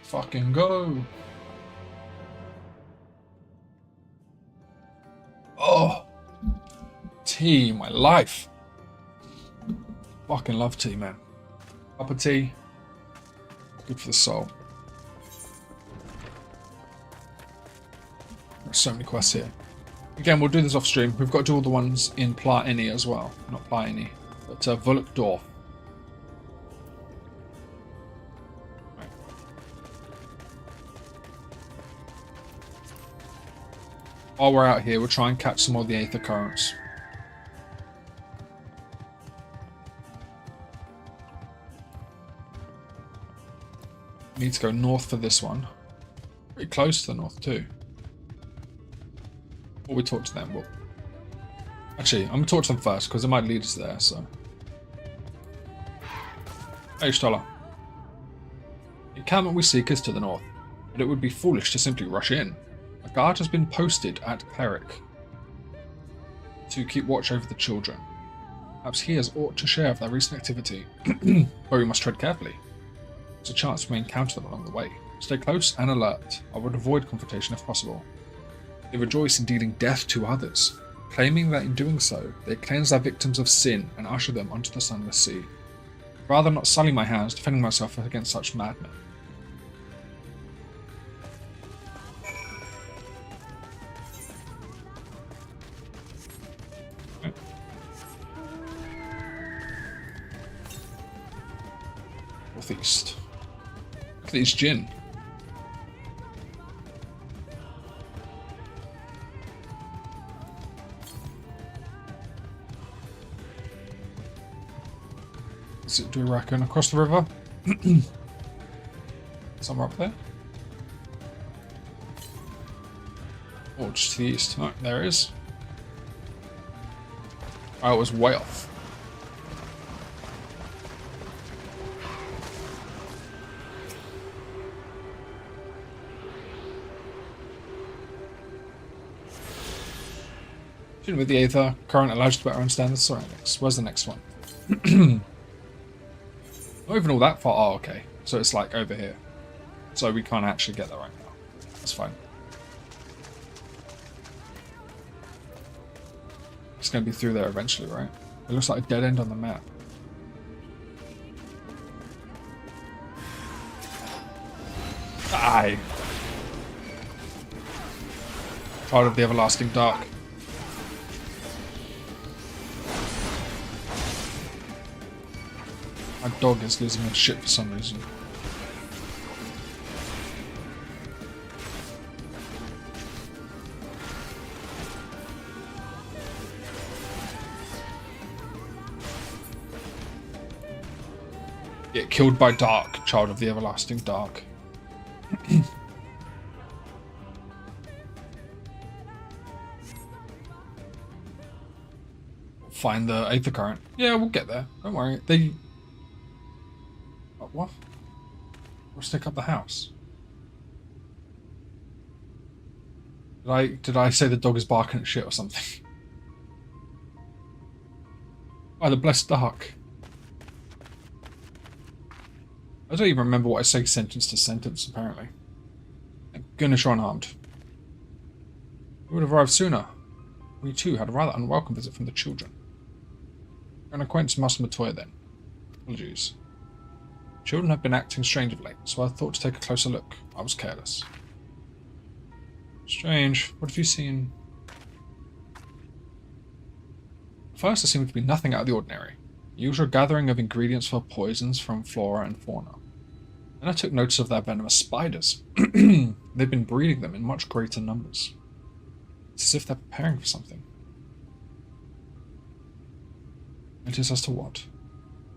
Fucking go! Oh! Tea, my life! Fucking love tea, man. Cup of tea. Good for the soul. There's so many quests here. Again, we'll do this off stream. We've got to do all the ones in Pla Ini as well. Not Pla Ini, but Vuluk Dorf. Right. While we're out here, we'll try and catch some more of the Aether Currents. Need to go north for this one. Pretty close to the north too. Before we talk to them, well, actually, I'm going to talk to them first because it might lead us there, so. Hey, Shtola. The encampment we seek is to the north, but it would be foolish to simply rush in. A guard has been posted at Cleric to keep watch over the children. Perhaps he has aught to share of their recent activity, but we must tread carefully. There's a chance we may encounter them along the way. Stay close and alert. I would avoid confrontation if possible. They rejoice in dealing death to others, claiming that in doing so, they cleanse their victims of sin and usher them onto the sunless sea. I'd rather not sully my hands defending myself against such madmen. Okay. Northeast. Look at these gin. Do we reckon across the river? Somewhere up there? Or just to the east? Oh, there it is. Oh, it was way off. Shooting with the Aether current allows you to better understand the surroundings. Where's the next one? Not even all that far. Oh, okay. So it's like over here. So we can't actually get there right now. That's fine. It's going to be through there eventually, right? It looks like a dead end on the map. Die! Part of the Everlasting Dark. My dog is losing its shit for some reason. Get killed by Dark, child of the Everlasting Dark. Find the Aether Current. Yeah, we'll get there. Don't worry. They... What? Or stick up the house? Did I say the dog is barking at shit or something? By the blessed Dark. I don't even remember what I say sentence to sentence, apparently. Thank goodness you're unharmed. We would have arrived sooner. We too had a rather unwelcome visit from the children. You're an acquaintance of Master Matoya then. Apologies. Children have been acting strange of late, so I thought to take a closer look. I was careless. Strange. What have you seen? First, there seemed to be nothing out of the ordinary. The usual gathering of ingredients for poisons from flora and fauna. Then I took notice of their venomous spiders. They've been breeding them in much greater numbers. It's as if they're preparing for something. It is as to what?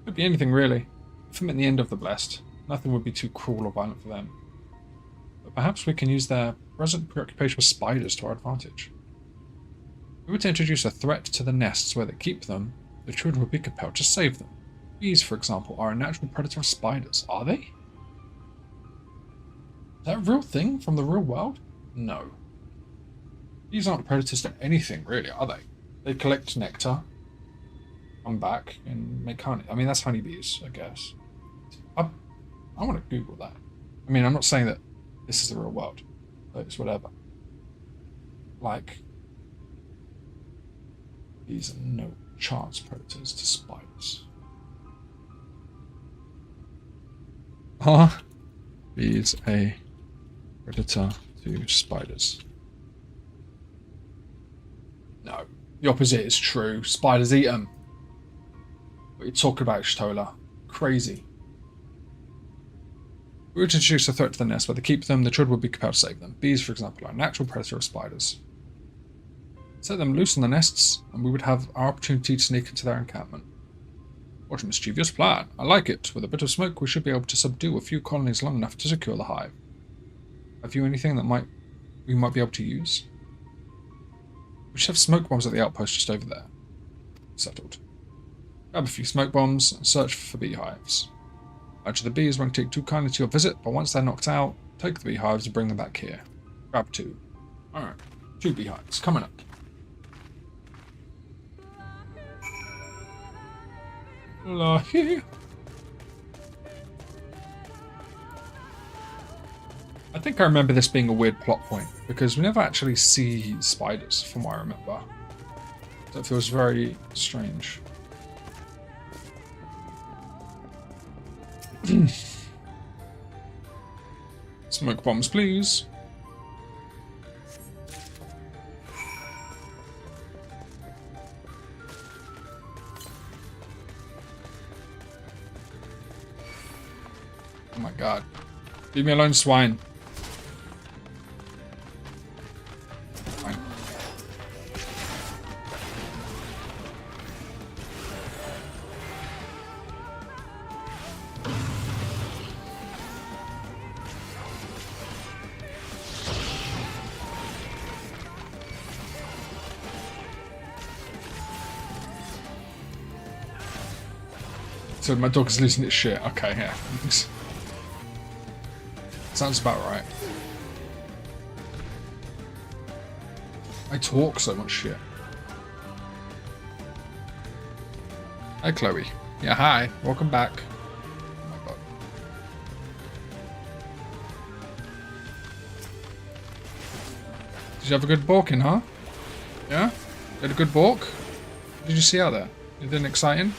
Could be anything, really. If I'm at the end of the Blessed, nothing would be too cruel or violent for them. But perhaps we can use their present preoccupation with spiders to our advantage. If we were to introduce a threat to the nests where they keep them, the children would be compelled to save them. Bees, for example, are a natural predator of spiders. Are they? Is that a real thing from the real world? No. Bees aren't predators to anything, really, are they? They collect nectar, come back, and make honey. I mean, that's honeybees, I guess. I want to Google that. I mean, I'm not saying that this is the real world, but it's whatever. Like, bees are no chance predators to spiders. Are bees a predator to spiders? No. The opposite is true. Spiders eat them. What are you talking about, Shtola? Crazy. We would introduce a threat to the nest, where they keep them, the children would be compelled to save them. Bees, for example, are a natural predator of spiders. Set them loose on the nests, and we would have our opportunity to sneak into their encampment. What a mischievous plan. I like it. With a bit of smoke, we should be able to subdue a few colonies long enough to secure the hive. Have you anything that we might be able to use? We should have smoke bombs at the outpost just over there. Settled. Grab a few smoke bombs and search for beehives. Actually, the bees won't take too kindly to your visit, but once they're knocked out, take the beehives and bring them back here. Grab 2. Alright, 2 beehives coming up. Lahi. I think I remember this being a weird plot point, because we never actually see spiders, from what I remember. So it feels very strange. Smoke bombs, please. Oh my god. Leave me alone, swine. Fine. So my dog is losing its shit. Okay, yeah. Thanks. Sounds about right. I talk so much shit. Hi, Chloe. Yeah, hi. Welcome back. Oh my god. Did you have a good walking, huh? Yeah? You had a good walk? What did you see out there? Anything exciting?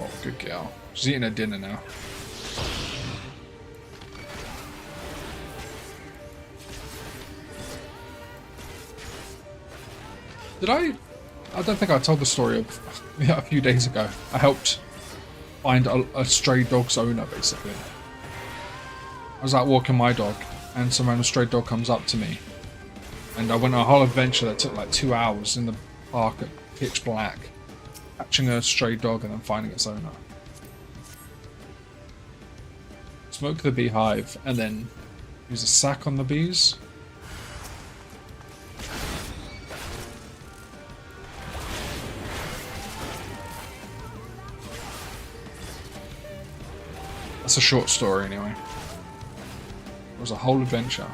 Oh, good girl. She's eating her dinner now. Did I don't think I told the story of a few days ago. I helped find a stray dog's owner, basically. I was out walking my dog, and some random stray dog comes up to me. And I went on a whole adventure that took like 2 hours in the park at pitch black, catching a stray dog and then finding its owner. Smoke the beehive, and then use a sack on the bees. That's a short story anyway. It was a whole adventure.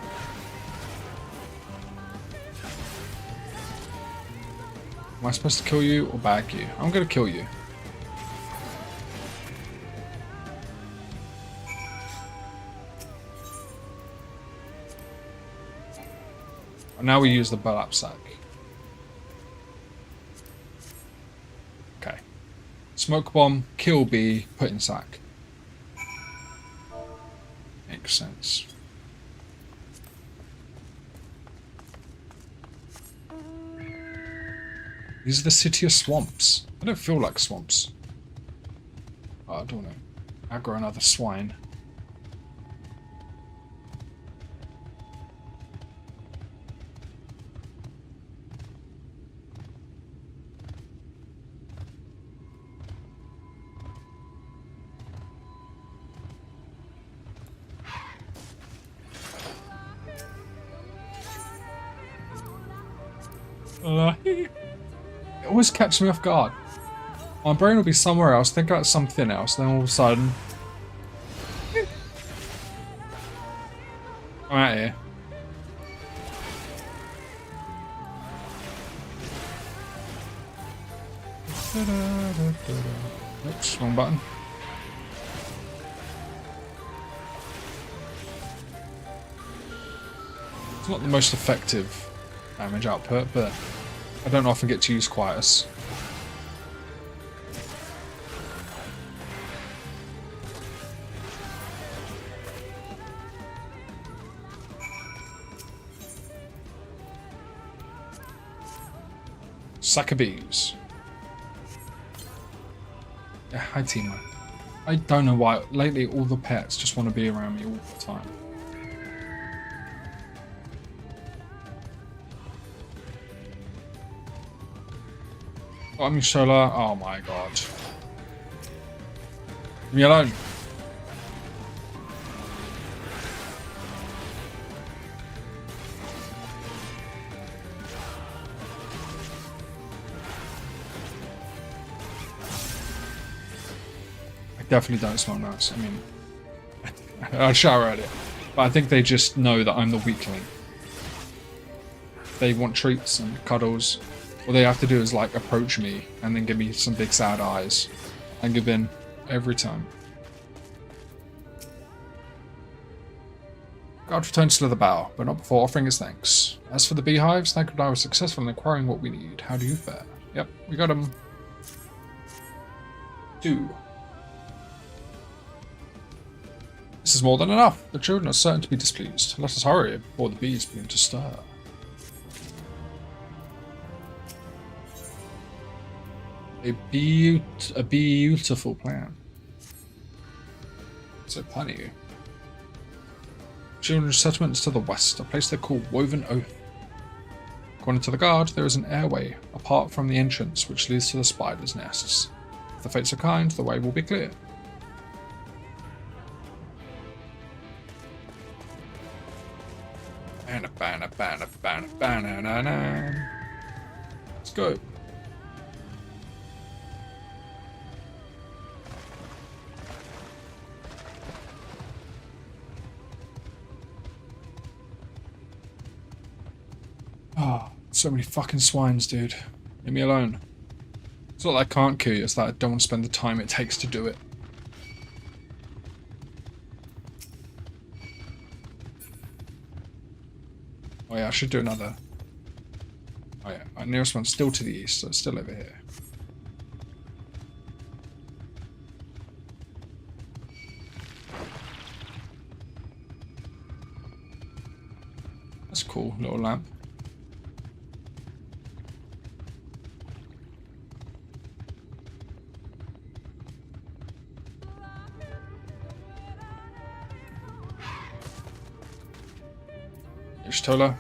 Am I supposed to kill you or bag you? I'm gonna kill you. And now we use the burlap sack. Okay. Smoke bomb, kill bee, put in sack. Makes sense. These are the city of swamps. I don't feel like swamps. Oh, I don't know. Aggro another swine. It always catches me off guard. My brain will be somewhere else, think about something else, then all of a sudden... I'm out here. Oops, wrong button. It's not the most effective damage output, but I don't often get to use Quietus. Sack of bees. Yeah, hi Tima. I don't know why, lately all the pets just want to be around me all the time. Oh, I'm solar. Oh my god. Leave me alone. I definitely don't smell nice. I mean, I shower at it. But I think they just know that I'm the weakling. They want treats and cuddles. All they have to do is like approach me and then give me some big sad eyes. I give in every time. God returns to the bow, but not before offering his thanks. As for the beehives, thank God I was successful in acquiring what we need. How do you fare? Yep, we got them. 2. This is more than enough. The children are certain to be displeased. Let us hurry before the bees begin to stir. A beautiful plan. So punny. Children's settlement is to the west, a place they call Woven Oath. According to the guard, there is an airway apart from the entrance which leads to the spiders' nests. If the fates are kind, the way will be clear. Let's go. So many fucking swines, dude. Leave me alone. It's not that I can't kill you, it's that I don't want to spend the time it takes to do it. Oh yeah, I should do another. Oh yeah, my nearest one's still to the east, so it's still over here. That's cool, little lamp. Ishtola.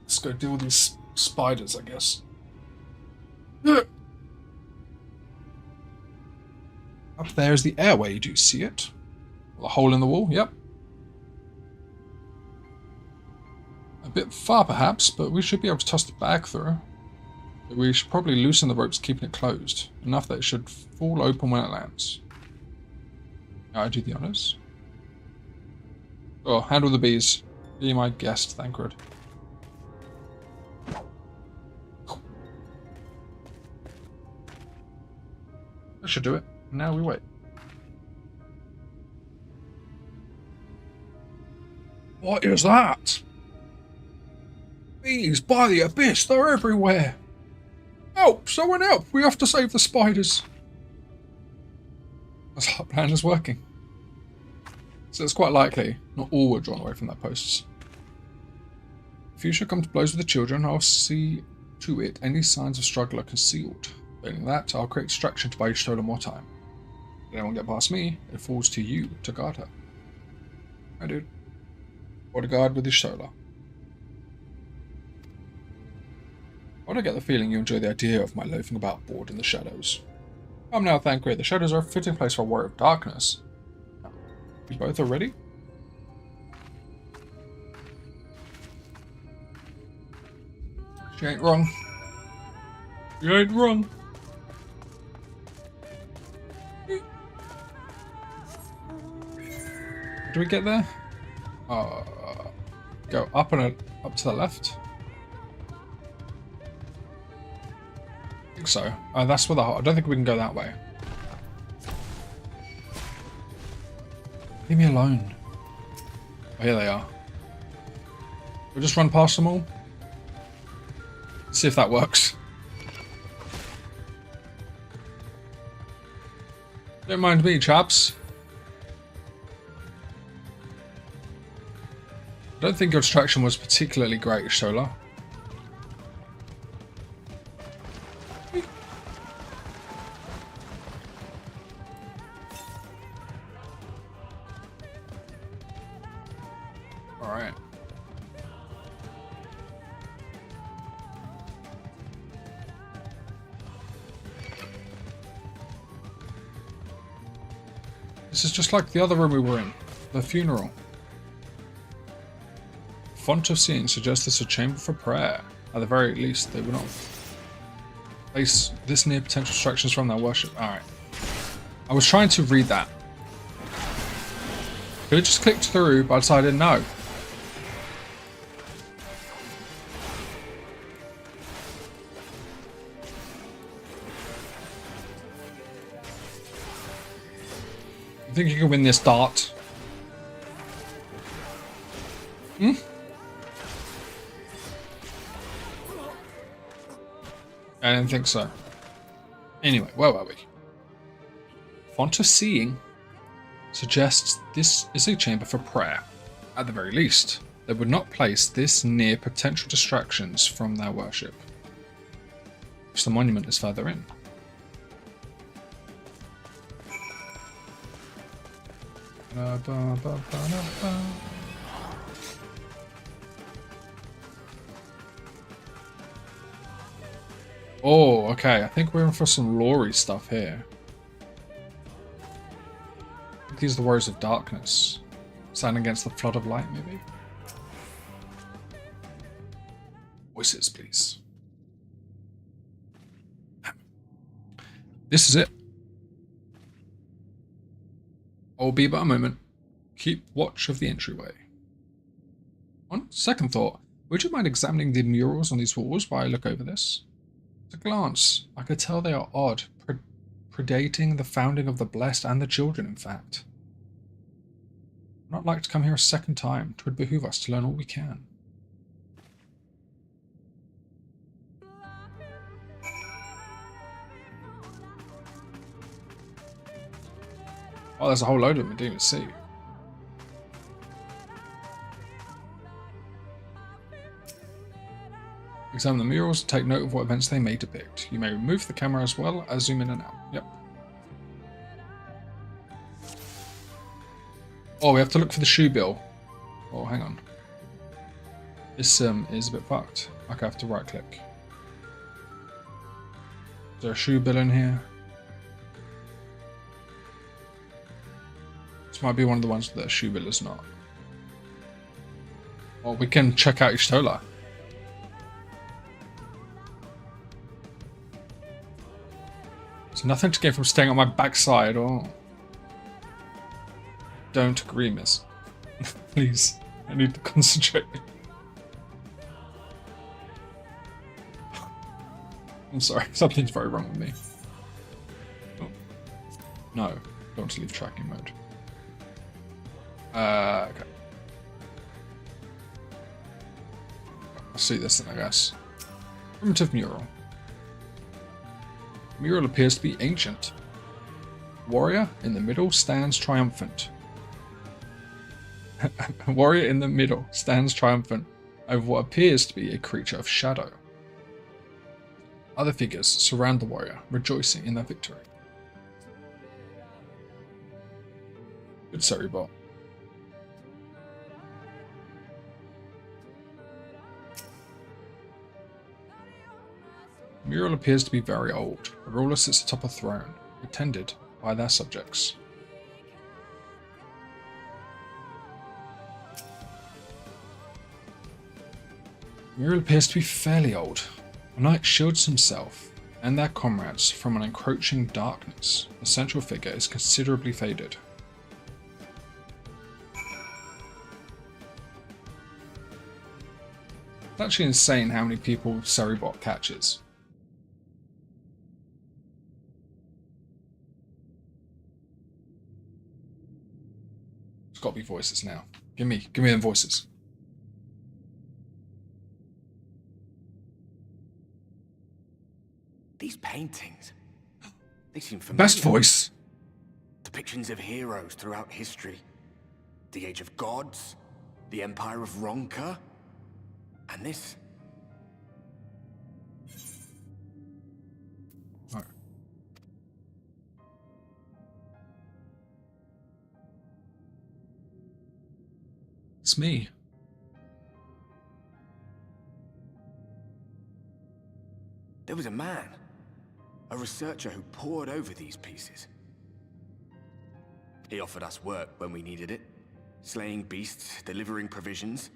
Let's go deal with these spiders, I guess. Up there is the airway, do you see it? A hole in the wall, yep. A bit far perhaps, but we should be able to toss the bag through. We should probably loosen the ropes keeping it closed, enough that it should fall open when it lands. I do the honours. Oh, handle the bees. Be my guest, Thancred. That should do it. Now we wait. What is that? Bees by the abyss, they're everywhere. Help! Someone help! We have to save the spiders. That's our plan is working. So it's quite likely not all were drawn away from their posts. If you should come to blows with the children, I'll see to it any signs of struggle are concealed. Failing that, I'll create distraction to buy you stolen more time. If anyone get past me, it falls to you to guard her. Hi, dude. Bodyguard with Ishtola. I get the feeling you enjoy the idea of my loafing about bored in the shadows. Come now, Thancred. The shadows are a fitting place for a warrior of darkness. You both are ready? She ain't wrong. You ain't wrong. Do we get there? Go up and up to the left. I think so. That's where I don't think we can go that way. Leave me alone. Oh, here they are. We'll just run past them all. See if that works. Don't mind me, chaps. I don't think your distraction was particularly great, Shola. Alright. This is just like the other room we were in, the funeral. Font of seeing suggests this is a chamber for prayer. At the very least, they will not place this near potential distractions from their worship. Alright. I was trying to read that. Could have just clicked through, but I decided no. You think you can win this dart? Hmm? I didn't think so. Anyway, where were we? Font of seeing suggests this is a chamber for prayer. At the very least, they would not place this near potential distractions from their worship. Which the monument is further in. Oh, okay. I think we're in for some lore stuff here. I think these are the warriors of darkness. Stand against the flood of light, maybe? Voices, please. This is it. I'll be but a moment. Keep watch of the entryway. On second thought, Would you mind examining the murals on these walls while I look over this? At a glance, I could tell they are odd, predating the founding of the Blessed and the Children, in fact. I'd not like to come here a second time. 'Twould behoove us to learn all we can. Oh, there's a whole load of them I didn't even see. Examine the murals and take note of what events they may depict. You may remove the camera as well as zoom in and out. Yep. Oh, we have to look for the shoe bill. Oh, hang on. This is a bit fucked. Okay, I have to right click. Is there a shoe bill in here? This might be one of the ones that the shoe bill is not. Well, we can check out Ishtola. There's nothing to gain from staying on my backside. Oh. Don't agree, miss. Please, I need to concentrate. I'm sorry, something's very wrong with me. Oh. No, don't want to leave tracking mode. Okay. I'll see this then, I guess. Primitive mural. Mural appears to be ancient. Warrior in the middle stands triumphant. A warrior in the middle stands triumphant over what appears to be a creature of shadow. Other figures surround the warrior, rejoicing in their victory. Good Ceribot. The mural appears to be very old. A ruler sits atop a throne, attended by their subjects. The mural appears to be fairly old. A knight shields himself and their comrades from an encroaching darkness. The central figure is considerably faded. It's actually insane how many people Ceribot catches. It's got to be voices now. Give me them voices. These paintings, they seem familiar. Best voice. Depictions of heroes throughout history. The Age of Gods, the Empire of Ronka, and this. Oh. It's me. There was a man, a researcher who pored over these pieces. He offered us work when we needed it, slaying beasts, delivering provisions.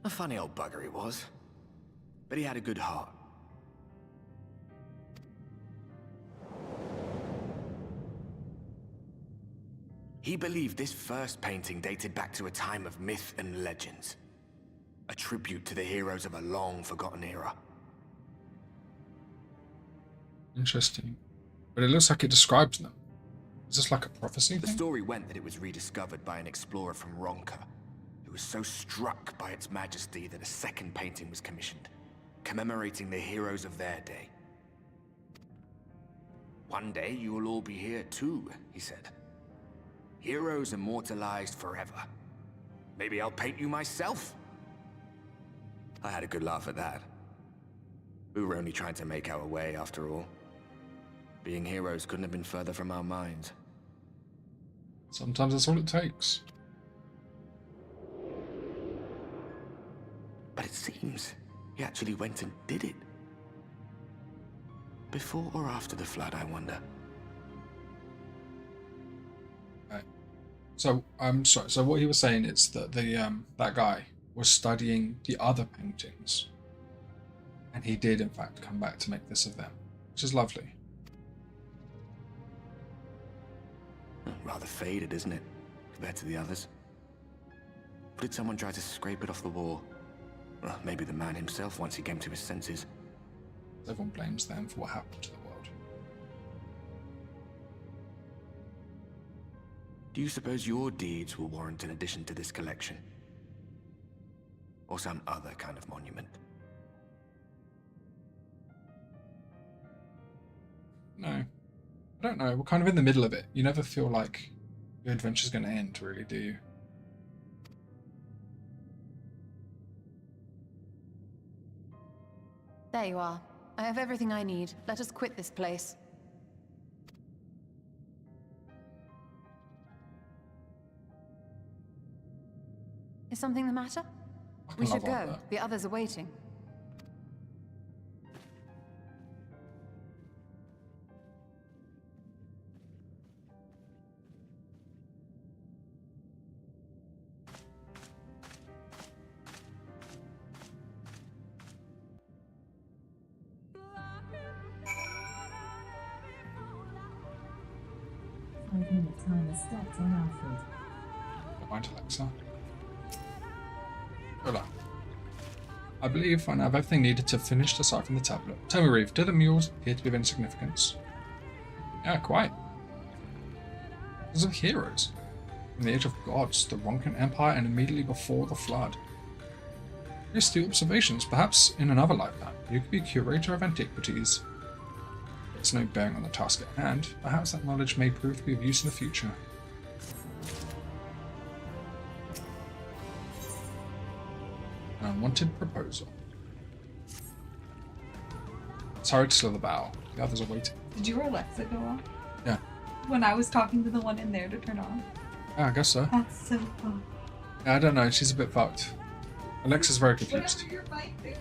A funny old bugger he was, but he had a good heart. He believed this first painting dated back to a time of myth and legends, a tribute to the heroes of a long-forgotten era. Interesting. But it looks like it describes them. Is this like a prophecy The thing? story went that it was rediscovered by an explorer from Ronka, who was so struck by its majesty that a second painting was commissioned, commemorating the heroes of their day. One day you will all be here too, he said. Heroes immortalized forever. Maybe I'll paint you myself? I had a good laugh at that. We were only trying to make our way after all. Being heroes couldn't have been further from our minds. Sometimes that's all it takes. But it seems he actually went and did it. Before or after the flood, I wonder. Right. So I'm sorry. So what he was saying is that that guy was studying the other paintings, and he did in fact come back to make this of them, which is lovely. Rather faded, isn't it, compared to the others? Or did someone try to scrape it off the wall? Well, maybe the man himself once he came to his senses. Everyone blames them for what happened to the world. Do you suppose your deeds will warrant an addition to this collection? Or some other kind of monument? No. I don't know. We're kind of in the middle of it. You never feel like your adventure's going to end, really, do you? There you are. I have everything I need. Let us quit this place. Is something the matter? We should go. The others are waiting. Timer stepped on Alfred. Don't mind Alexa. Hola. I believe I now have everything needed to finish deciphering the tablet. Tell me, Reeve, do the mules appear to be of any significance? Yeah, quite. Those are heroes. In the Age of Gods, the Ronkan Empire, and immediately before the Flood. Just two observations. Perhaps in another lifetime, you could be curator of antiquities. It's no bearing on the task at hand. Perhaps that knowledge may prove to be of use in the future. An unwanted proposal. Sorry to slow the bow. The others are waiting. Did your Alexa go off? Yeah. When I was talking to the one in there to turn on? Yeah, I guess so. That's so fun. Yeah, I don't know. She's a bit fucked. Alexa's very confused. Whatever you're finding.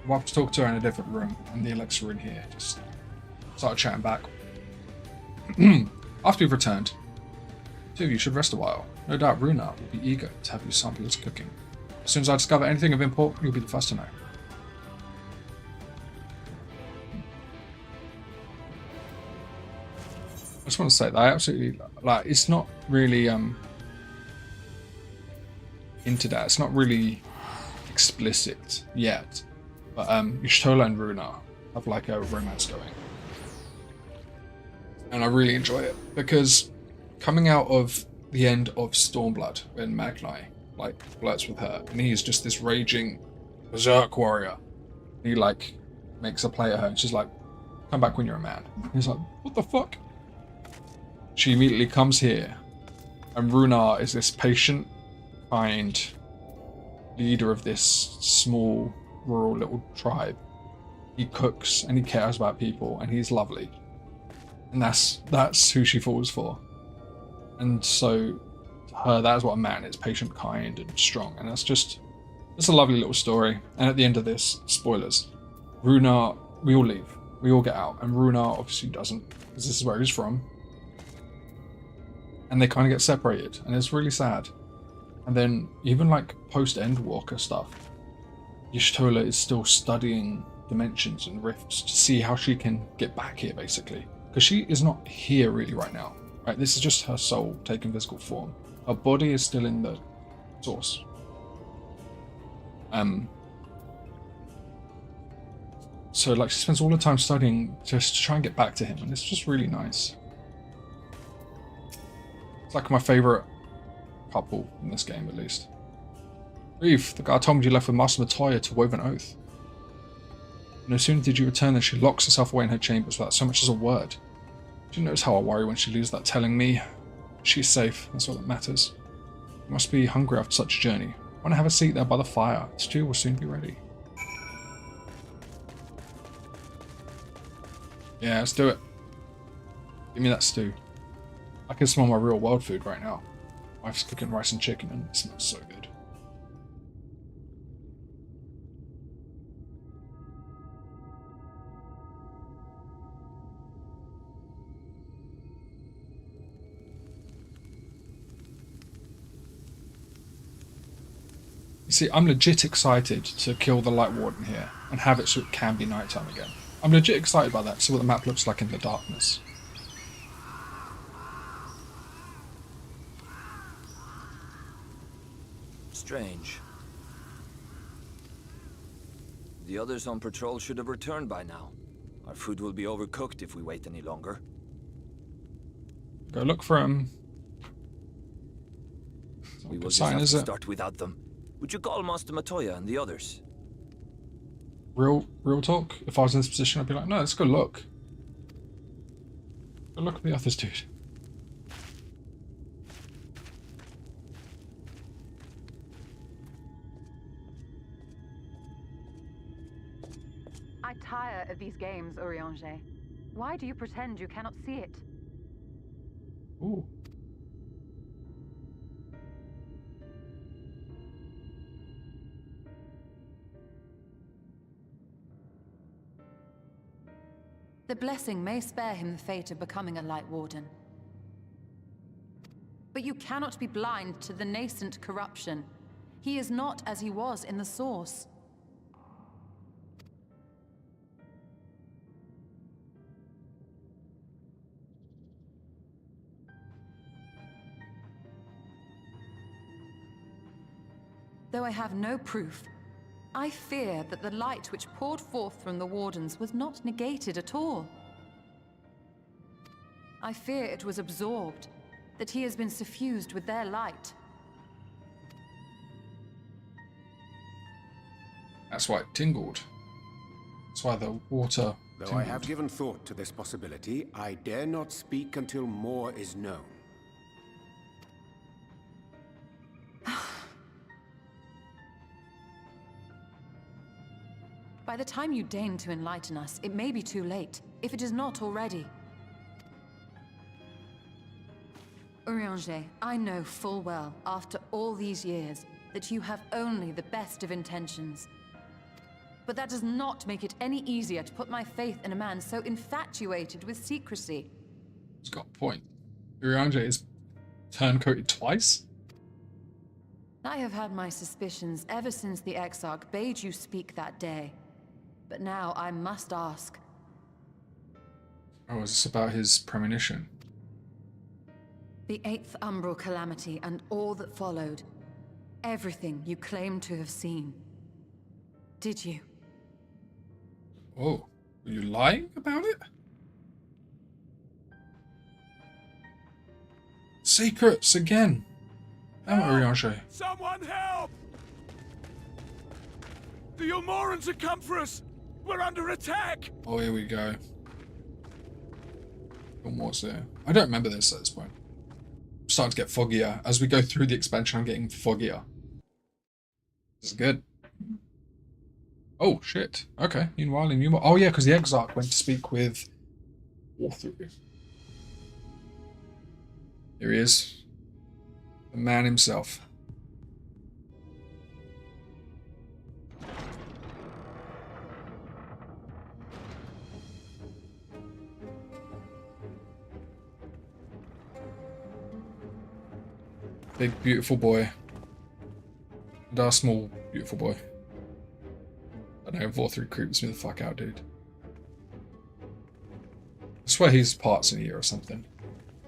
We'll have to talk to her in a different room, and the Alexa in here just started chatting back. After you've returned, two of you should rest a while. No doubt Runar will be eager to have you sample his cooking. As soon as I discover anything of import, you'll be the first to know. I just want to say that I absolutely like. It's not really into that. It's not really explicit yet. But Y'shtola and Runar have like a romance going. And I really enjoy it because coming out of the end of Stormblood when Magnai like flirts with her and he's just this raging berserk warrior. He like makes her play at her and she's like, come back when you're a man. And he's like, what the fuck? She immediately comes here and Runar is this patient, kind leader of this small rural little tribe. He cooks and he cares about people and he's lovely, and that's who she falls for. And so to her, that's what a man is: patient, kind, and strong. And it's a lovely little story. And at the end of this, spoilers, Runar, we all leave, we all get out, and Runar obviously doesn't, because this is where he's from, and they kind of get separated, and it's really sad. And then even like post Endwalker stuff, Y'shtola is still studying dimensions and rifts to see how she can get back here, basically. Because she is not here really right now. Right? This is just her soul taking physical form. Her body is still in the source. So like she spends all her time studying just to try and get back to him, and it's just really nice. It's like my favourite couple in this game, at least. Reeve, the guy told me you left with Master Matoya to wove an oath. No sooner did you return than she locks herself away in her chambers without so much as a word. She knows how I worry when she leaves that telling me. She's safe, that's all that matters. You must be hungry after such a journey. Want to have a seat there by the fire? Stew will soon be ready. Yeah, let's do it. Give me that stew. I can smell my real world food right now. Wife's cooking rice and chicken and it smells so good. You see, I'm legit excited to kill the Light Warden here and have it so it can be nighttime again. I'm legit excited by that, to see what the map looks like in the darkness. Strange. The others on patrol should have returned by now. Our food will be overcooked if we wait any longer. Go look for him. We will Good just sign, have is to it? start without them. Would you call Master Matoya and the others? Real talk. If I was in this position, I'd be like, no, let's go look. Go look at the others, dude. I tire of these games, Urianger. Why do you pretend you cannot see it? Ooh. The blessing may spare him the fate of becoming a Light Warden. But you cannot be blind to the nascent corruption. He is not as he was in the Source. Though I have no proof, I fear that the light which poured forth from the Wardens was not negated at all. I fear it was absorbed, that he has been suffused with their light. That's why it tingled. That's why the water Though tingled. I have given thought to this possibility, I dare not speak until more is known. By the time you deign to enlighten us, it may be too late, if it is not already. Urianger, I know full well, after all these years, that you have only the best of intentions. But that does not make it any easier to put my faith in a man so infatuated with secrecy. He's got a point. Urianger is turncoated twice? I have had my suspicions ever since the Exarch bade you speak that day. But now I must ask. Oh, is this about his premonition? The 8th Umbral Calamity and all that followed. Everything you claim to have seen. Did you? Oh, were you lying about it? Secrets again. Damn it, Urianger. Someone help! The Ilmorans have come for us! We're under attack! Oh, here we go. And what's there? I don't remember this at this point. I'm starting to get foggier. As we go through the expansion, I'm getting foggier. This is good. Oh, shit. Okay. Meanwhile, in Yuma. Oh, yeah, because the Exarch went to speak with Walthru. Here he is. The man himself. Big, beautiful boy. And our small, beautiful boy. I don't know, Vorthru creeps me the fuck out, dude. I swear he's parts in here or something.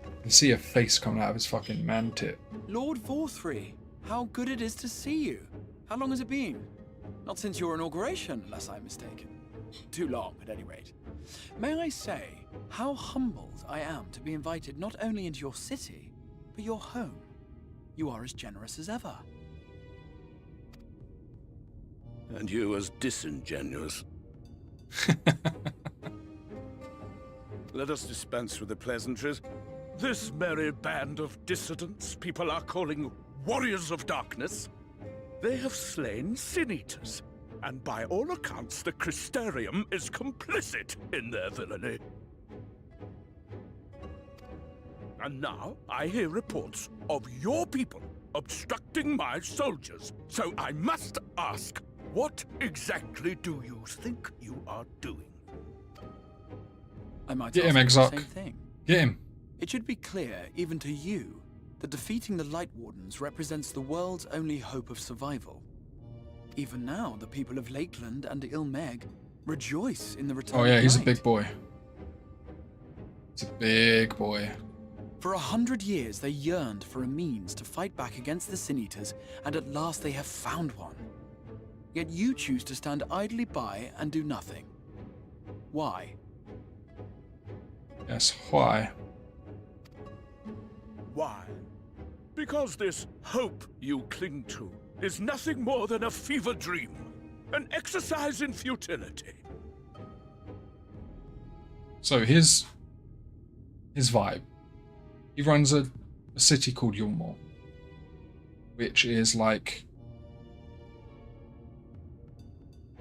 I can see a face coming out of his fucking man tit. Lord Vorthry, how good it is to see you. How long has it been? Not since your inauguration, unless I'm mistaken. Too long, at any rate. May I say, how humbled I am to be invited not only into your city, but your home. You are as generous as ever. And you as disingenuous. Let us dispense with the pleasantries. This merry band of dissidents people are calling warriors of darkness. They have slain sin-eaters, and by all accounts the Crystarium is complicit in their villainy. And now I hear reports of your people obstructing my soldiers. So I must ask, what exactly do you think you are doing? I might Get ask him, you the Exarch. same thing. Get him. It should be clear, even to you, that defeating the Light Wardens represents the world's only hope of survival. Even now, the people of Lakeland and Ilmeg rejoice in the return Oh yeah, of he's a light. big boy. He's a big boy. For 100 years, they yearned for a means to fight back against the Sin-Eaters, and at last they have found one. Yet you choose to stand idly by and do nothing. Why? Yes, why? Why? Because this hope you cling to is nothing more than a fever dream, an exercise in futility. So his vibe. He runs a city called Yulmore, which is like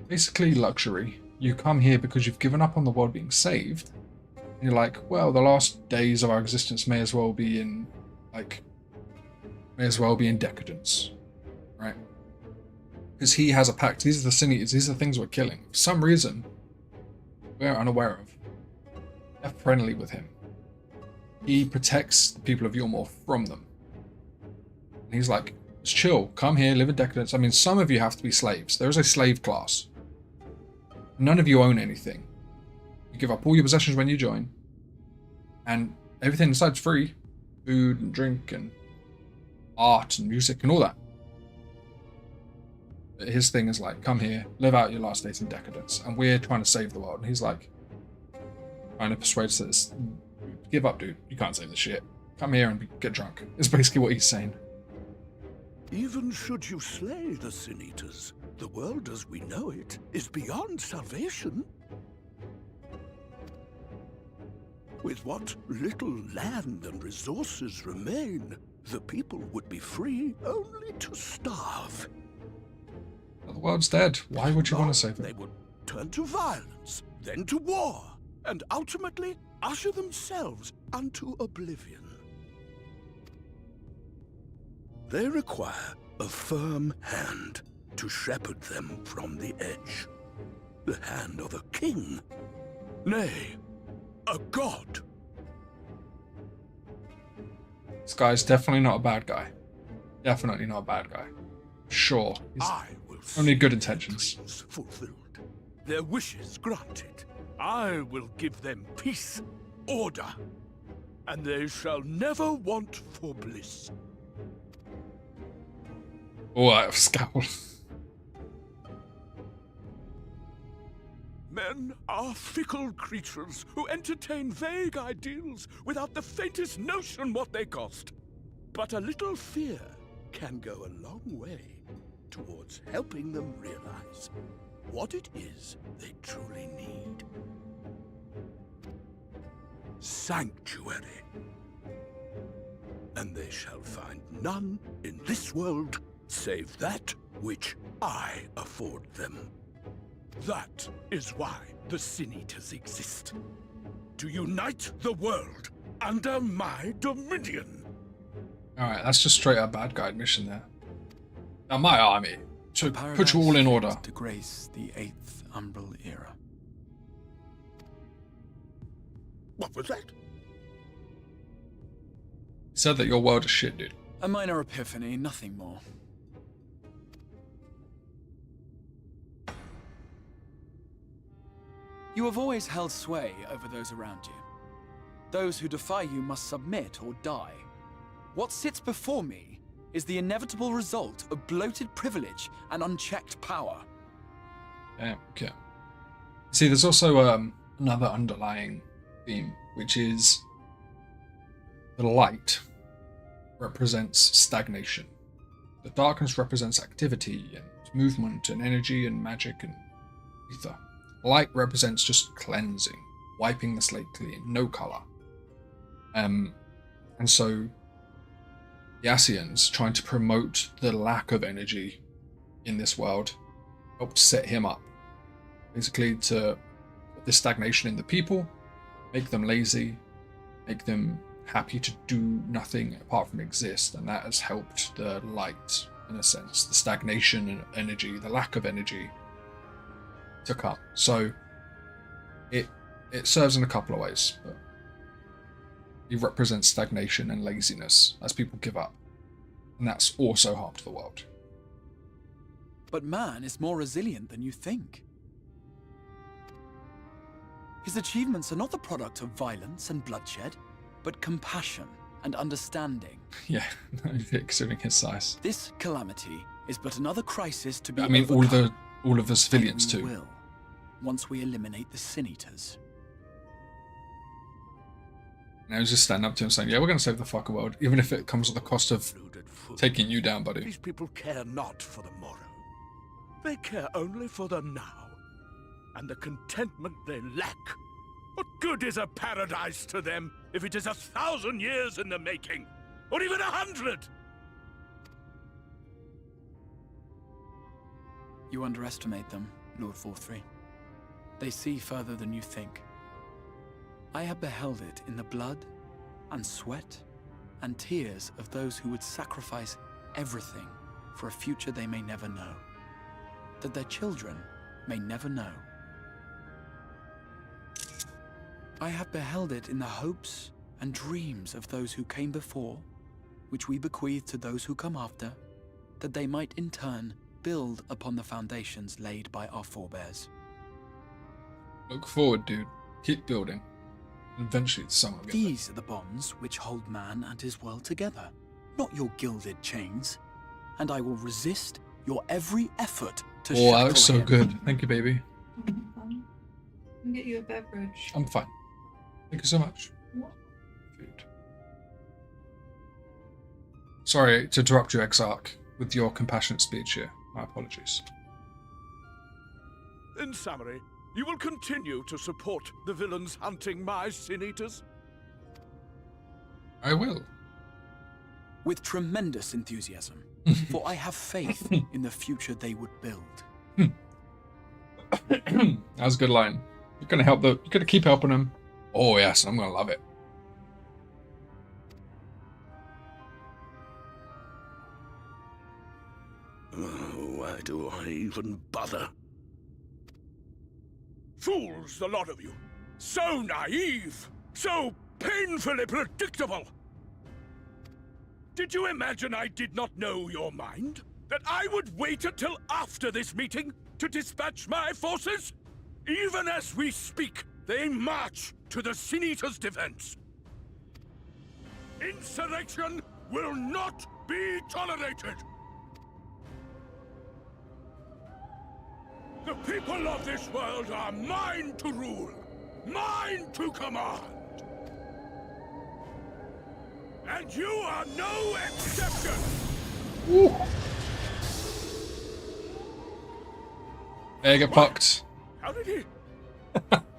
basically luxury. You come here because you've given up on the world being saved. And you're like, well, the last days of our existence may as well be in decadence. Right? Because he has a pact. These are the Sin Eaters, these are the things we're killing. For some reason, we're unaware of. They're friendly with him. He protects the people of Yulmore from them. And he's like, just chill, come here, live in decadence. I mean, some of you have to be slaves. There is a slave class. None of you own anything. You give up all your possessions when you join. And everything inside's free. Food and drink and art and music and all that. But his thing is like, come here, live out your last days in decadence. And we're trying to save the world. And he's like, trying to persuade us, give up, dude. You can't save this shit. Come here and get drunk. Is basically what he's saying. Even should you slay the Sin Eaters, the world as we know it is beyond salvation. With what little land and resources remain, the people would be free only to starve. The world's dead. Why would you want to save it? They would turn to violence, then to war, and ultimately usher themselves unto oblivion. They require a firm hand to shepherd them from the edge. The hand of a king. Nay, a god. This guy's definitely not a bad guy. Definitely not a bad guy. Sure. He's only good intentions. Fulfilled. Their wishes granted. I will give them peace, order, and they shall never want for bliss. Oh, I have scowl. Men are fickle creatures who entertain vague ideals without the faintest notion what they cost. But a little fear can go a long way towards helping them realize what it is they truly need. Sanctuary. And they shall find none in this world save that which I afford them. That is why the Sin Eaters exist. To unite the world under my dominion. Alright, that's just straight up bad guy mission there. Now my army, to put you all in order. To grace the 8th Umbral era. What was that? He said that your world is shit, dude. A minor epiphany, nothing more. You have always held sway over those around you. Those who defy you must submit or die. What sits before me is the inevitable result of bloated privilege and unchecked power. Yeah, okay. See, there's also another underlying theme, which is the light represents stagnation. The darkness represents activity and movement and energy and magic and ether. Light represents just cleansing, wiping the slate clean, no color. And so the Ascians, trying to promote the lack of energy in this world, helped set him up. Basically to put this stagnation in the people, make them lazy, make them happy to do nothing apart from exist, and that has helped the light, in a sense, the stagnation and energy, the lack of energy to come. So it serves in a couple of ways. But it represents stagnation and laziness as people give up, and that's also harm to the world. But man is more resilient than you think. His achievements are not the product of violence and bloodshed, but compassion and understanding. Yeah, considering his size. This calamity is but another crisis to be I mean, overcome. all of the civilians And we too. will, once we eliminate the Sin Eaters. And I was just standing up to him saying, yeah, we're going to save the fucking world, even if it comes at the cost of Deluded fool. taking you down, buddy. These people care not for the morrow. They care only for the now, and the contentment they lack. What good is a paradise to them if it is 1,000 years in the making, or even 100? You underestimate them, Lord Forthry. They see further than you think. I have beheld it in the blood and sweat and tears of those who would sacrifice everything for a future they may never know, that their children may never know. I have beheld it in the hopes and dreams of those who came before, which we bequeath to those who come after, that they might in turn build upon the foundations laid by our forebears. Look forward, dude. Keep building. Eventually, someone will get there. These are the bonds which hold man and his world together, not your gilded chains. And I will resist your every effort to Oh, that shackle looks so him. good. Thank you, baby. I can get you a beverage. I'm fine. Thank you so much. What? Food. Sorry to interrupt you, Exarch, with your compassionate speech here. My apologies. In summary, you will continue to support the villains hunting my Sin Eaters? I will. With tremendous enthusiasm, for I have faith in the future they would build. That was a good line. You're gonna keep helping them. Oh yes, I'm gonna love it. Why do I even bother? Fools, the lot of you! So naive! So painfully predictable! Did you imagine I did not know your mind? That I would wait until after this meeting to dispatch my forces? Even as we speak, they march to the Sin Eaters' defense. Insurrection will not be tolerated! The people of this world are mine to rule, mine to command. And you are no exception! Woo. There, get pucked. How did he?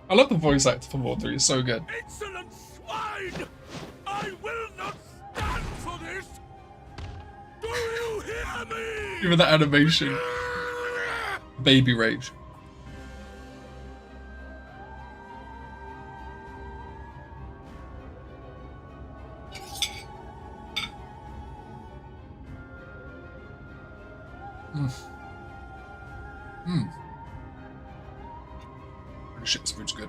I love the voice actor for War 3, it's so good. Insolent swine! I will not stand for this! Do you hear me? Even that animation. Baby rage. Holy shit, this food's good.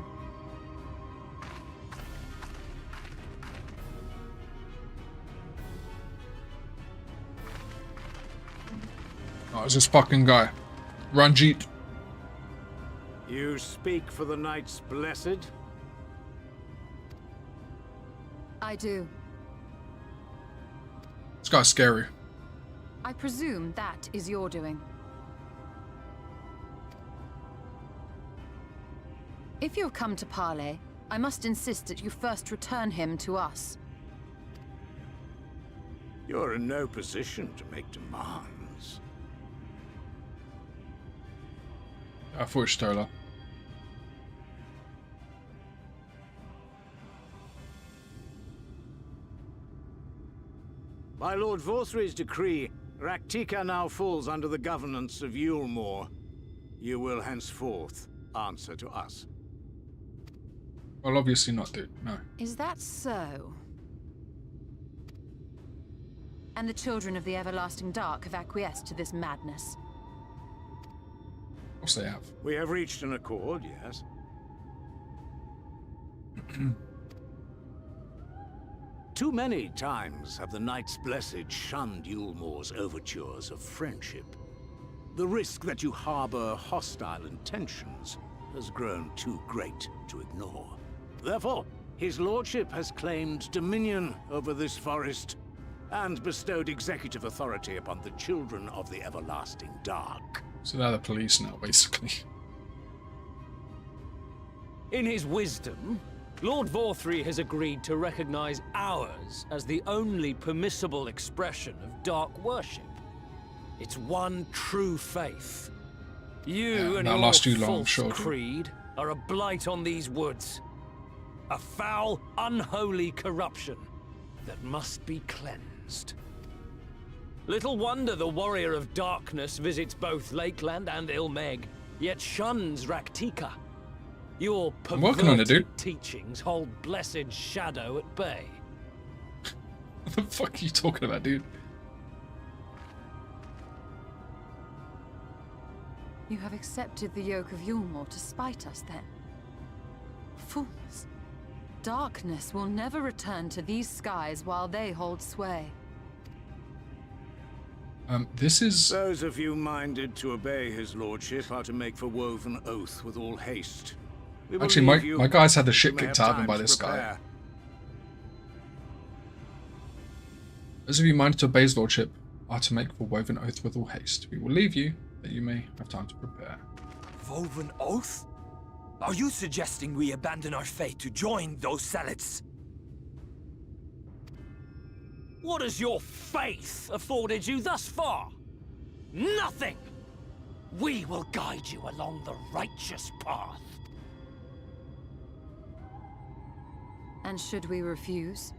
Oh, it's this fucking guy. Ranjit. You speak for the Knights Blessed? I do. This guy's scary. I presume that is your doing. If you have come to parley, I must insist that you first return him to us. You're in no position to make demands. I thought it was Stola. By Lord Vorthry's decree, Raktika now falls under the governance of Yulmore. You will henceforth answer to us. Well, obviously not, dude. No. Is that so? And the children of the Everlasting Dark have acquiesced to this madness. Of course they have. We have reached an accord, yes. Too many times have the Knights Blessed shunned Yulmore's overtures of friendship. The risk that you harbor hostile intentions has grown too great to ignore. Therefore, his lordship has claimed dominion over this forest and bestowed executive authority upon the children of the everlasting dark. So they're the police now, basically. In his wisdom, Lord Vorthry has agreed to recognize ours as the only permissible expression of dark worship. It's one true faith. You and that your lasts too long, false sure. creed are a blight on these woods. A foul, unholy corruption that must be cleansed. Little wonder the Warrior of Darkness visits both Lakeland and Ilmeg, yet shuns Raktika. Your I'm working on it, dude. perverted teachings hold blessed Shadow at bay. What the fuck are you talking about, dude? You have accepted the yoke of Yulmore to spite us, then? Fools. Darkness will never return to these skies while they hold sway. This is... Those of you minded to obey his lordship are to make for Woven Oath with all haste. We will Actually, leave you. my guy's had the shit You may kicked have out of him time by to this guy. prepare. Those of you minded to obey his lordship are to make for Woven Oath with all haste. We will leave you, that you may have time to prepare. Woven Oath? Are you suggesting we abandon our fate to join those zealots? What has your faith afforded you thus far? Nothing! We will guide you along the righteous path. And should we refuse?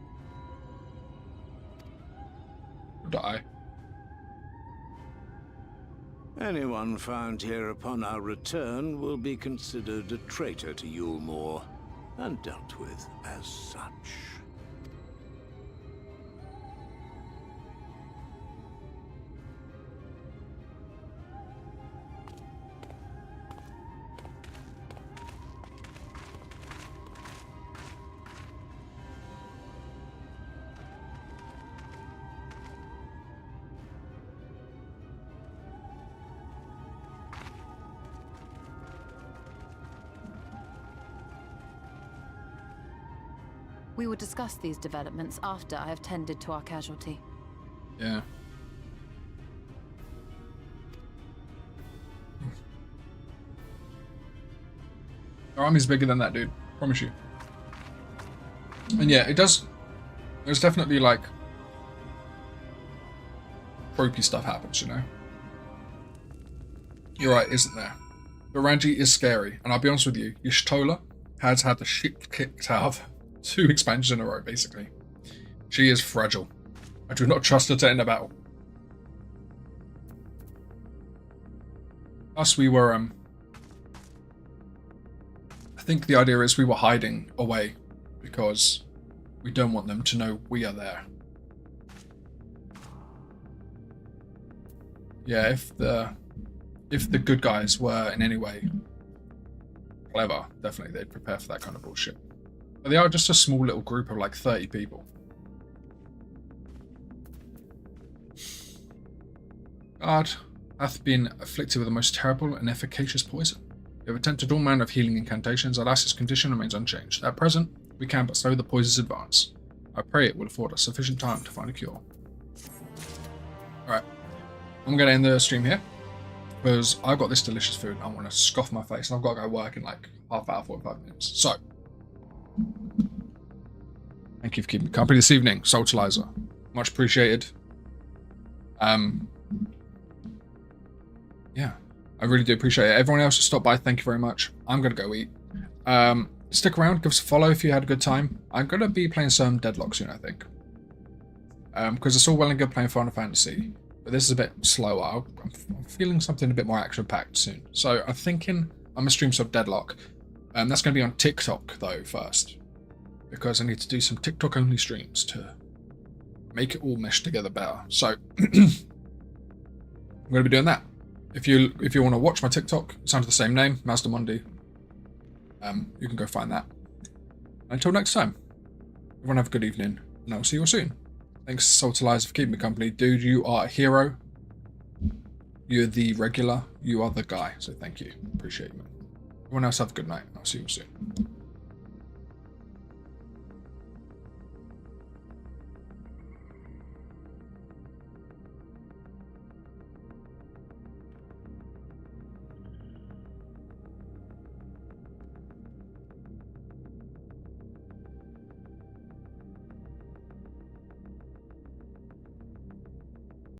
Die. Anyone found here upon our return will be considered a traitor to Yulmore, and dealt with as such. We will discuss these developments after I have tended to our casualty. Yeah. Our army's bigger than that, dude. Promise you. And yeah, it does... There's definitely, like... tropey stuff happens, you know? You're right, isn't there? But Ranji is scary, and I'll be honest with you, Y'shtola has had the shit kicked out of her 2 expansions in a row, basically. She is fragile. I do not trust her to end a battle. Plus, we were, I think the idea is we were hiding away because we don't want them to know we are there. Yeah, if the good guys were in any way clever, definitely they'd prepare for that kind of bullshit. But they are just a small little group of like 30 people. God hath been afflicted with the most terrible and efficacious poison. We have attempted all manner of healing incantations, alas his condition remains unchanged. At present, we can but slow the poison's advance. I pray it will afford us sufficient time to find a cure. Alright, I'm going to end the stream here, because I've got this delicious food and I want to scoff my face, and I've got to go work in like half hour, 45 minutes. So, thank you for keeping me company this evening, Soultilizer. Much appreciated. Yeah, I really do appreciate it. Everyone else who stopped by, thank you very much. I'm going to go eat. Stick around, give us a follow if you had a good time. I'm going to be playing some Deadlock soon, I think. Because it's all well and good playing Final Fantasy, but this is a bit slower. I'm feeling something a bit more action-packed soon. So I'm thinking I'm going to stream some Deadlock. That's going to be on TikTok, though, first. Because I need to do some TikTok-only streams to make it all mesh together better. So, I'm going to be doing that. If you want to watch my TikTok, it's under the same name, Mazdamundi. You can go find that. Until next time, everyone have a good evening, and I'll see you all soon. Thanks, Soultilizer, for keeping me company. Dude, you are a hero. You're the regular. You are the guy. So thank you. Appreciate you, man. Everyone else have a good night. I'll see you all soon.